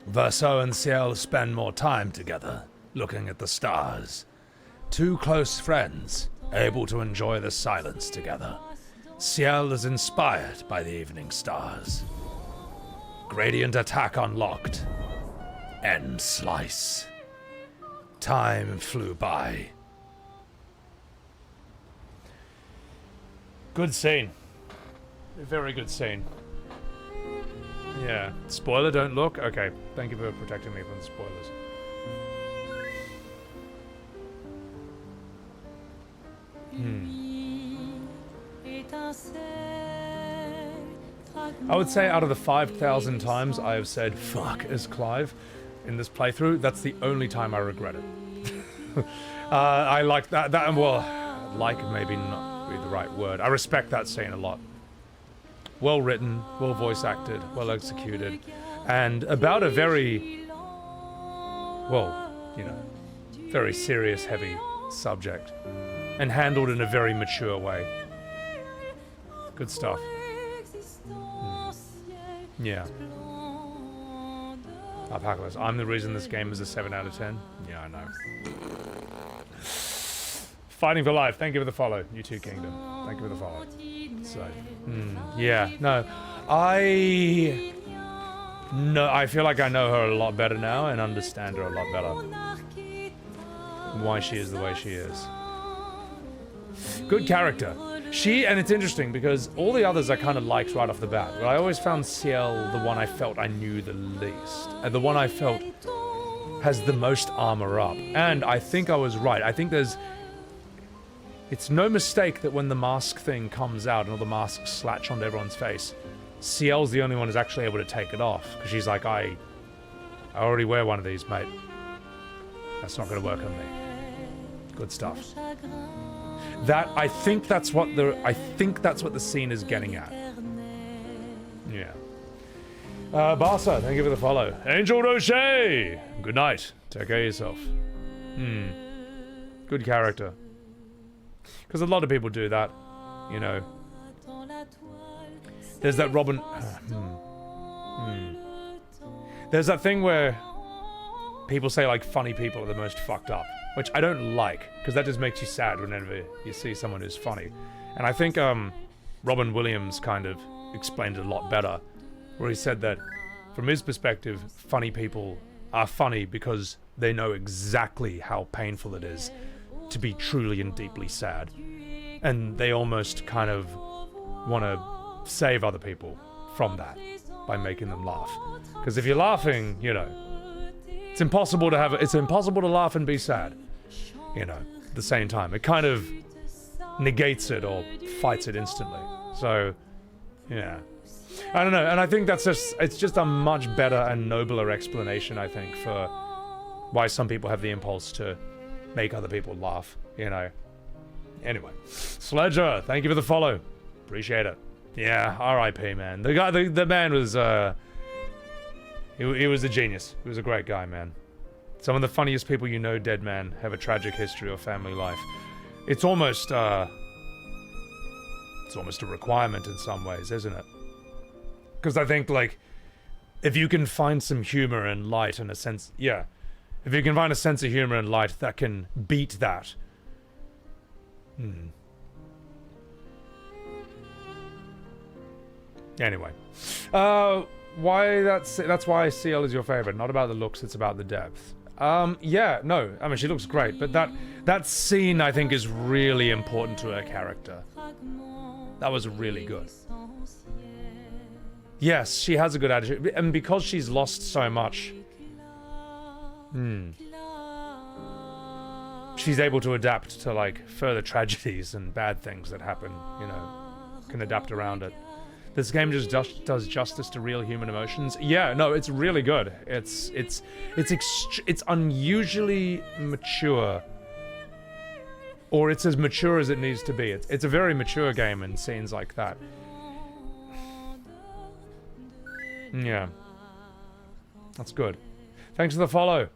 Verso and Sciel spend more time together, looking at the stars. Two close friends, able to enjoy the silence together. Sciel is inspired by the evening stars. Gradient attack unlocked. End slice. Time flew by. Good scene. A very good scene. Yeah. Spoiler, don't look? Okay. Thank you for protecting me from the spoilers. I would say out of the 5,000 times I have said fuck as Clive in this playthrough, that's the only time I regret it. I like that, well, like maybe not be the right word. I respect that scene a lot. Well written, well voice acted, well executed, and about a very, well, you know, very serious, heavy subject, and handled in a very mature way. Good stuff. Yeah. Apocalypse. I'm the reason this game is a 7 out of 10. Yeah, I know. Fighting for life. Thank you for the follow. You too, Kingdom. Thank you for the follow. So, yeah. No, I feel like I know her a lot better now and understand her a lot better. Why she is the way she is. Good character. And it's interesting because all the others I kind of liked right off the bat, but I always found Sciel the one I felt I knew the least. And the one I felt has the most armor up. And I think I was right. I think it's no mistake that when the mask thing comes out and all the masks slatch onto everyone's face, Sciel's the only one who's actually able to take it off. Because she's like, I already wear one of these, mate. That's not going to work on me. Good stuff. I think that's what the scene is getting at. Yeah. Barca, thank you for the follow. Angel Roche! Good night. Take care of yourself. Good character. Because a lot of people do that, you know. There's that Robin... There's that thing where people say, like, funny people are the most fucked up. Which I don't like, because that just makes you sad whenever you see someone who's funny. And I think Robin Williams kind of explained it a lot better, where he said that, from his perspective, funny people are funny because they know exactly how painful it is to be truly and deeply sad. And they almost kind of want to save other people from that by making them laugh. Because if you're laughing, you know, it's impossible to laugh and be sad, you know, at the same time. It kind of negates it or fights it instantly. So, yeah. I don't know, and I think it's just a much better and nobler explanation, I think, for why some people have the impulse to make other people laugh, you know. Anyway. Sledger, thank you for the follow. Appreciate it. Yeah, R.I.P., man. The man was, He was a genius. He was a great guy, man. Some of the funniest people you know, dead man, have a tragic history or family life. It's almost a requirement in some ways, isn't it? Because I think, like, if you can find some humor and light and a sense... Yeah. If you can find a sense of humor and light that can beat that... Anyway. Why that's why Sciel is your favorite. Not about the looks, it's about the depth. Yeah, no. I mean, she looks great, but that scene, I think, is really important to her character. That was really good. Yes, she has a good attitude, and because she's lost so much, she's able to adapt to, like, further tragedies and bad things that happen, you know, can adapt around it. This game just does justice to real human emotions. Yeah, no, it's really good. It's unusually mature, or it's as mature as it needs to be. It's a very mature game in scenes like that. Yeah. That's good. Thanks for the follow.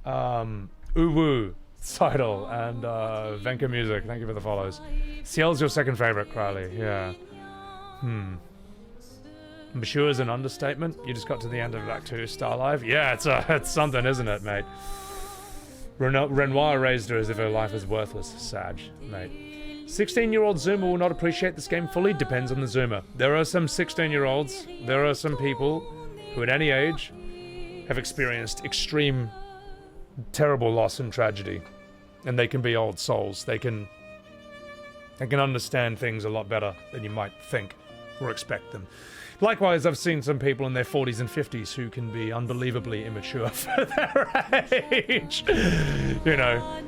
Uwu, Seidel, and Venka Music. Thank you for the follows. Sciel's your second favorite, Crowley. Yeah. Mature is an understatement. You just got to the end of Act 2, Starr Live. Yeah, it's something, isn't it, mate? Renoir raised her as if her life was worthless. Sag, mate. 16-year-old Zoomer will not appreciate this game fully. Depends on the Zoomer. There are some 16-year-olds. There are some people who at any age have experienced extreme, terrible loss and tragedy. And they can be old souls. They can understand things a lot better than you might think or expect them. Likewise, I've seen some people in their 40s and 50s who can be unbelievably immature for their age. You know,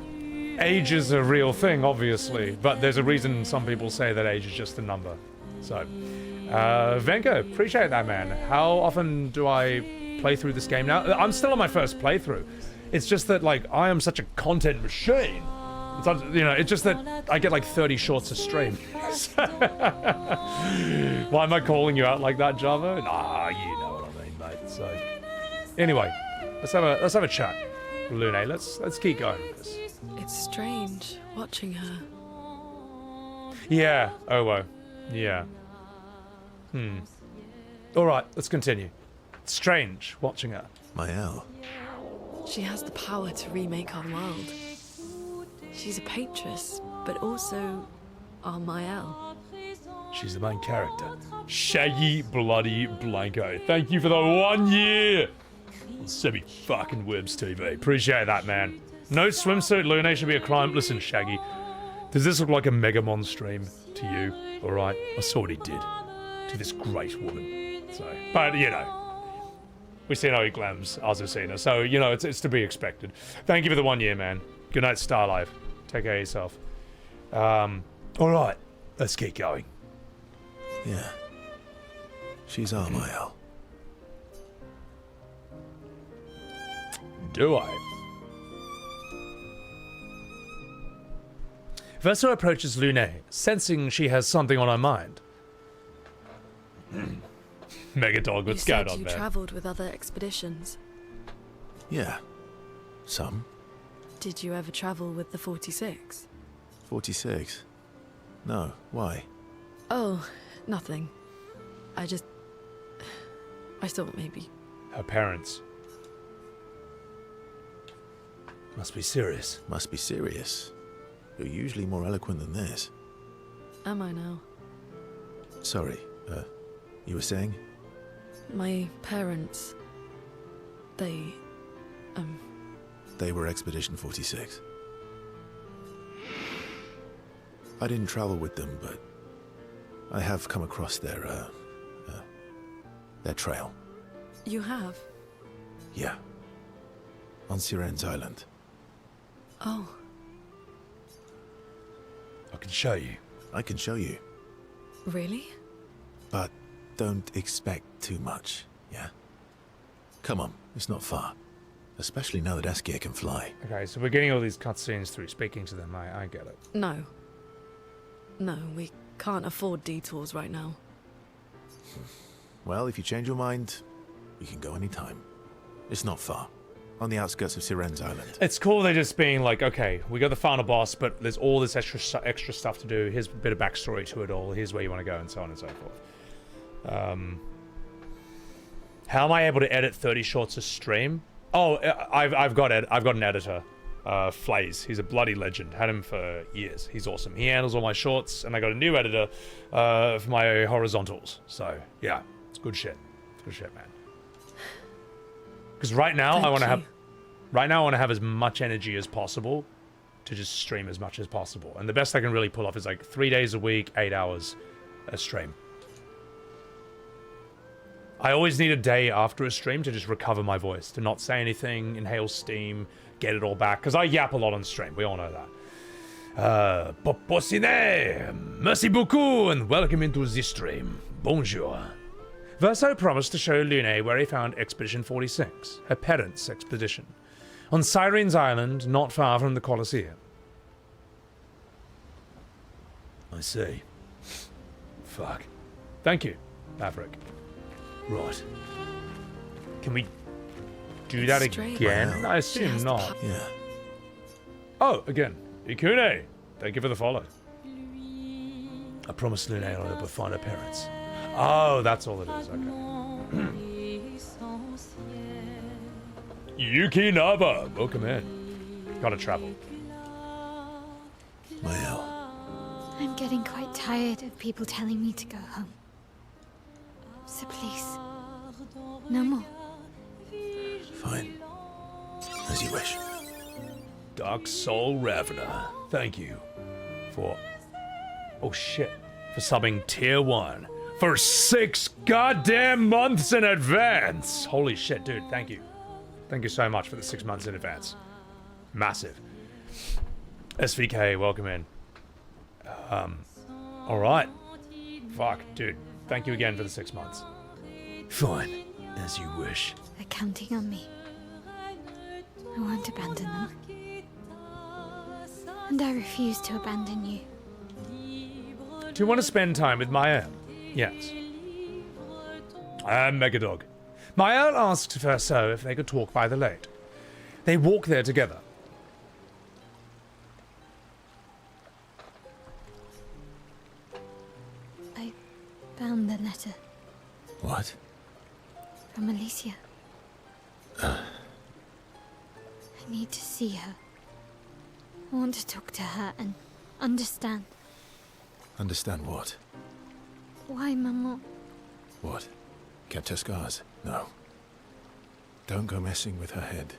age is a real thing, obviously, but there's a reason some people say that age is just a number. So, Venka, appreciate that, man. How often do I play through this game now? I'm still on my first playthrough. It's just that, like, I am such a content machine. You know, it's just that I get like 30 shorts a stream. Why am I calling you out like that, Java? Nah, you know what I mean, mate. So, anyway, let's have a chat, Lune. Let's keep going with this. It's strange watching her. Yeah. Oh well. Yeah. All right. Let's continue. It's strange watching her. Maelle. She has the power to remake our world. She's a patroness, but also our Maelle. She's the main character. Shaggy Bloody Blanco. Thank you for the 1 year on Sebbywebz TV. Appreciate that, man. No swimsuit, Lune, should be a crime. Listen, Shaggy, does this look like a Megamon stream to you? All right, I saw what he did to this great woman. So, but you know, we've seen how he glams Azucena, so you know it's to be expected. Thank you for the 1 year, man. Good night, Starr Live. Take care of yourself. All right, let's keep going. Yeah. She's our Maelle. Do I? Verso approaches Lune, sensing she has something on her mind. Megadog, what's going on You there? said you travelled with other expeditions. Yeah. Some. Did you ever travel with the 46? 46? No, why? Oh, nothing. I thought maybe. Her parents. Must be serious. Must be serious. You're usually more eloquent than this. Am I now? Sorry, you were saying? My parents... They were Expedition 46. I didn't travel with them, but I have come across their trail. You have? Yeah. On Siren's Island. Oh. I can show you. I can show you. Really? But don't expect too much, yeah? Come on, it's not far. Especially now that Askia can fly. Okay, so we're getting all these cutscenes through speaking to them. I get it. No. No, we can't afford detours right now. Well, if you change your mind, we can go anytime. It's not far. On the outskirts of Siren's Island. It's cool they're just being like, okay, we got the final boss, but there's all this extra stuff to do. Here's a bit of backstory to it all. Here's where you want to go, and so on and so forth. How am I able to edit 30 shorts a stream? Oh, I've got an editor, Flaze. He's a bloody legend. Had him for years. He's awesome. He handles all my shorts, and I got a new editor for my horizontals. So yeah, it's good shit. It's good shit, man. Because right now I want to have as much energy as possible to just stream as much as possible, and the best I can really pull off is like 3 days a week, 8 hours a stream. I always need a day after a stream to just recover my voice, to not say anything, inhale steam, get it all back, because I yap a lot on stream, we all know that. Poposine, merci beaucoup, and welcome into the stream. Bonjour. Verso promised to show Lune where he found Expedition 46, her parents' expedition, on Siren's Island, not far from the Colosseum. I see. Fuck. Thank you, Maverick. Right. Can we do that Straight again? Wow. I assume Just not. Yeah. Oh, again. Ikune! Thank you for the follow. I promised Lune I'll ever find her parents. Oh, that's all it is. Okay. Yuki Naba, welcome in. Gotta travel. Maelle. I'm getting quite tired of people telling me to go home. So please, no more. Fine. As you wish. Dark Soul Ravener, thank you for... Oh shit. For subbing tier 1 for 6 goddamn months in advance. Holy shit, dude, thank you. Thank you so much for the 6 months in advance. Massive. SVK, welcome in. Alright. Fuck, dude. Thank you again for the 6 months. Fine. As you wish. They're counting on me. I won't abandon them. And I refuse to abandon you. Do you want to spend time with Maelle? Yes. I'm Megadog. Maelle asked Verso if they could talk by the lake. They walk there together. I found the letter What? from Alicia. I need to see her. I want to talk to her and understand. Understand what? Why Maman? What? Kept her scars? No. Don't go messing with her head.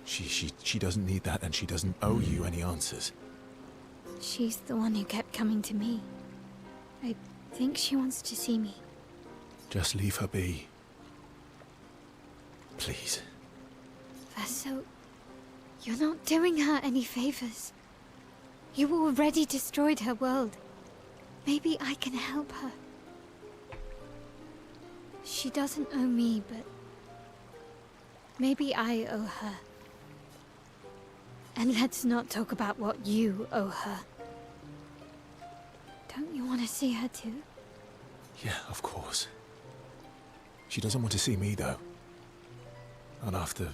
She doesn't need that, and she doesn't owe you any answers. She's the one who kept coming to me. I think she wants to see me. Just leave her be. Please. Verso, you're not doing her any favors. You already destroyed her world. Maybe I can help her. She doesn't owe me, but maybe I owe her. And let's not talk about what you owe her. Don't you want to see her too? Yeah, of course. She doesn't want to see me, though. Not after...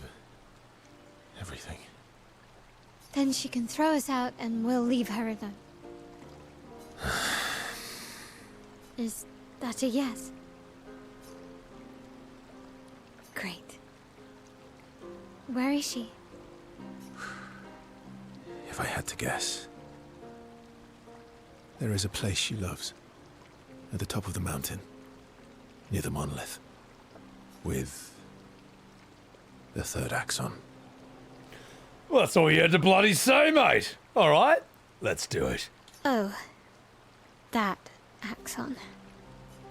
everything. Then she can throw us out and we'll leave her alone. Is that a yes? Great. Where is she? If I had to guess... there is a place she loves. At the top of the mountain. Near the monolith. With... the third axon. Well, that's all you had to bloody say, mate. Alright, let's do it. Oh. That axon.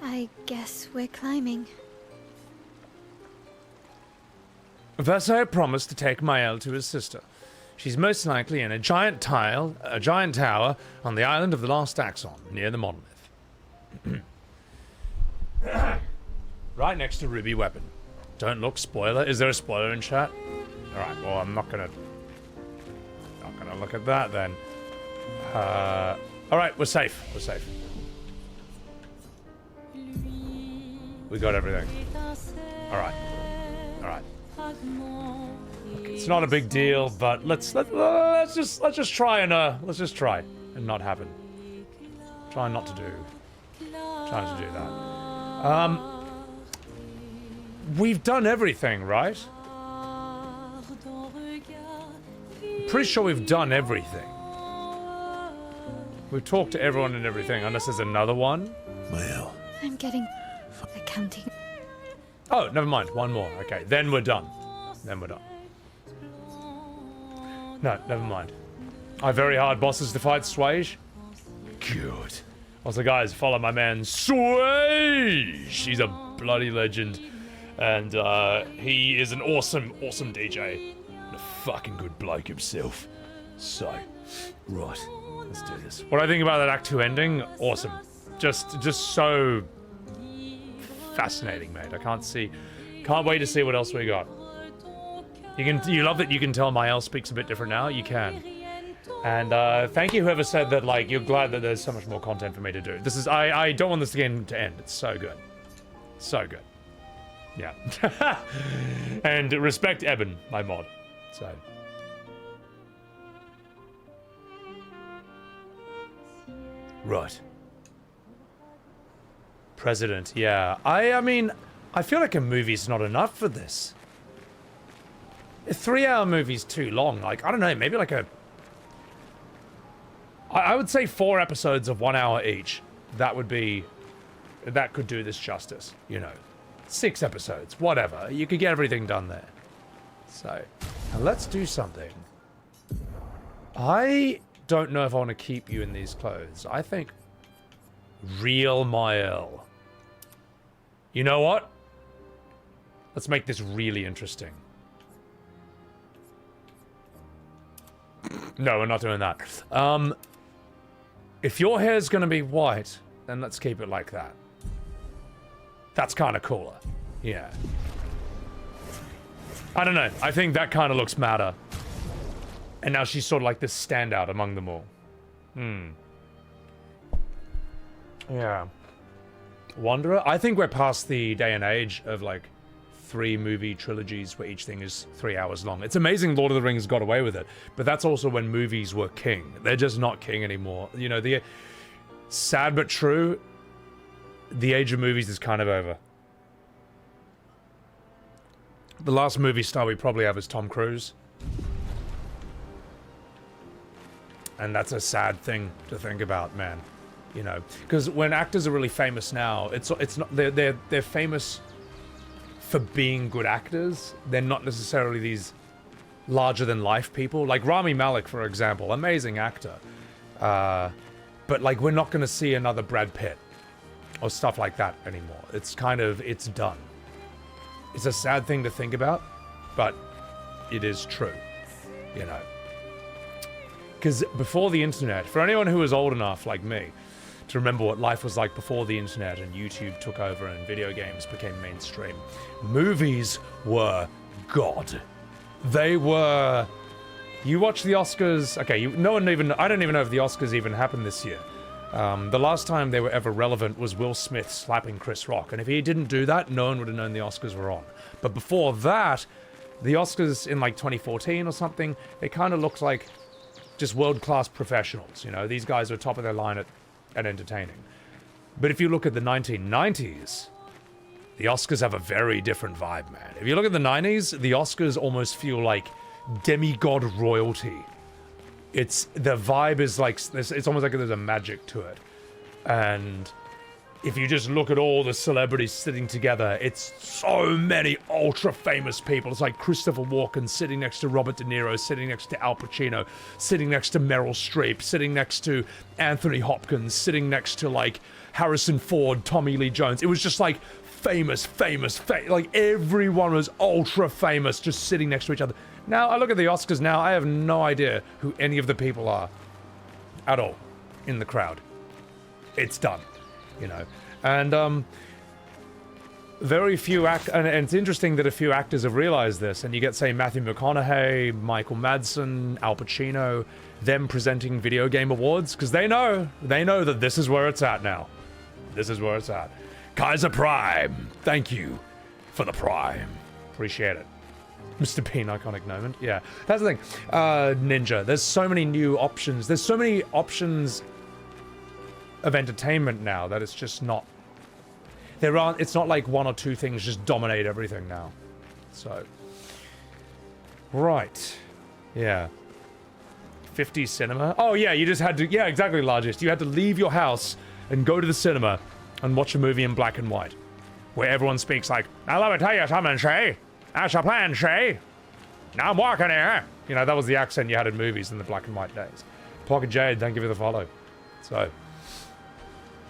I guess we're climbing. Verso promised to take Maelle to his sister. She's most likely in a giant tower on the island of the Last Axon, near the monolith. Right next to Ruby Weapon. Don't look, spoiler. Is there a spoiler in chat? Alright, well, I'm not gonna look at that then. Alright, we're safe. We're safe. We got everything. Alright. Alright. Okay, it's not a big deal, but let's just try and not happen. Try not to do that. We've done everything, right? Pretty sure we've done everything. We've talked to everyone and everything, unless there's another one. Maelle. I'm getting accounting. Oh, never mind. One more. Okay, then we're done. No, never mind. I very hard bosses to fight Swage. Good. Also, guys, follow my man Swage. He's a bloody legend, and he is an awesome DJ. And a fucking good bloke himself. So, right, let's do this. What I think about that Act 2 ending? Awesome. Just so fascinating, mate. Can't wait to see what else we got. You love that you can tell Maelle speaks a bit different now. You can. And thank you whoever said that, like, you're glad that there's so much more content for me to do. I don't want this game to end. It's so good. So good. Yeah. And respect Eben, my mod. So. Right. President, yeah. I mean, I feel like a movie's not enough for this. A 3-hour movie's too long. Like, I don't know, maybe like a... I would say 4 episodes of 1 hour each. That would be... That could do this justice, you know. 6 episodes, whatever. You could get everything done there. So, now let's do something. I don't know if I want to keep you in these clothes. I think... Real Maelle. You know what? Let's make this really interesting. No, we're not doing that. If your hair's gonna be white, then let's keep it like that. That's kind of cooler. Yeah. I don't know. I think that kind of looks madder. And now she's sort of like this standout among them all. Yeah. Wanderer? I think we're past the day and age of like 3 movie trilogies where each thing is 3 hours long. It's amazing Lord of the Rings got away with it, but that's also when movies were king. They're just not king anymore. You know, the sad but true, the age of movies is kind of over. The last movie star we probably have is Tom Cruise. And that's a sad thing to think about, man. You know, because when actors are really famous now, it's not they're famous for being good actors. They're not necessarily these larger than life people. Like Rami Malek, for example, amazing actor. But like we're not going to see another Brad Pitt or stuff like that anymore. It's kind of, it's done. It's a sad thing to think about, but it is true, you know. Because before the internet, for anyone who is old enough like me to remember what life was like before the internet and YouTube took over and video games became mainstream, movies were God. They were... You watch the Oscars... Okay, I don't even know if the Oscars even happened this year. The last time they were ever relevant was Will Smith slapping Chris Rock, and if he didn't do that, no one would have known the Oscars were on. But before that, the Oscars in like 2014 or something, they kind of looked like just world-class professionals, you know? These guys were top of their line at entertaining. But if you look at the 1990s, the Oscars have a very different vibe, man. If you look at the 90s, the Oscars almost feel like demigod royalty. The vibe is like, it's almost like there's a magic to it. And if you just look at all the celebrities sitting together, it's so many ultra famous people. It's like Christopher Walken sitting next to Robert De Niro, sitting next to Al Pacino, sitting next to Meryl Streep, sitting next to Anthony Hopkins, sitting next to like Harrison Ford, Tommy Lee Jones. It was just like famous, like everyone was ultra famous just sitting next to each other. Now, I look at the Oscars now, I have no idea who any of the people are at all in the crowd. It's done, you know. And very few and it's interesting that a few actors have realized this, and you get, say, Matthew McConaughey, Michael Madsen, Al Pacino, them presenting video game awards, because they know that this is where it's at now. This is where it's at. Kaiser Prime, thank you for the Prime. Appreciate it. Mr. Bean, iconic moment. Yeah, that's the thing. Ninja, there's so many new options. There's so many options of entertainment now that it's just not... It's not like one or two things just dominate everything now. So... Right. Yeah. 50s cinema? Oh yeah, you just had to... Yeah, exactly, Largest. You had to leave your house and go to the cinema and watch a movie in black and white. Where everyone speaks like, now let me tell you something, Shay. That's your plan, Shay. Now I'm walking here. You know, that was the accent you had in movies in the black and white days. Pocket Jade, thank you for the follow. So,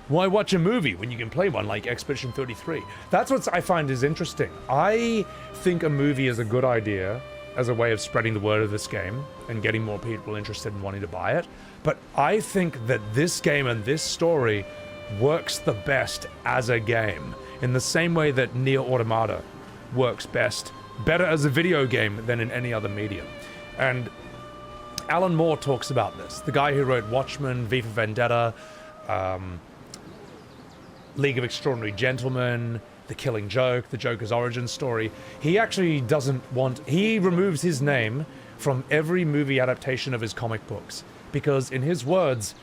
why watch a movie when you can play one like Expedition 33? That's what I find is interesting. I think a movie is a good idea as a way of spreading the word of this game and getting more people interested in wanting to buy it. But I think that this game and this story works the best as a game, in the same way that Nier Automata works better as a video game than in any other medium. And Alan Moore talks about this. The guy who wrote Watchmen, V for Vendetta, League of Extraordinary Gentlemen. The Killing Joke, the Joker's origin story. He actually doesn't want... He removes his name from every movie adaptation of his comic books. Because, in his words,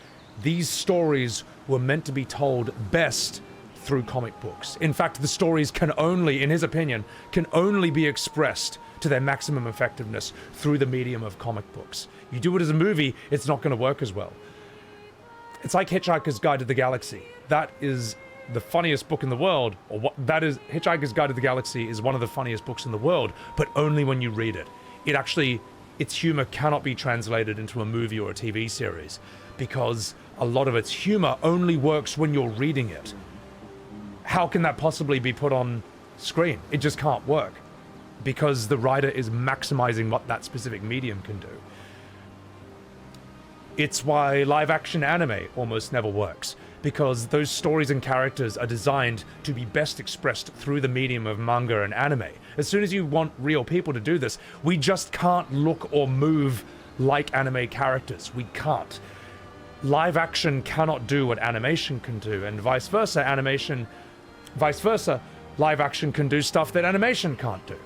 these stories were meant to be told best through comic books. In fact, the stories can only, in his opinion, can only be expressed to their maximum effectiveness through the medium of comic books. You do it as a movie, it's not going to work as well. It's like Hitchhiker's Guide to the Galaxy. That is the funniest book in the world, or what that is. Hitchhiker's Guide to the Galaxy is one of the funniest books in the world, but only when you read it. It actually, its humor cannot be translated into a movie or a TV series, because a lot of its humor only works when you're reading it. How can that possibly be put on screen? It just can't work, because the writer is maximizing what that specific medium can do. It's why live-action anime almost never works, because those stories and characters are designed to be best expressed through the medium of manga and anime. As soon as you want real people to do this, we just can't look or move like anime characters. We can't. Live action cannot do what animation can do, and vice versa, live action can do stuff that animation can't do.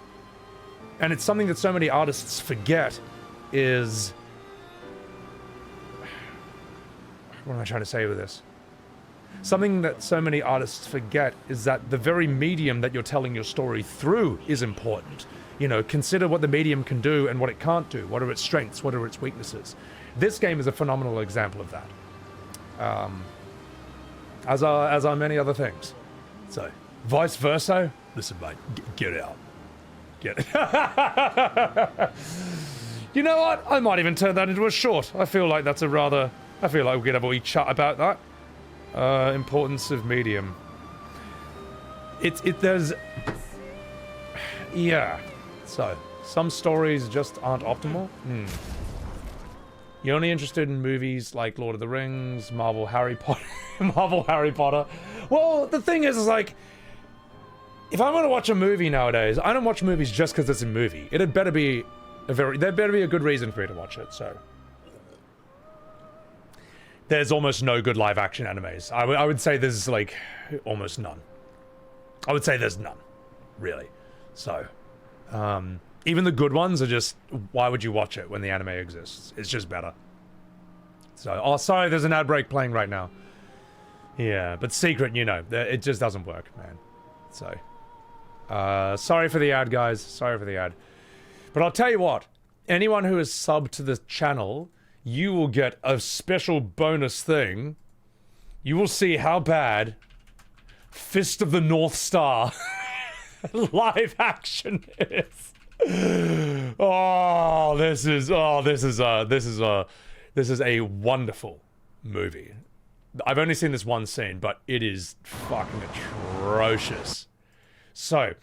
And it's something that so many artists forget is... What am I trying to say with this? Something that so many artists forget is that the very medium that you're telling your story through is important. You know, consider what the medium can do and what it can't do. What are its strengths? What are its weaknesses? This game is a phenomenal example of that. As are many other things. So, vice versa. Listen, mate, get out. Get it. You know what? I might even turn that into a short. I feel like that's a rather... I feel like we could have a wee chat about that. Importance of medium. There's... Yeah. So, some stories just aren't optimal. You're only interested in movies like Lord of the Rings, Marvel Harry Potter. Well, the thing is like, if I want to watch a movie nowadays, I don't watch movies just because it's a movie. There better be a good reason for me to watch it, so... There's almost no good live-action animes. I would say there's, like, almost none. I would say there's none, really. So, even the good ones are just, why would you watch it when the anime exists? It's just better. So, oh, sorry, there's an ad break playing right now. Yeah, but Secret, you know, it just doesn't work, man. So, sorry for the ad, guys. Sorry for the ad. But I'll tell you what, anyone who is subbed to the channel... you will get a special bonus thing. You will see how bad Fist of the North Star live action is. This is a wonderful movie. I've only seen this one scene, but it is fucking atrocious. So,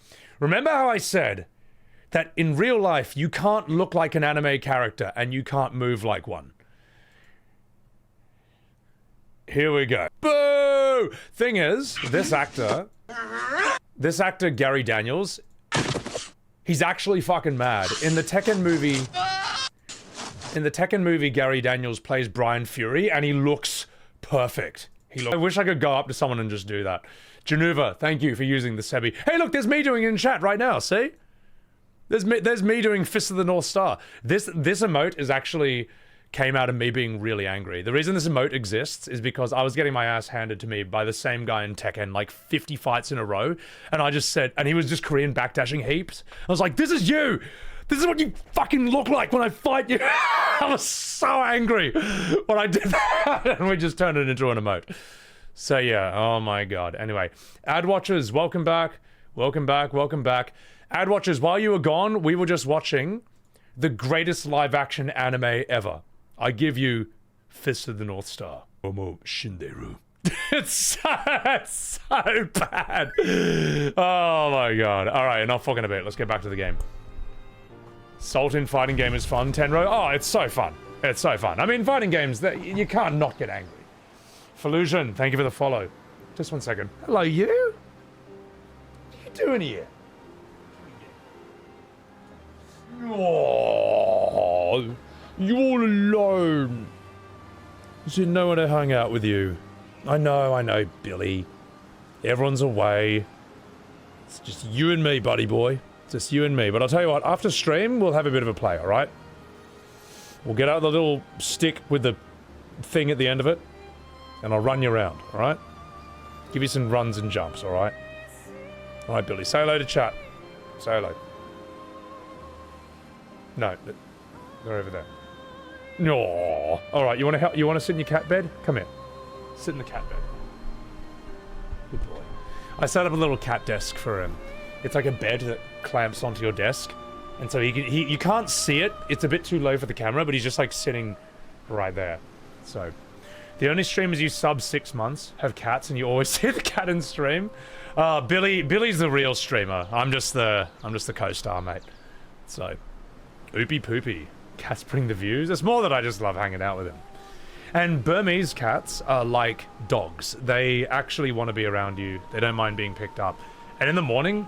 remember how I said that in real life, you can't look like an anime character and you can't move like one. Here we go. Boo! Thing is, this actor, Gary Daniels, he's actually fucking mad. In the Tekken movie, Gary Daniels plays Brian Fury and he looks perfect. I wish I could go up to someone and just do that. Geneva, thank you for using the Sebby. Hey, look, there's me doing it in chat right now, see? There's me doing Fist of the North Star. This emote is actually came out of me being really angry. The reason this emote exists is because I was getting my ass handed to me by the same guy in Tekken like 50 fights in a row, and I just said, and he was just Korean backdashing heaps. I was like, this is you! This is what you fucking look like when I fight you! I was so angry when I did that, and we just turned it into an emote. So yeah, oh my god. Anyway, ad watchers, welcome back. Welcome back, welcome back. Ad watchers, while you were gone, we were just watching the greatest live-action anime ever. I give you Fist of the North Star. Momo Shinderu. It's so bad. Oh my god. Alright, enough fucking a bit. Let's get back to the game. Salt in fighting game is fun, Tenro. Oh, it's so fun. It's so fun. I mean, fighting games, you can't not get angry. Felusion, thank you for the follow. Just 1 second. Hello, you? What are you doing here? Oh, you all alone. You said no one to hang out with you. I know, Billy. Everyone's away. It's just you and me, buddy boy. Just you and me. But I'll tell you what, after stream, we'll have a bit of a play, alright? We'll get out the little stick with the thing at the end of it, and I'll run you around, alright? Give you some runs and jumps, alright? Alright, Billy. Say hello to chat. Say hello. No, they're over there. No. Alright, you wanna help? You wanna sit in your cat bed? Come here. Sit in the cat bed. Good boy. I set up a little cat desk for him. It's like a bed that clamps onto your desk. And so you can't see it. It's a bit too low for the camera, but he's just like sitting right there. So, the only streamers you sub 6 months have cats, and you always see the cat in stream. Billy's the real streamer. I'm just the co-star, mate. So, oopy poopy. Cats bring the views. It's more that I just love hanging out with him. And Burmese cats are like dogs. They actually want to be around you. They don't mind being picked up. And in the morning,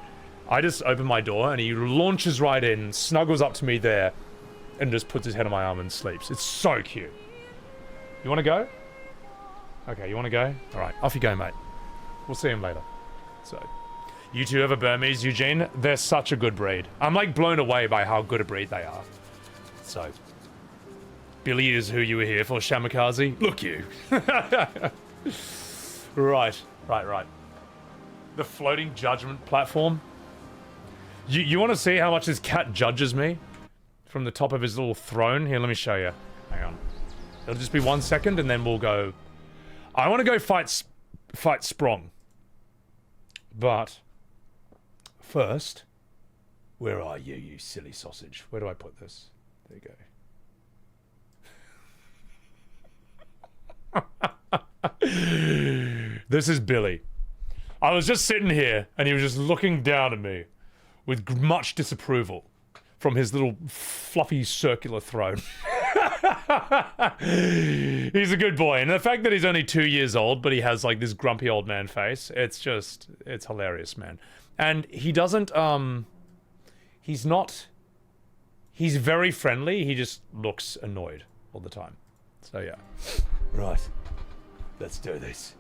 I just open my door and he launches right in, snuggles up to me there, and just puts his head on my arm and sleeps. It's so cute. You want to go? Okay, you want to go? Alright, off you go, mate. We'll see him later. So, you two have a Burmese, Eugene. They're such a good breed. I'm like blown away by how good a breed they are. So, Billy is who you were here for, Shamikaze. Look you. Right. The floating judgment platform. You want to see how much this cat judges me? From the top of his little throne? Here, let me show you. Hang on. It'll just be 1 second and then we'll go... I want to go fight Sprong. But... first... where are you, you silly sausage? Where do I put this? There you go. This is Billy. I was just sitting here and he was just looking down at me with much disapproval from his little fluffy circular throne. He's a good boy, and the fact that he's only 2 years old but he has like this grumpy old man face, it's hilarious, man. And he doesn't he's very friendly, he just looks annoyed all the time. So yeah. Right. Let's do this.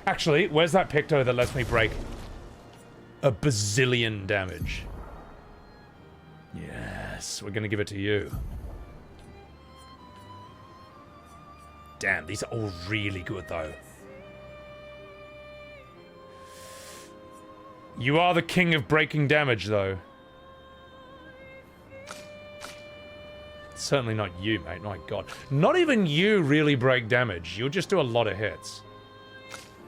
Actually, where's that Picto that lets me break a bazillion damage? Yes, we're gonna give it to you. Damn, these are all really good though. You are the king of breaking damage though. Certainly not you, mate, my god. Not even you really break damage. You'll just do a lot of hits.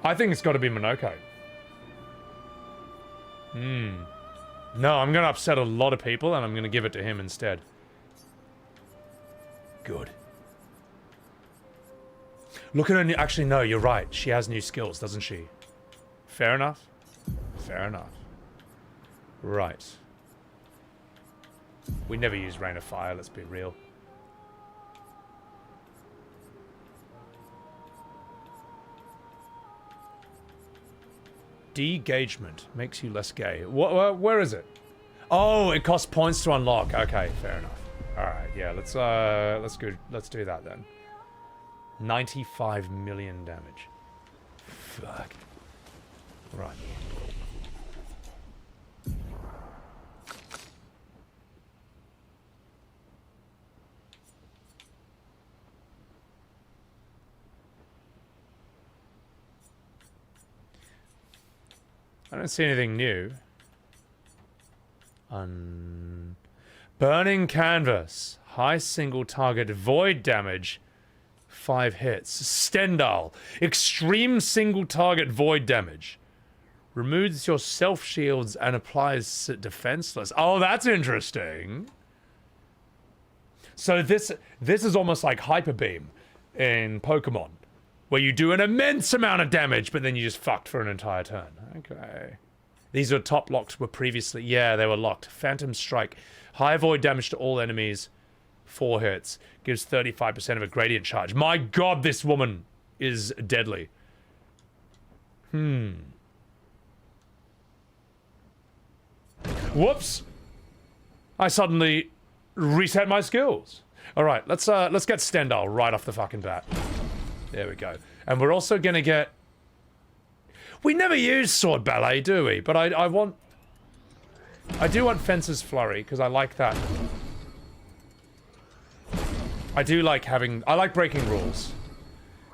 I think it's got to be Monoko. No, I'm going to upset a lot of people and I'm going to give it to him instead. Good. Look at her new... Actually, no, you're right. She has new skills, doesn't she? Fair enough. Fair enough. Right. We never use Rain of Fire, let's be real. De-gagement makes you less gay. Where is it? Oh, it costs points to unlock. Okay, fair enough. All right, yeah, let's do that then. 95 million damage. Fuck. Right. I don't see anything new. Burning canvas. High single target void damage. 5 hits. Stendhal. Extreme single target void damage. Removes your self shields and applies defenseless. Oh, that's interesting. So this is almost like Hyper Beam in Pokemon, where you do an immense amount of damage, but then you just fucked for an entire turn. Okay. These are top locked were previously... Yeah, they were locked. Phantom Strike. High void damage to all enemies. 4 hits. Gives 35% of a gradient charge. My god, this woman is deadly. Whoops. I suddenly reset my skills. Alright, let's get Stendhal right off the fucking bat. There we go. And we're also gonna get... We never use sword ballet, do we? But I do want Fencer's Flurry, because I like that. I do like having... I like breaking rules.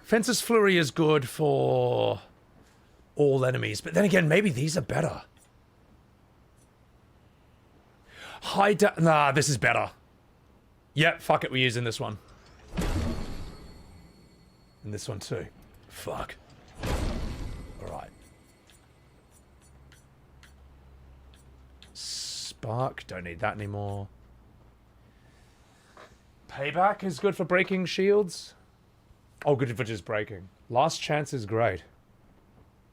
Fencer's Flurry is good for all enemies, but then again, maybe these are better. Nah, this is better. Yep, fuck it, we're using this one. And this one too. Fuck. Alright. Spark, don't need that anymore. Payback is good for breaking shields. Oh, good for just breaking. Last chance is great.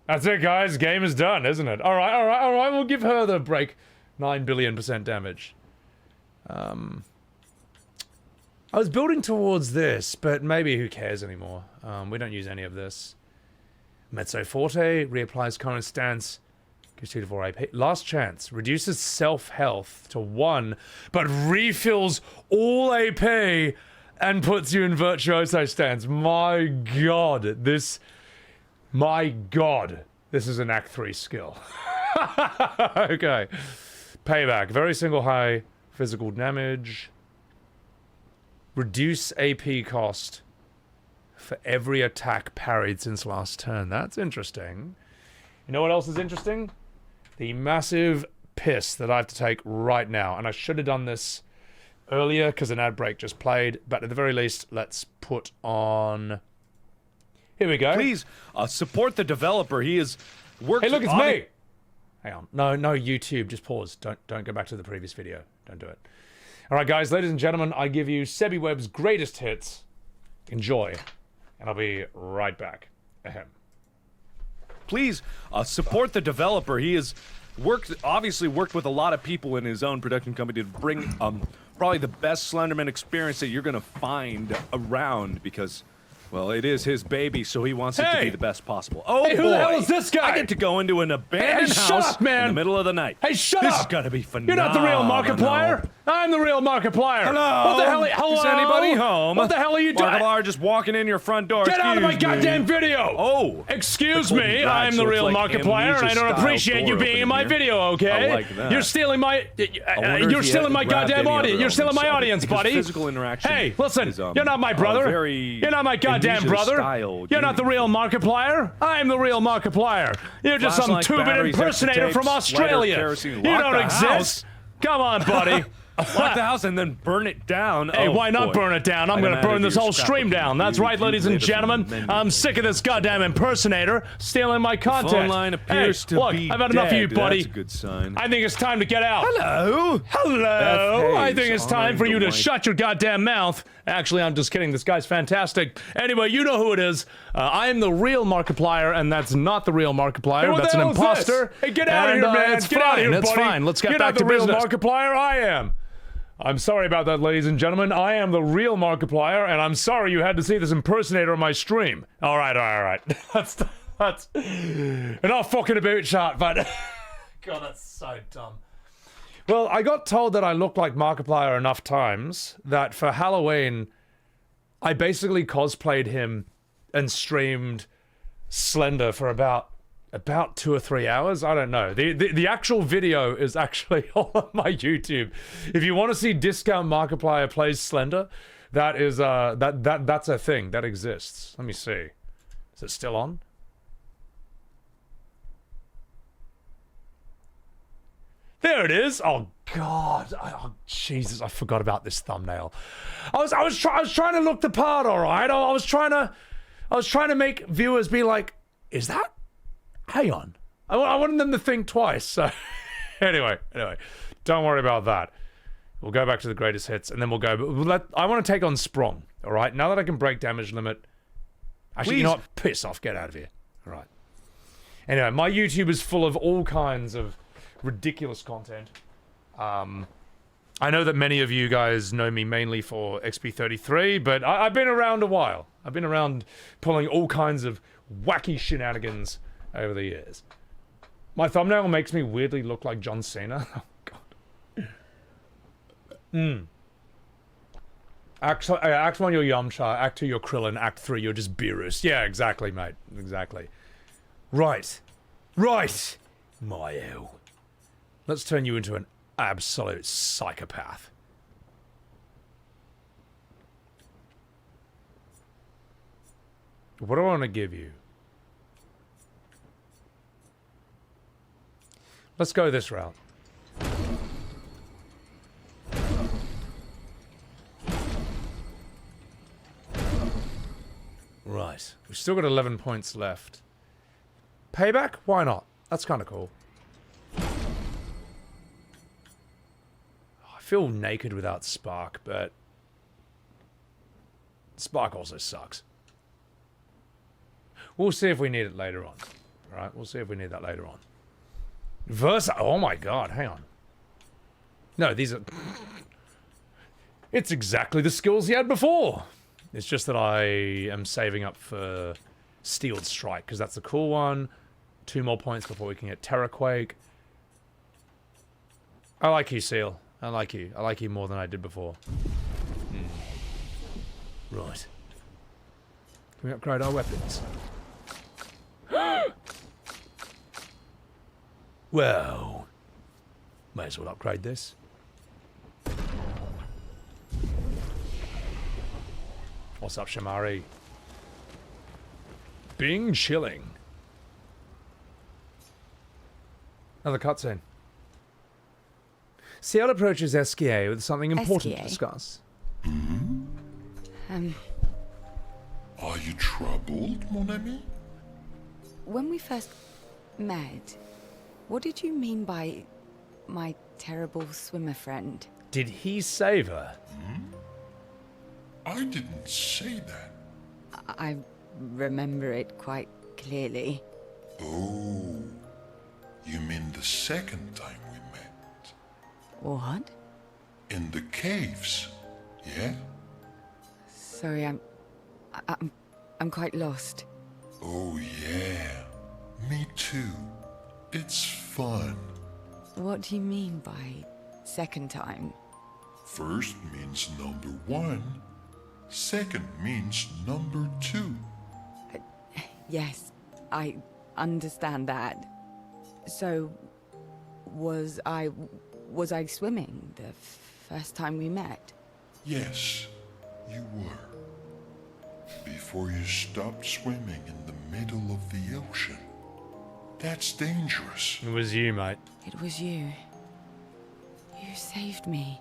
That's it, guys. Game is done, isn't it? Alright, we'll give her the break. 9 billion% damage. I was building towards this, but maybe who cares anymore? We don't use any of this. Mezzo Forte reapplies current stance. Gives 2 to 4 AP. Last chance. Reduces self-health to 1, but refills all AP and puts you in Virtuoso stance. My god. My god. This is an Act 3 skill. Okay. Payback. Very single high physical damage. Reduce AP cost for every attack parried since last turn. That's interesting. You know what else is interesting? The massive piss that I have to take right now. And I should have done this earlier because an ad break just played. But at the very least, let's put on... Here we go. Please support the developer. He is working. Hey, look, it's me! Hang on. No, YouTube. Just pause. Don't go back to the previous video. Don't do it. All right, guys, ladies and gentlemen, I give you Sebbywebz' greatest hits. Enjoy. And I'll be right back. Ahem. Please support the developer. He has obviously worked with a lot of people in his own production company to bring probably the best Slenderman experience that you're going to find around because... Well, it is his baby, so he wants it to be the best possible. Oh, hey, who boy. the hell is this guy? I get to go into an abandoned house in the middle of the night. Hey, shut this up! This is gonna be phenomenal. You're not the real Markiplier. I'm the real Markiplier. Hello? What the hell? Hello? Is anybody home? What the hell are you doing? Markiplier just walking in your front door. Get out of my goddamn video! Oh! Excuse me, I'm the real Markiplier, and I don't appreciate you being in my video, okay? I like that. You're stealing my... You're stealing my goddamn audience. You're stealing my audience, buddy. Physical interaction. Hey, listen, you're not my brother. You're not my goddamn brother. You're not the real Markiplier. I'm the real Markiplier. You're just some two-bit impersonator from Australia. You don't exist. Come on, buddy. Lock the house and then burn it down. Hey, why not burn it down? I'm gonna burn this whole stream down. That's right, ladies and gentlemen. I'm sick of this goddamn impersonator stealing my content. The phone line appears to be I've had enough of you, buddy. That's a good sign. I think it's time to get out. Hello. Hello. I think it's time for you to shut your goddamn mouth. Actually, I'm just kidding. This guy's fantastic. Anyway, you know who it is. I am the real Markiplier, and that's not the real Markiplier. Hey, that's an imposter. Hey, get out of here, man. It's fine. It's fine. Let's get back to business. You're not the real Markiplier. I am. I'm sorry about that, ladies and gentlemen. I am the real Markiplier, and I'm sorry you had to see this impersonator on my stream. All right. That's enough fucking about shot, but God, that's so dumb. Well, I got told that I look like Markiplier enough times that for Halloween, I basically cosplayed him and streamed Slender for about 2 or 3 hours. I don't know. The actual video is actually on my YouTube. If you want to see Discount Markiplier plays Slender, that is that's a thing that exists. Let me see. Is it still on? There it is. Oh God. Oh Jesus. I forgot about this thumbnail. I was trying to look the part. All right. I was trying to make viewers be like, is that? Hang on. I wanted them to think twice. So anyway, don't worry about that. We'll go back to the greatest hits, and then we'll go. I want to take on Sprung. All right. Now that I can break damage limit. Actually, you know what? Piss off. Get out of here. All right. Anyway, my YouTube is full of all kinds of ridiculous content. I know that many of you guys know me mainly for XP33, but I've been around a while. I've been around pulling all kinds of wacky shenanigans over the years. My thumbnail makes me weirdly look like John Cena. Oh God. Act 1 you're Yamcha, Act 2 you're Krillin, Act 3 you're just Beerus. Yeah, exactly, mate. Exactly. Right. Right, Maelle. Let's turn you into an absolute psychopath. What do I want to give you? Let's go this route. Right. We've still got 11 points left. Payback? Why not? That's kind of cool. I feel naked without Spark, but Spark also sucks. We'll see if we need it later on. Alright, we'll see if we need that later on. Verso. Oh my god, hang on. No, these are... It's exactly the skills he had before. It's just that I am saving up for Steeled Strike, because that's the cool one. 2 more points before we can get Terraquake. I like you, Sciel. I like you. I like you more than I did before. Right. Can we upgrade our weapons? Well, may as well upgrade this. What's up, Shamari? Bing chilling. Another cutscene. Sciel approaches Esquier with something important to discuss. Are you troubled, mon ami? When we first met, what did you mean by my terrible swimmer friend? Did he save her? I didn't say that. I remember it quite clearly. Oh, you mean the second time we met? What? In the caves, yeah? Sorry, I'm quite lost. Oh yeah, me too. It's fun. What do you mean by second time? First means number 1. Second means number 2. Yes, I understand that. So, was I swimming the first time we met? Yes, you were. Before you stopped swimming in the middle of the ocean. That's dangerous. It was you, mate. It was you. You saved me.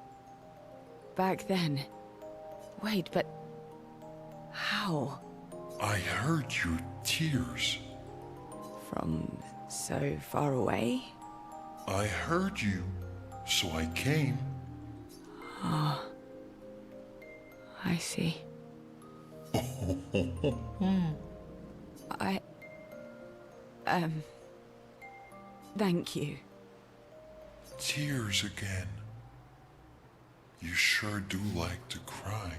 Back then. Wait, but... how? I heard your tears. From so far away? I heard you, so I came. Oh. I see. Thank you. Tears again. You sure do like to cry.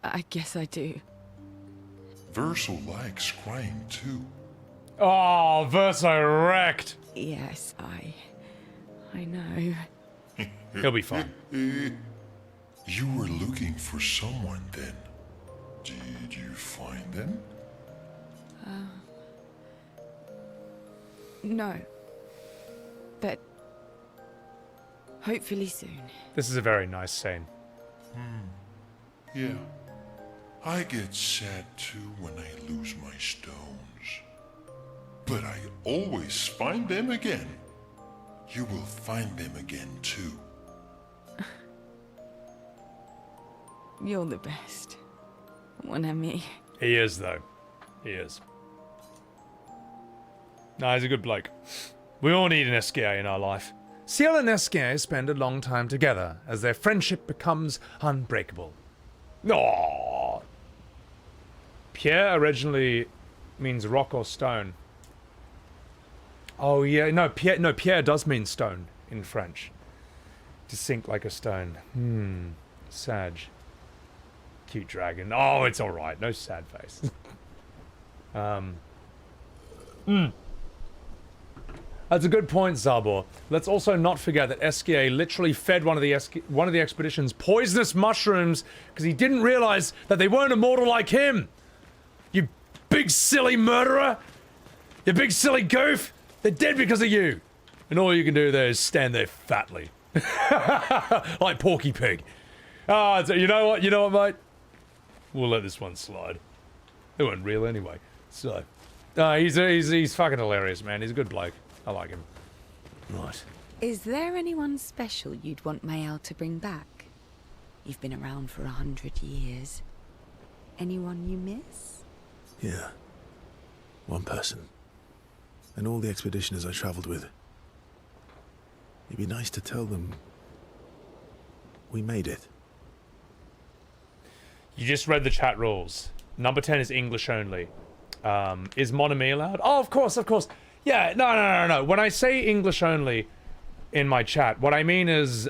I guess I do. Verso likes crying too. Oh, Verso wrecked. Yes, I know. He'll be fine. You were looking for someone then. Did you find them? No. But hopefully soon. This is a very nice scene. Yeah. I get sad too when I lose my stones. But I always find them again. You will find them again too. You're the best. Mon ami. He is, though. He is. No, he's a good bloke. We all need an Esquier in our life. Sciel and Esquier spend a long time together as their friendship becomes unbreakable. Aww. Pierre originally means rock or stone. Oh yeah, no, Pierre does mean stone in French. To sink like a stone. Sag. Cute dragon. Oh, it's alright. No sad face. That's a good point, Zabor. Let's also not forget that Esquier literally fed one of the expedition's poisonous mushrooms because he didn't realize that they weren't immortal like him. You big big silly murderer! You big silly goof! They're dead because of you! And all you can do there is stand there fatly. Like Porky Pig. Ah, so you know what, mate? We'll let this one slide. It wasn't real anyway. So, he's fucking hilarious, man. He's a good bloke. I like him. Right. Is there anyone special you'd want Maelle to bring back? You've been around for 100 years. Anyone you miss? Yeah. One person. And all the expeditioners I traveled with. It'd be nice to tell them we made it. You just read the chat rules. Number 10 is English only. Is Mon Ami allowed? Oh, of course. Yeah, no. When I say English only in my chat, what I mean is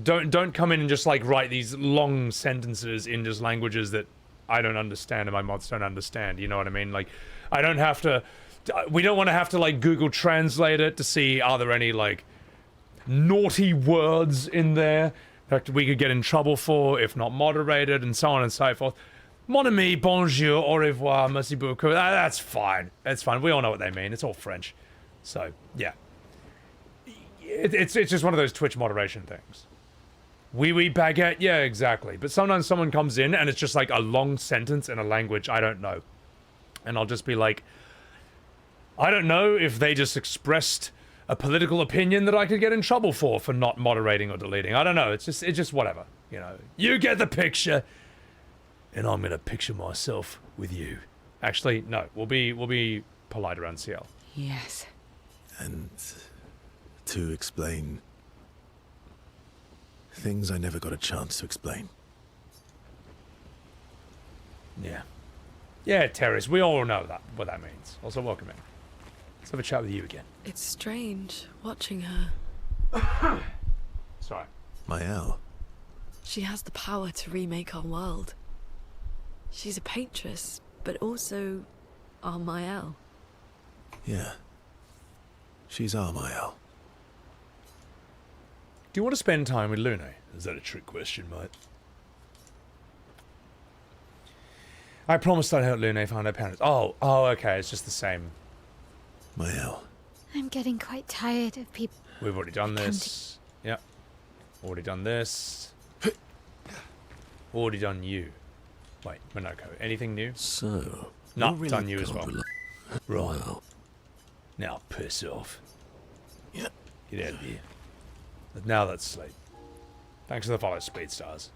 don't come in and just like write these long sentences in just languages that I don't understand and my mods don't understand. You know what I mean? Like, I don't have to. We don't want to have to like Google Translate it to see are there any like naughty words in there that we could get in trouble for if not moderated and so on and so forth. Mon ami, bonjour, au revoir, merci beaucoup. That's fine. That's fine. We all know what they mean. It's all French. So, yeah. It's just one of those Twitch moderation things. Oui, baguette. Yeah, exactly. But sometimes someone comes in and it's just like a long sentence in a language I don't know. And I'll just be like, I don't know if they just expressed a political opinion that I could get in trouble for not moderating or deleting. I don't know. It's just whatever. You know, you get the picture. And I'm gonna picture myself with you. Actually, no. We'll be polite around Sciel. Yes. And to explain things I never got a chance to explain. Yeah. Yeah, Terrace. We all know what that means. Also, welcome in. Let's have a chat with you again. It's strange watching her. Sorry. Maelle. She has the power to remake our world. She's a paintress, but also our Maelle. Yeah. She's our Maelle. Do you want to spend time with Lune? Is that a trick question, mate? I promised I'd help Lune find her parents. Oh, okay. It's just the same. Maelle. I'm getting quite tired of people. We've already done this. Yep. Already done this. Already done you. Wait, Monoko. Anything new? So. No, really done you as well. Right. Well. Now piss off. Yeah. Get out of here. Now let's sleep. Thanks for the follow, Speed Stars.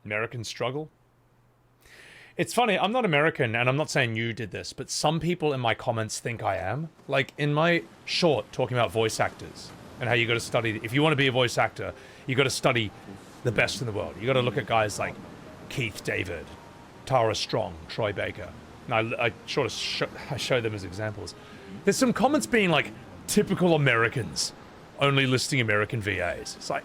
American struggle? It's funny, I'm not American, and I'm not saying you did this, but some people in my comments think I am. Like, in my short, talking about voice actors, and how you gotta study, if you want to be a voice actor, you gotta study the best in the world. You gotta look at guys like Keith David, Tara Strong, Troy Baker. And I sort of show them as examples. There's some comments being like, typical Americans, only listing American VAs. It's like,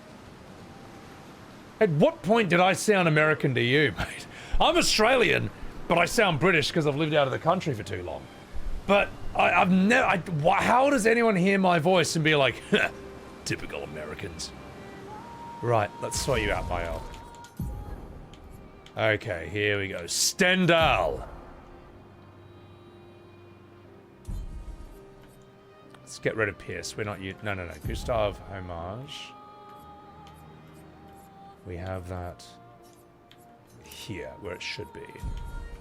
at what point did I sound American to you, mate? I'm Australian, but I sound British because I've lived out of the country for too long. But I've never... how does anyone hear my voice and be like, typical Americans? Right, let's sort you out, Maelle. Okay, here we go. Stendhal. Let's get rid of Pierce. We're not... No. Gustave homage. We have that here, where it should be.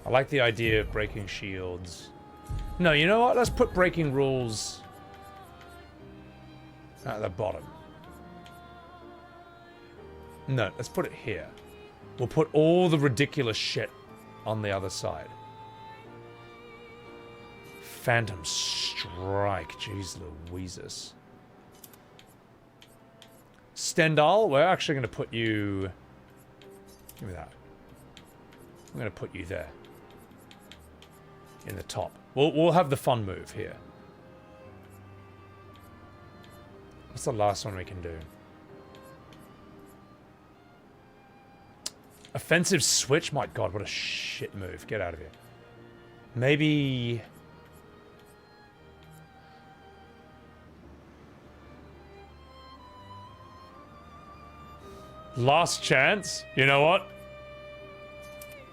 I like the idea of breaking shields. No, you know what? Let's put breaking rules at the bottom. No, let's put it here. We'll put all the ridiculous shit on the other side. Phantom Strike. Jeez Louises. Stendhal, we're actually going to put you... Give me that. I'm going to put you there. In the top. We'll have the fun move here. What's the last one we can do? Offensive switch? My god, what a shit move. Get out of here. Maybe... Last chance? You know what?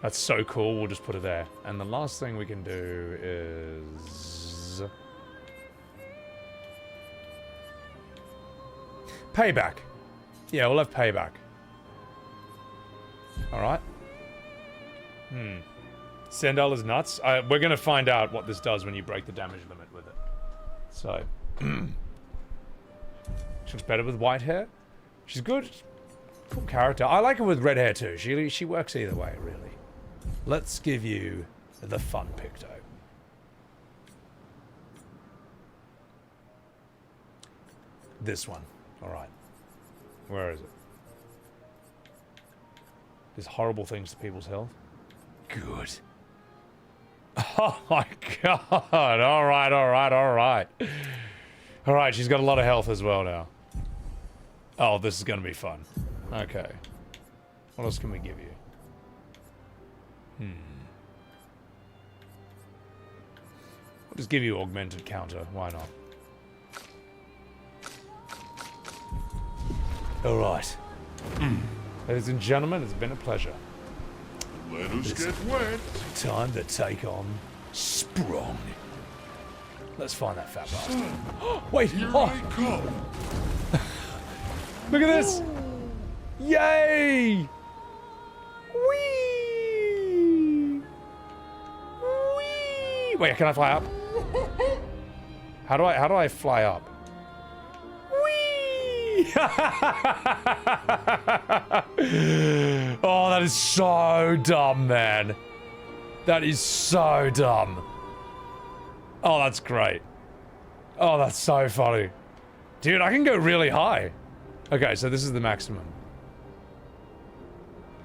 That's so cool. We'll just put it there. And the last thing we can do is... payback. Yeah, we'll have payback. Alright. Sandal is nuts. We're going to find out what this does when you break the damage limit with it. So... she looks better with white hair. She's good. Cool character. I like her with red hair too. She works either way, really. Let's give you the fun picto. This one. Alright. Where is it? There's horrible things to people's health. Good. Oh my god. Alright, alright, alright. Alright, she's got a lot of health as well now. Oh, this is gonna be fun. Okay. What else can we give you? We'll just give you augmented counter. Why not? Alright. Ladies and gentlemen, it's been a pleasure. Let us get wet. Time to take on Sprung. Let's find that fat bastard. Wait! Here I come. Look at this! Yay! Whee! Whee! Wait, can I fly up? How do I fly up? Whee! Oh, that is so dumb, man. That is so dumb. Oh, that's great. Oh, that's so funny. Dude, I can go really high. Okay, so this is the maximum.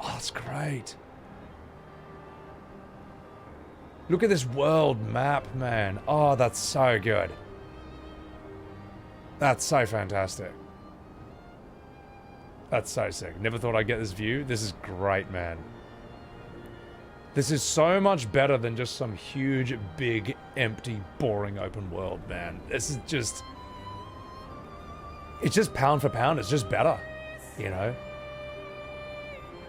Oh, that's great. Look at this world map, man. Oh, that's so good. That's so fantastic. That's so sick. Never thought I'd get this view. This is great, man. This is so much better than just some huge, big, empty, boring open world, man. This is just... it's just pound for pound. It's just better, you know?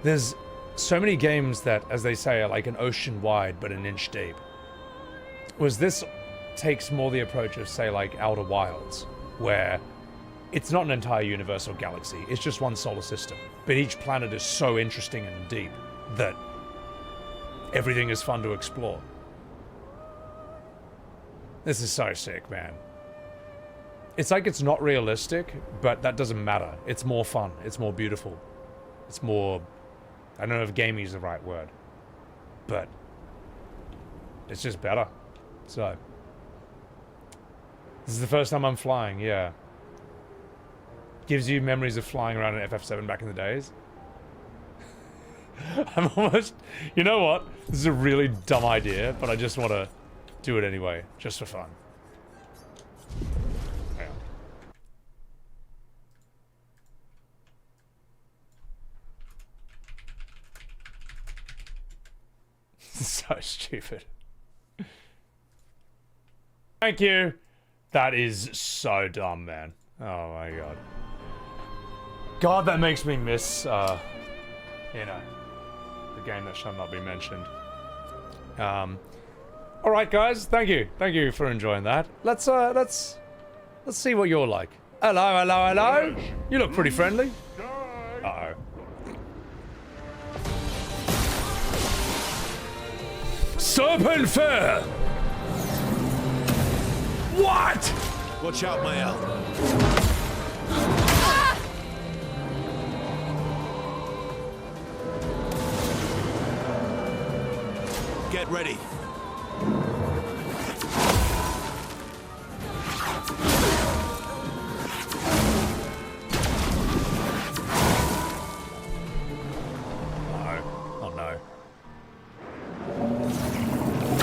There's so many games that, as they say, are like an ocean wide but an inch deep. Whereas this takes more the approach of, say, like Outer Wilds, where it's not an entire universe or galaxy. It's just one solar system. But each planet is so interesting and deep that everything is fun to explore. This is so sick, man. It's like it's not realistic, but that doesn't matter. It's more fun. It's more beautiful. It's more... I don't know if gamey is the right word. But... it's just better. So... this is the first time I'm flying, yeah. Gives you memories of flying around an FF7 back in the days. I'm almost... you know what? This is a really dumb idea, but I just want to do it anyway, just for fun. Hang on. This is so stupid. Thank you. That is so dumb, man. Oh my god. God, that makes me miss, you know, the game that shall not be mentioned. Alright guys, thank you. Thank you for enjoying that. Let's see what you're like. Hello, hello, hello. You look pretty friendly. Uh-oh. Serpent Fair! What? Watch out, Maelle. Get ready. Oh no.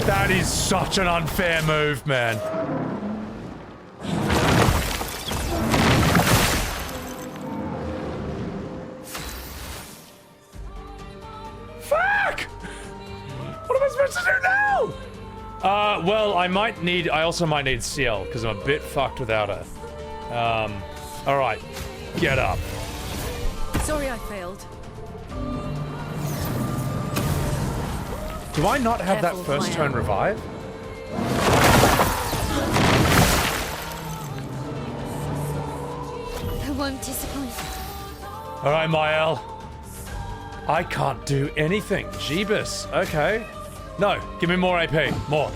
That is such an unfair move, man. Fuck! What am I supposed to do now? Well, I also might need Sciel, because I'm a bit fucked without her. Alright. Get up. Sorry I failed. Do I not have that Careful, first turn Maelle. revive? I won't disappoint. Alright, Maelle. I can't do anything. Jeebus. Okay. No, give me more AP. More.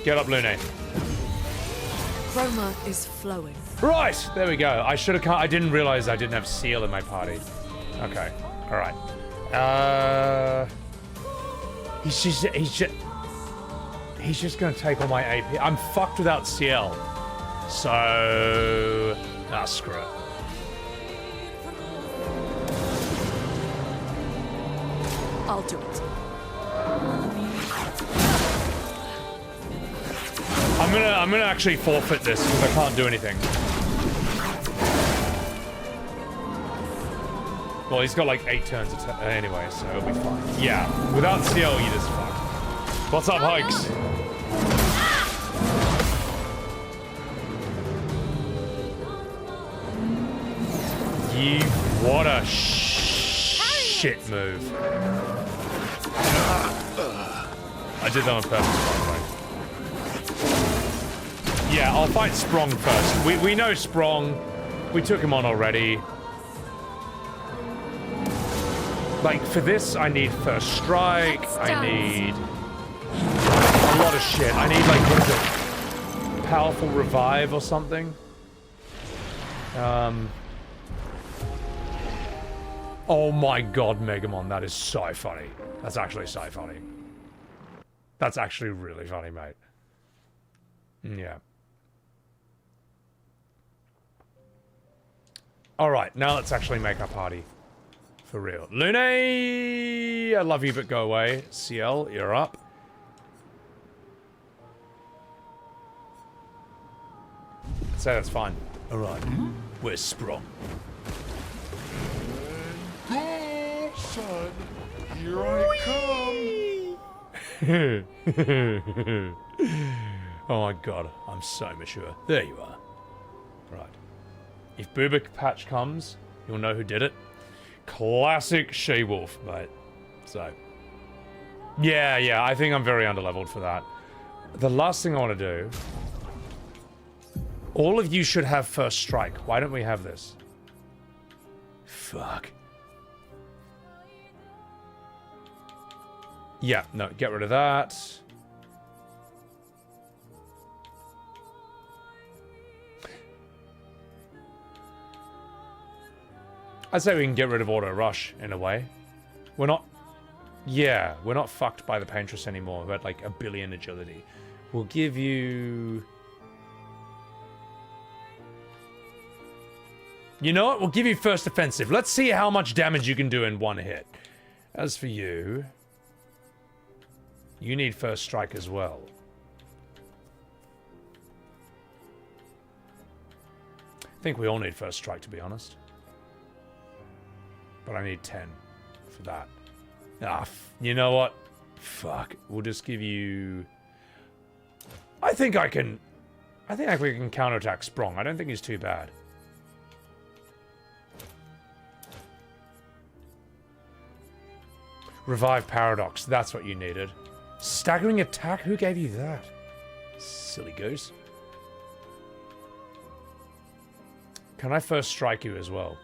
Get up, Lune. Chroma is flowing. Right, there we go. I should have. I didn't realize I didn't have Sciel in my party. Okay, all right. He's just gonna take all my AP. I'm fucked without Sciel. So, screw it. I'll do it. I'm gonna actually forfeit this because I can't do anything. Well, he's got like 8 turns anyway, so it'll be fine. Yeah, without Sciel, you just fucked. What's up, Hikes? What a shit move. I did that on purpose, by the way. Yeah, I'll fight Sprong first. We know Sprong. We took him on already. Like, for this, I need First Strike. I need a lot of shit. I need, like, what is it? Powerful Revive or something? Oh my god, Megamon, that is so funny. That's actually so funny. That's actually really funny, mate. Yeah. Alright, now let's actually make our party. For real. Lune! I love you, but go away. Sciel, you're up. So that's fine. Alright. Where's Sprong? Go, son. Here I come. Oh my god, I'm so mature. There you are. Right. If Booba Patch comes, you'll know who did it. Classic she-wolf, mate. So. Yeah, I think I'm very underleveled for that. The last thing I want to do... All of you should have First Strike. Why don't we have this? Fuck. Yeah, no, get rid of that. I'd say we can get rid of Auto Rush, in a way. We're not... Yeah, we're not fucked by the Paintress anymore. We're at like 1 billion agility. We'll give you... You know what? We'll give you First Offensive. Let's see how much damage you can do in one hit. As for you... You need First Strike as well. I think we all need First Strike, to be honest. But I need 10 for that. You know what? Fuck. We'll just give you... I think we can counterattack Sprong. I don't think he's too bad. Revive Paradox. That's what you needed. Staggering attack? Who gave you that? Silly goose. Can I First Strike you as well?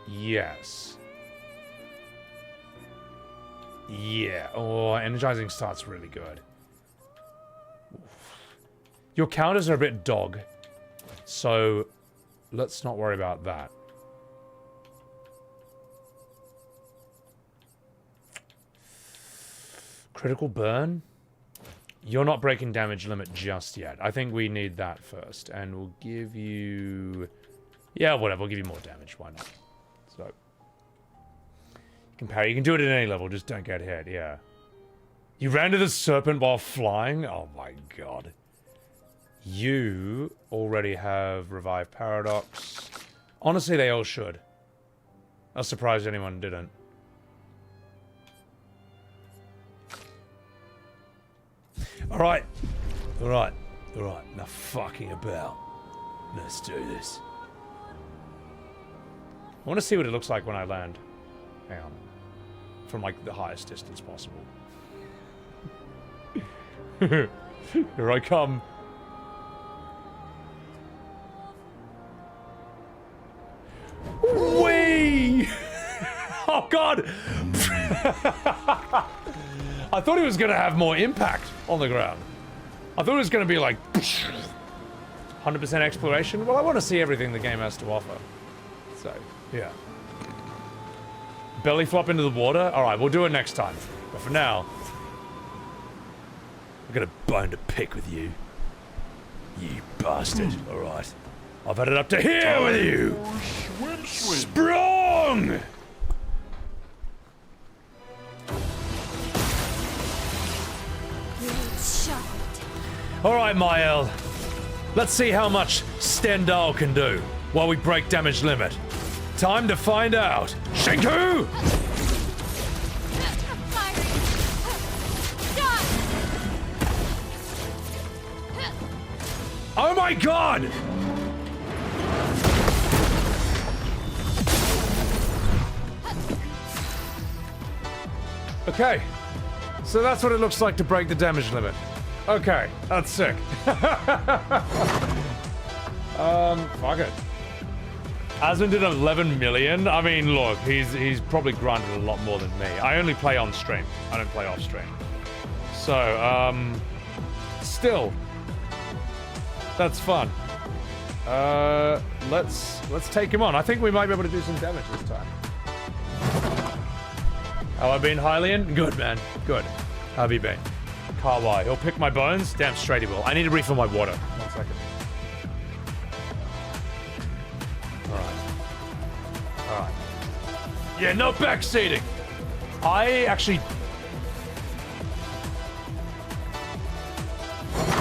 Yes. Yeah. Oh, Energizing Start's really good. Oof. Your counters are a bit dog. So, let's not worry about that. Critical burn? You're not breaking damage limit just yet. I think we need that first. And we'll give you... Yeah, whatever. We'll give you more damage. Why not? So... You can parry. You can do it at any level. Just don't get hit. Yeah. You ran to the serpent while flying? Oh my god. You already have Revive Paradox. Honestly, they all should. I was surprised anyone didn't. Alright. Alright. Alright. Now fucking about. Let's do this. I want to see what it looks like when I land. Hang on. From like the highest distance possible. Here I come. Whee! Oh god! I thought he was gonna have more impact on the ground. I thought it was gonna be like 100% exploration. Well, I want to see everything the game has to offer. So, yeah. Belly flop into the water? Alright, we'll do it next time. But for now, I've got a bone to pick with you. You bastard. Alright. I've had it up to here with you! Sprung! Alright, Maelle. Let's see how much Stendhal can do while we break damage limit. Time to find out. Shinku! Oh my god! Okay. So that's what it looks like to break the damage limit. Okay, that's sick. Fuck it. Asmund did 11 million. I mean, look, he's probably grinded a lot more than me. I only play on stream. I don't play off stream. So, still, that's fun. Let's take him on. I think we might be able to do some damage this time. How have I been, Hylian? Good, man. Good. How have you been? Kawhi. He'll pick my bones? Damn straight he will. I need to refill my water. 1 second. Alright. Yeah, no backseating! I actually...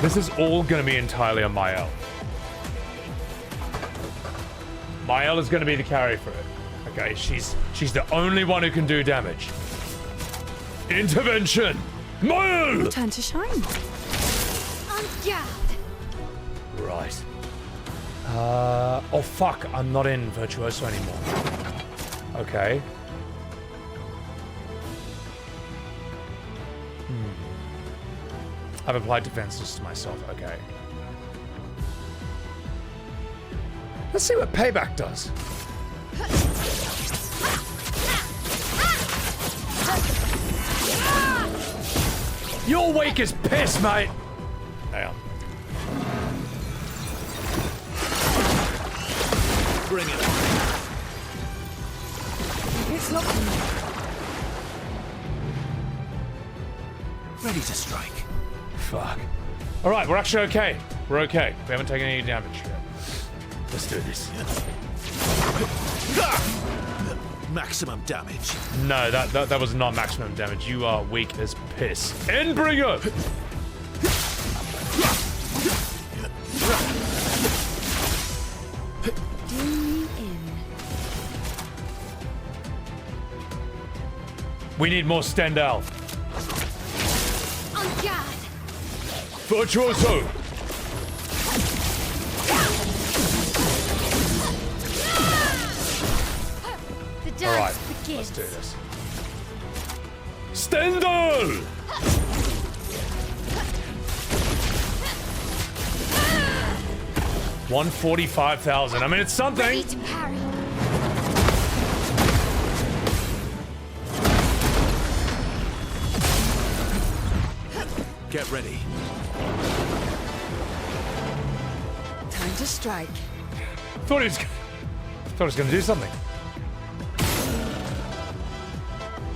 This is all gonna be entirely on Maelle. Maelle is gonna be the carry for it. Okay, she's the only one who can do damage. Intervention! Maelle! Turn to shine. Right. Oh fuck, I'm not in Virtuoso anymore. Okay. I've applied defenses to myself, okay. Let's see what payback does. You're weak as piss, mate! Hang on. Bring it. It's not... Ready to strike. Fuck. Alright, we're actually okay. We're okay. We haven't taken any damage yet. Let's do this. Maximum damage. No, that was not maximum damage. You are weak as piss. Endbringer! Do me in. We need more Stendhal. On guard. Virtuoso! The dance Alright, begins. let's do this. Stendhal! 145,000. I mean, it's something. Ready to parry. Get ready. Time to strike. Thought he was gonna do something.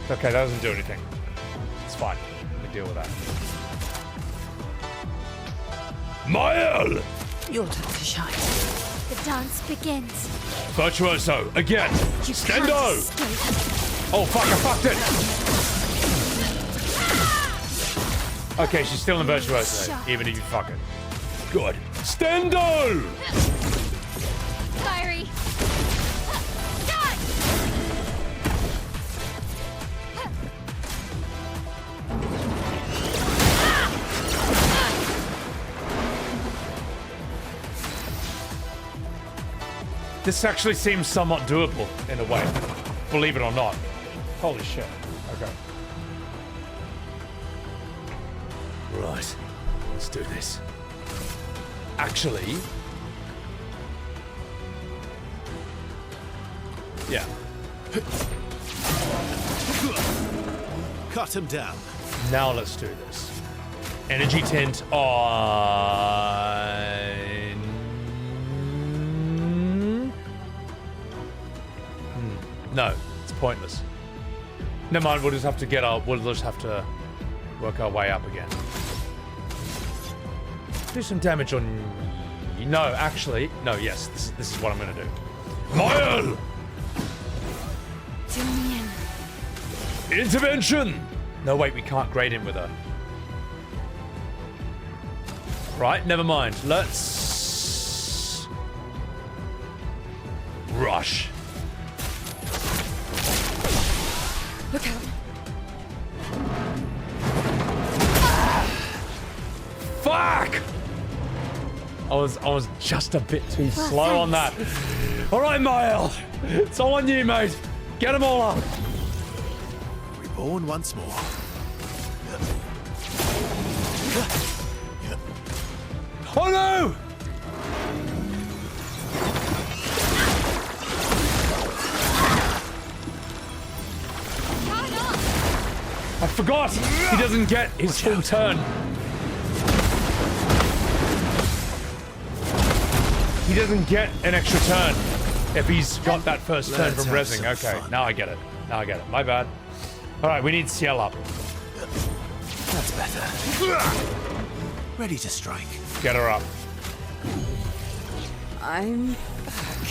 Okay, that doesn't do anything. It's fine. We can deal with that. Maelle! Your turn to shine. The dance begins. Virtuoso, again. You Stendo! can't escape. Oh, fuck, I fucked it! Okay, she's still in Virtuoso, even if you fuck it. Good. Stendo! Fiery. This actually seems somewhat doable in a way, believe it or not. Holy shit. Okay. Right. Let's do this. Actually... yeah. Cut him down. Now let's do this. Energy tint on... No, it's pointless. Never mind, we'll just have to work our way up again. Do some damage on... No, actually... No, yes, this is what I'm gonna do. Maelle! Intervention! No, wait, we can't gradient with her. Right, never mind. Let's... rush. Look out. Fuck! I was just a bit too slow on that. All right, Maelle. It's all on you, mate. Get them all up. Reborn once more. Oh no! I forgot! He doesn't get his full turn. He doesn't get an extra turn if he's got that first turn from rezzing. Okay, now I get it. Now I get it. My bad. Alright, we need Sciel up. That's better. Ready to strike. Get her up. I'm back.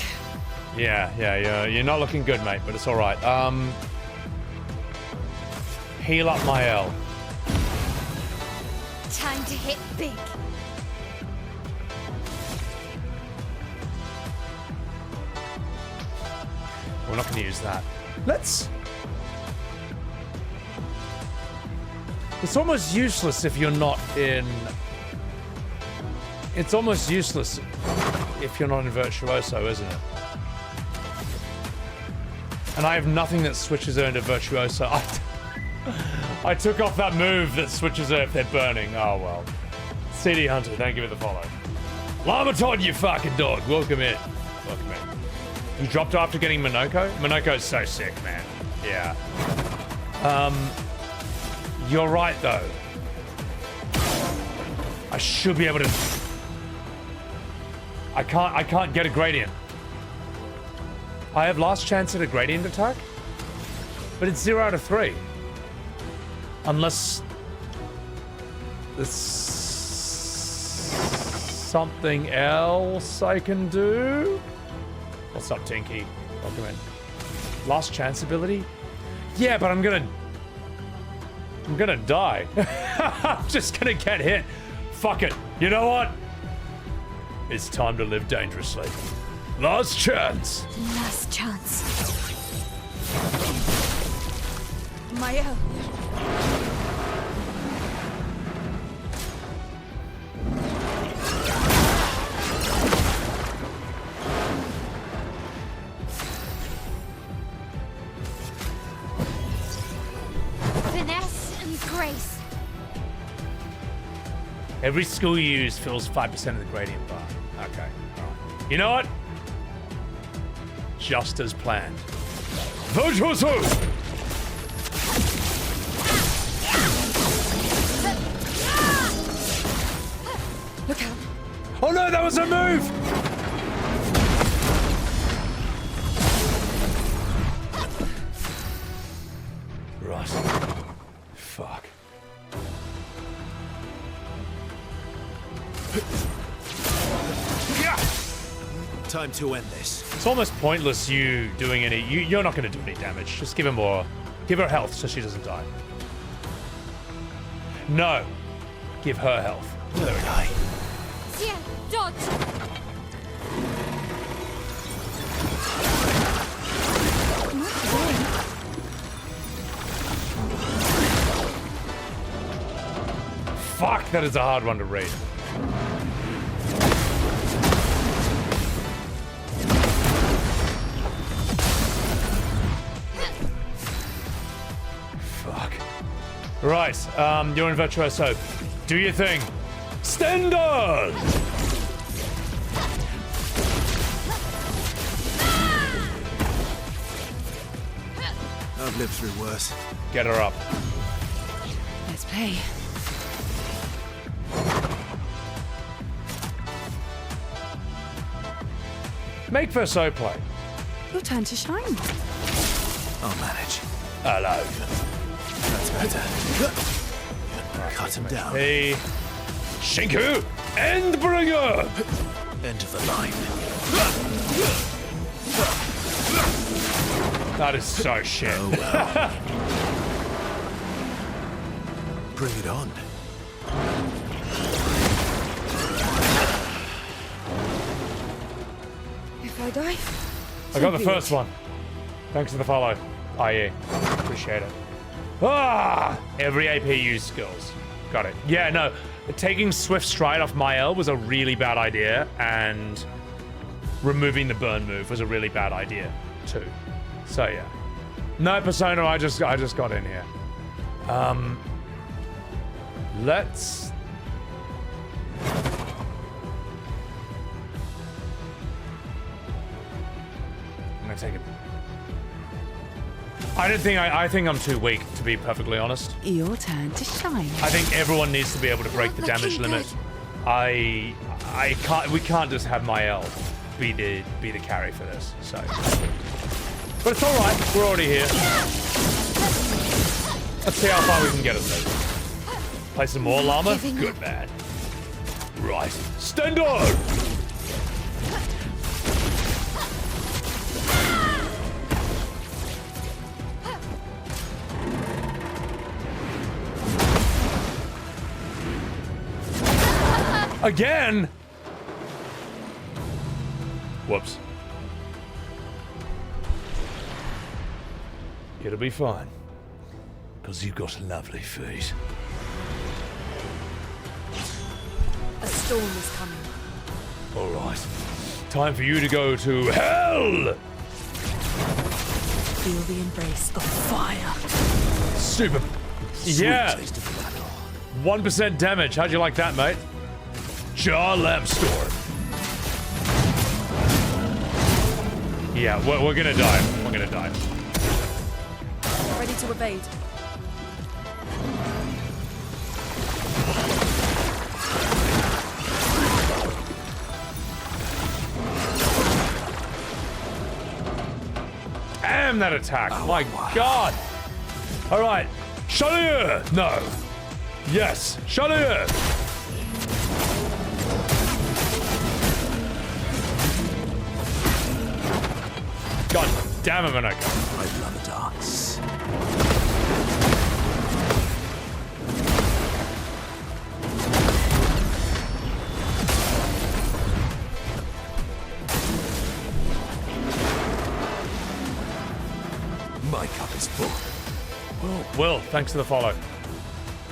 Yeah, you're not looking good, mate, but it's alright. Heal up Maelle. Time to hit big. We're not going to use that. Let's... It's almost useless if you're not in... It's almost useless if you're not in Virtuoso, isn't it? And I have nothing that switches her into Virtuoso. I took off that move that switches her if they're burning. Oh, well. CD Hunter, thank you for the follow. Llama Todd, you fucking dog. Welcome in. Welcome in. You dropped after getting Minoko? Minoko's so sick, man. Yeah. You're right, though. I should be able to... I can't get a gradient. I have last chance at a gradient attack, but it's 0 out of 3. Unless there's something else I can do. What's up, Tinky? Welcome in. Last chance ability? Yeah, but I'm gonna die. I'm just gonna get hit. Fuck it. You know what? It's time to live dangerously. Last chance. Last chance. Maelle. Finesse and grace. Every skill you use fills 5% of the gradient bar. Okay. Alright. You know what? Just as planned. Virtuoso! Look out. Oh no, that was a move! Right. Fuck. Time to end this. It's almost pointless you doing any... You're not going to do any damage. Just give her more... Give her health so she doesn't die. No. Give her health. There we go. Sciel, dodge. Fuck, that is a hard one to read. Right, you're in Virtuoso. Do your thing. Stand on! I've lived through worse. Get her up. Let's play. Make Verso play. Your turn to shine. I'll manage. Hello. That's better. Cut him down. Hey, Shinku, Endbringer! End of the line. That is so shit. Oh, well. Bring it on. If I die, I got the first one. Thanks for the follow, IE. Appreciate it. Ah! Every AP used skills. Got it. Yeah, no. Taking Swift Stride off Maelle was a really bad idea, and removing the burn move was a really bad idea, too. So, yeah. No, Persona, I just got in here. Let's... I'm gonna take it. I think I'm too weak, to be perfectly honest. Your turn to shine. I think everyone needs to be able to break the damage limit. We can't just have Maelle be the carry for this. So, but it's all right. We're already here. Let's see how far we can get us. Play some more llama. Good man. Right, stand on. Again? Whoops. It'll be fine. Because you've got lovely feet. A storm is coming. Alright. Time for you to go to hell! Feel the embrace of fire. Super. Yeah. 1% damage. How'd you like that, mate? Jaw Lamp Storm. Yeah, we're gonna die. We're gonna die. Ready to evade. Damn that attack. My God. All right. Charlie. No. Yes. Charlie. God damn it, Monaco. I love a dance. My cup is full. Will, thanks for the follow.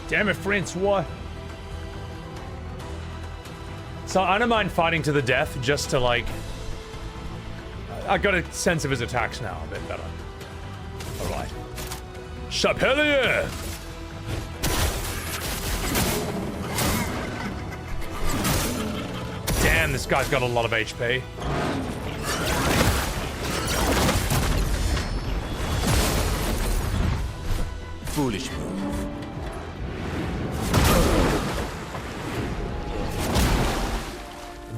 Damn it, Francois. So I don't mind fighting to the death just to, like... I got a sense of his attacks now a bit better. Alright. Chapelier! Damn, this guy's got a lot of HP. Foolish move.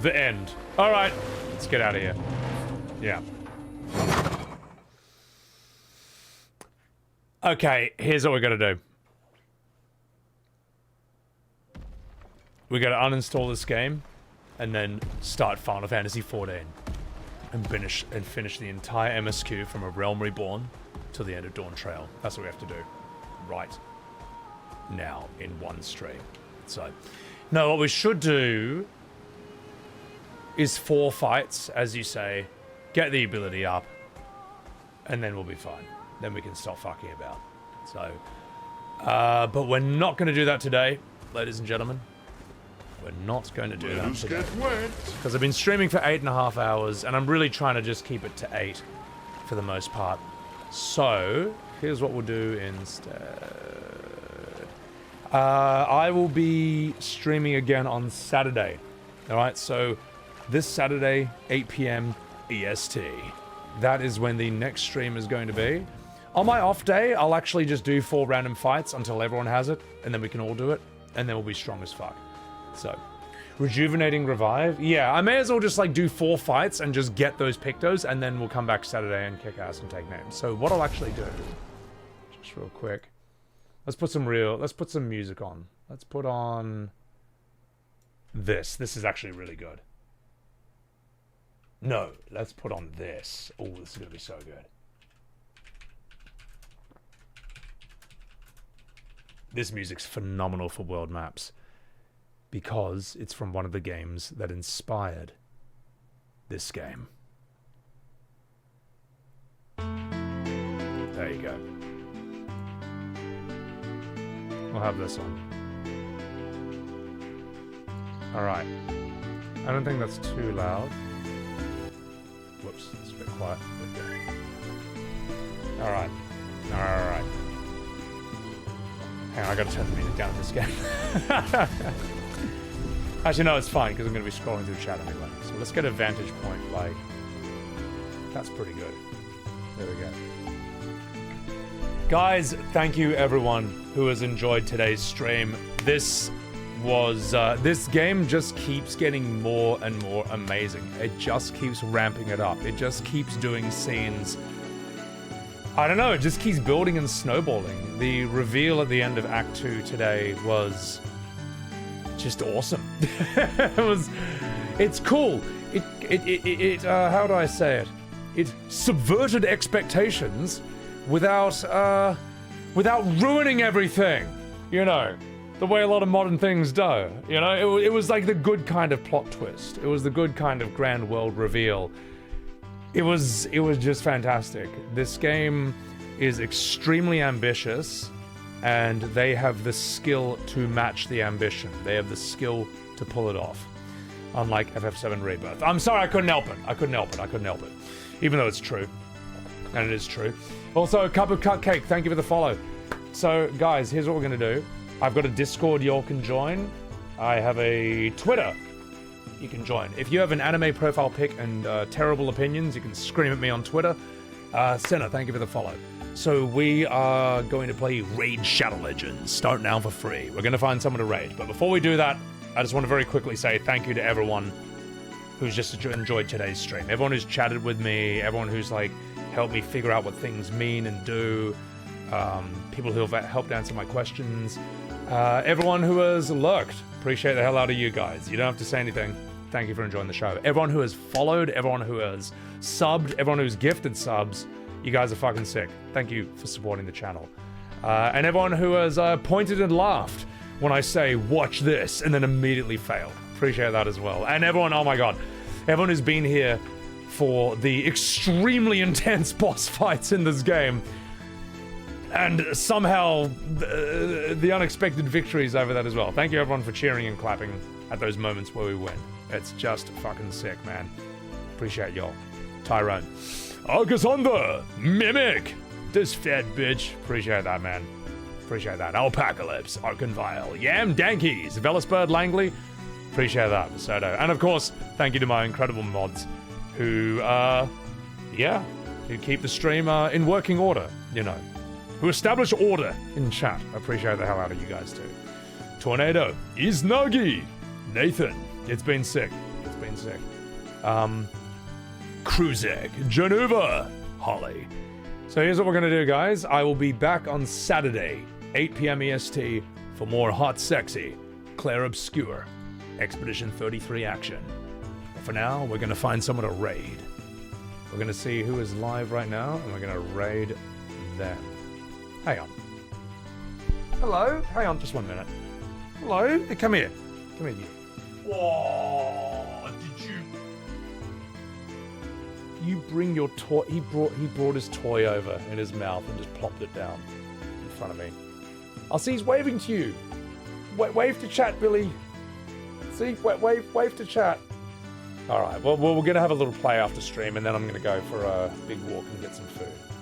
The end. Alright, let's get out of here. Yeah. Okay, here's what we're gonna do. We're gonna uninstall this game and then start Final Fantasy XIV and finish the entire MSQ from A Realm Reborn to the end of Dawn Trail. That's what we have to do right now in one stream. So, no, what we should do is 4 fights, as you say, get the ability up, and then we'll be fine. Then we can stop fucking about. So, but we're not going to do that today, ladies and gentlemen. We're not going to do that today. Because I've been streaming for 8.5 hours, and I'm really trying to just keep it to 8 for the most part. So, here's what we'll do instead. I will be streaming again on Saturday. All right, so this Saturday, 8 p.m. EST. That is when the next stream is going to be. On my off day, I'll actually just do 4 random fights until everyone has it, and then we can all do it, and then we'll be strong as fuck. So, rejuvenating revive? Yeah, I may as well just like do 4 fights and just get those pictos, and then we'll come back Saturday and kick ass and take names. So what I'll actually do, just real quick, let's put some music on. Let's put on this. This is actually really good. No, let's put on this. Oh, this is gonna be so good. This music's phenomenal for world maps because it's from one of the games that inspired this game. There you go. We'll have this on. Alright. I don't think that's too loud. Whoops, it's a bit quiet. Alright. Alright. Hang on, I gotta turn the music down in this game. Actually, no, it's fine, because I'm gonna be scrolling through chat anyway. So let's get a vantage point, like... That's pretty good. There we go. Guys, thank you everyone who has enjoyed today's stream. This was... this game just keeps getting more and more amazing. It just keeps ramping it up. It just keeps doing scenes... I don't know, it just keeps building and snowballing. The reveal at the end of Act 2 today was just awesome. It's cool. How do I say it? It subverted expectations without ruining everything, you know, the way a lot of modern things do. You know, it was like the good kind of plot twist. It was the good kind of grand world reveal. It was just fantastic. This game is extremely ambitious, and they have the skill to match the ambition. They have the skill to pull it off. Unlike FF7 Rebirth. I'm sorry, I couldn't help it. I couldn't help it. Even though it's true. And it is true. Also, a cup of cupcake, thank you for the follow. So, guys, here's what we're gonna do. I've got a Discord y'all can join. I have a Twitter you can join. If you have an anime profile pic and terrible opinions, you can scream at me on Twitter. Senna, thank you for the follow. So we are going to play Raid Shadow Legends. Start now for free. We're going to find someone to raid. But before we do that, I just want to very quickly say thank you to everyone who's just enjoyed today's stream. Everyone who's chatted with me, everyone who's like helped me figure out what things mean and do, people who have helped answer my questions, everyone who has lurked. Appreciate the hell out of you guys. You don't have to say anything. Thank you for enjoying the show. Everyone who has followed, everyone who has subbed, everyone who's gifted subs, you guys are fucking sick. Thank you for supporting the channel. And everyone who has pointed and laughed when I say, watch this, and then immediately fail. Appreciate that as well. And everyone, oh my god, everyone who's been here for the extremely intense boss fights in this game, and somehow the unexpected victories over that as well. Thank you everyone for cheering and clapping at those moments where we win. It's just fucking sick, man. Appreciate y'all. Tyrone. Arcasander! Mimic! This fat bitch. Appreciate that, man. Appreciate that. Alpacalypse. Arcanvile. Yam Dankies. Velisbird Langley. Appreciate that, Vasoto. And of course, thank you to my incredible mods who, who keep the stream in working order, you know. Who establish order in chat. I appreciate the hell out of you guys too. Tornado. Iznagi. Nathan. It's been sick. It's been sick. Kruzek. Geneva. Holly. So here's what we're gonna do, guys. I will be back on Saturday, 8 p.m. EST, for more hot, sexy, Clair Obscur, Expedition 33 action. But for now, we're gonna find someone to raid. We're gonna see who is live right now, and we're gonna raid them. Hang on. Hello? Hang on, just 1 minute. Hello? Hey, come here. Come here, you. Whoa, did you... You bring your toy... He brought his toy over in his mouth and just plopped it down in front of me. I'll see he's waving to you. Wave to chat, Billy. See? Wave to chat. Alright, well, we're going to have a little play after stream, and then I'm going to go for a big walk and get some food.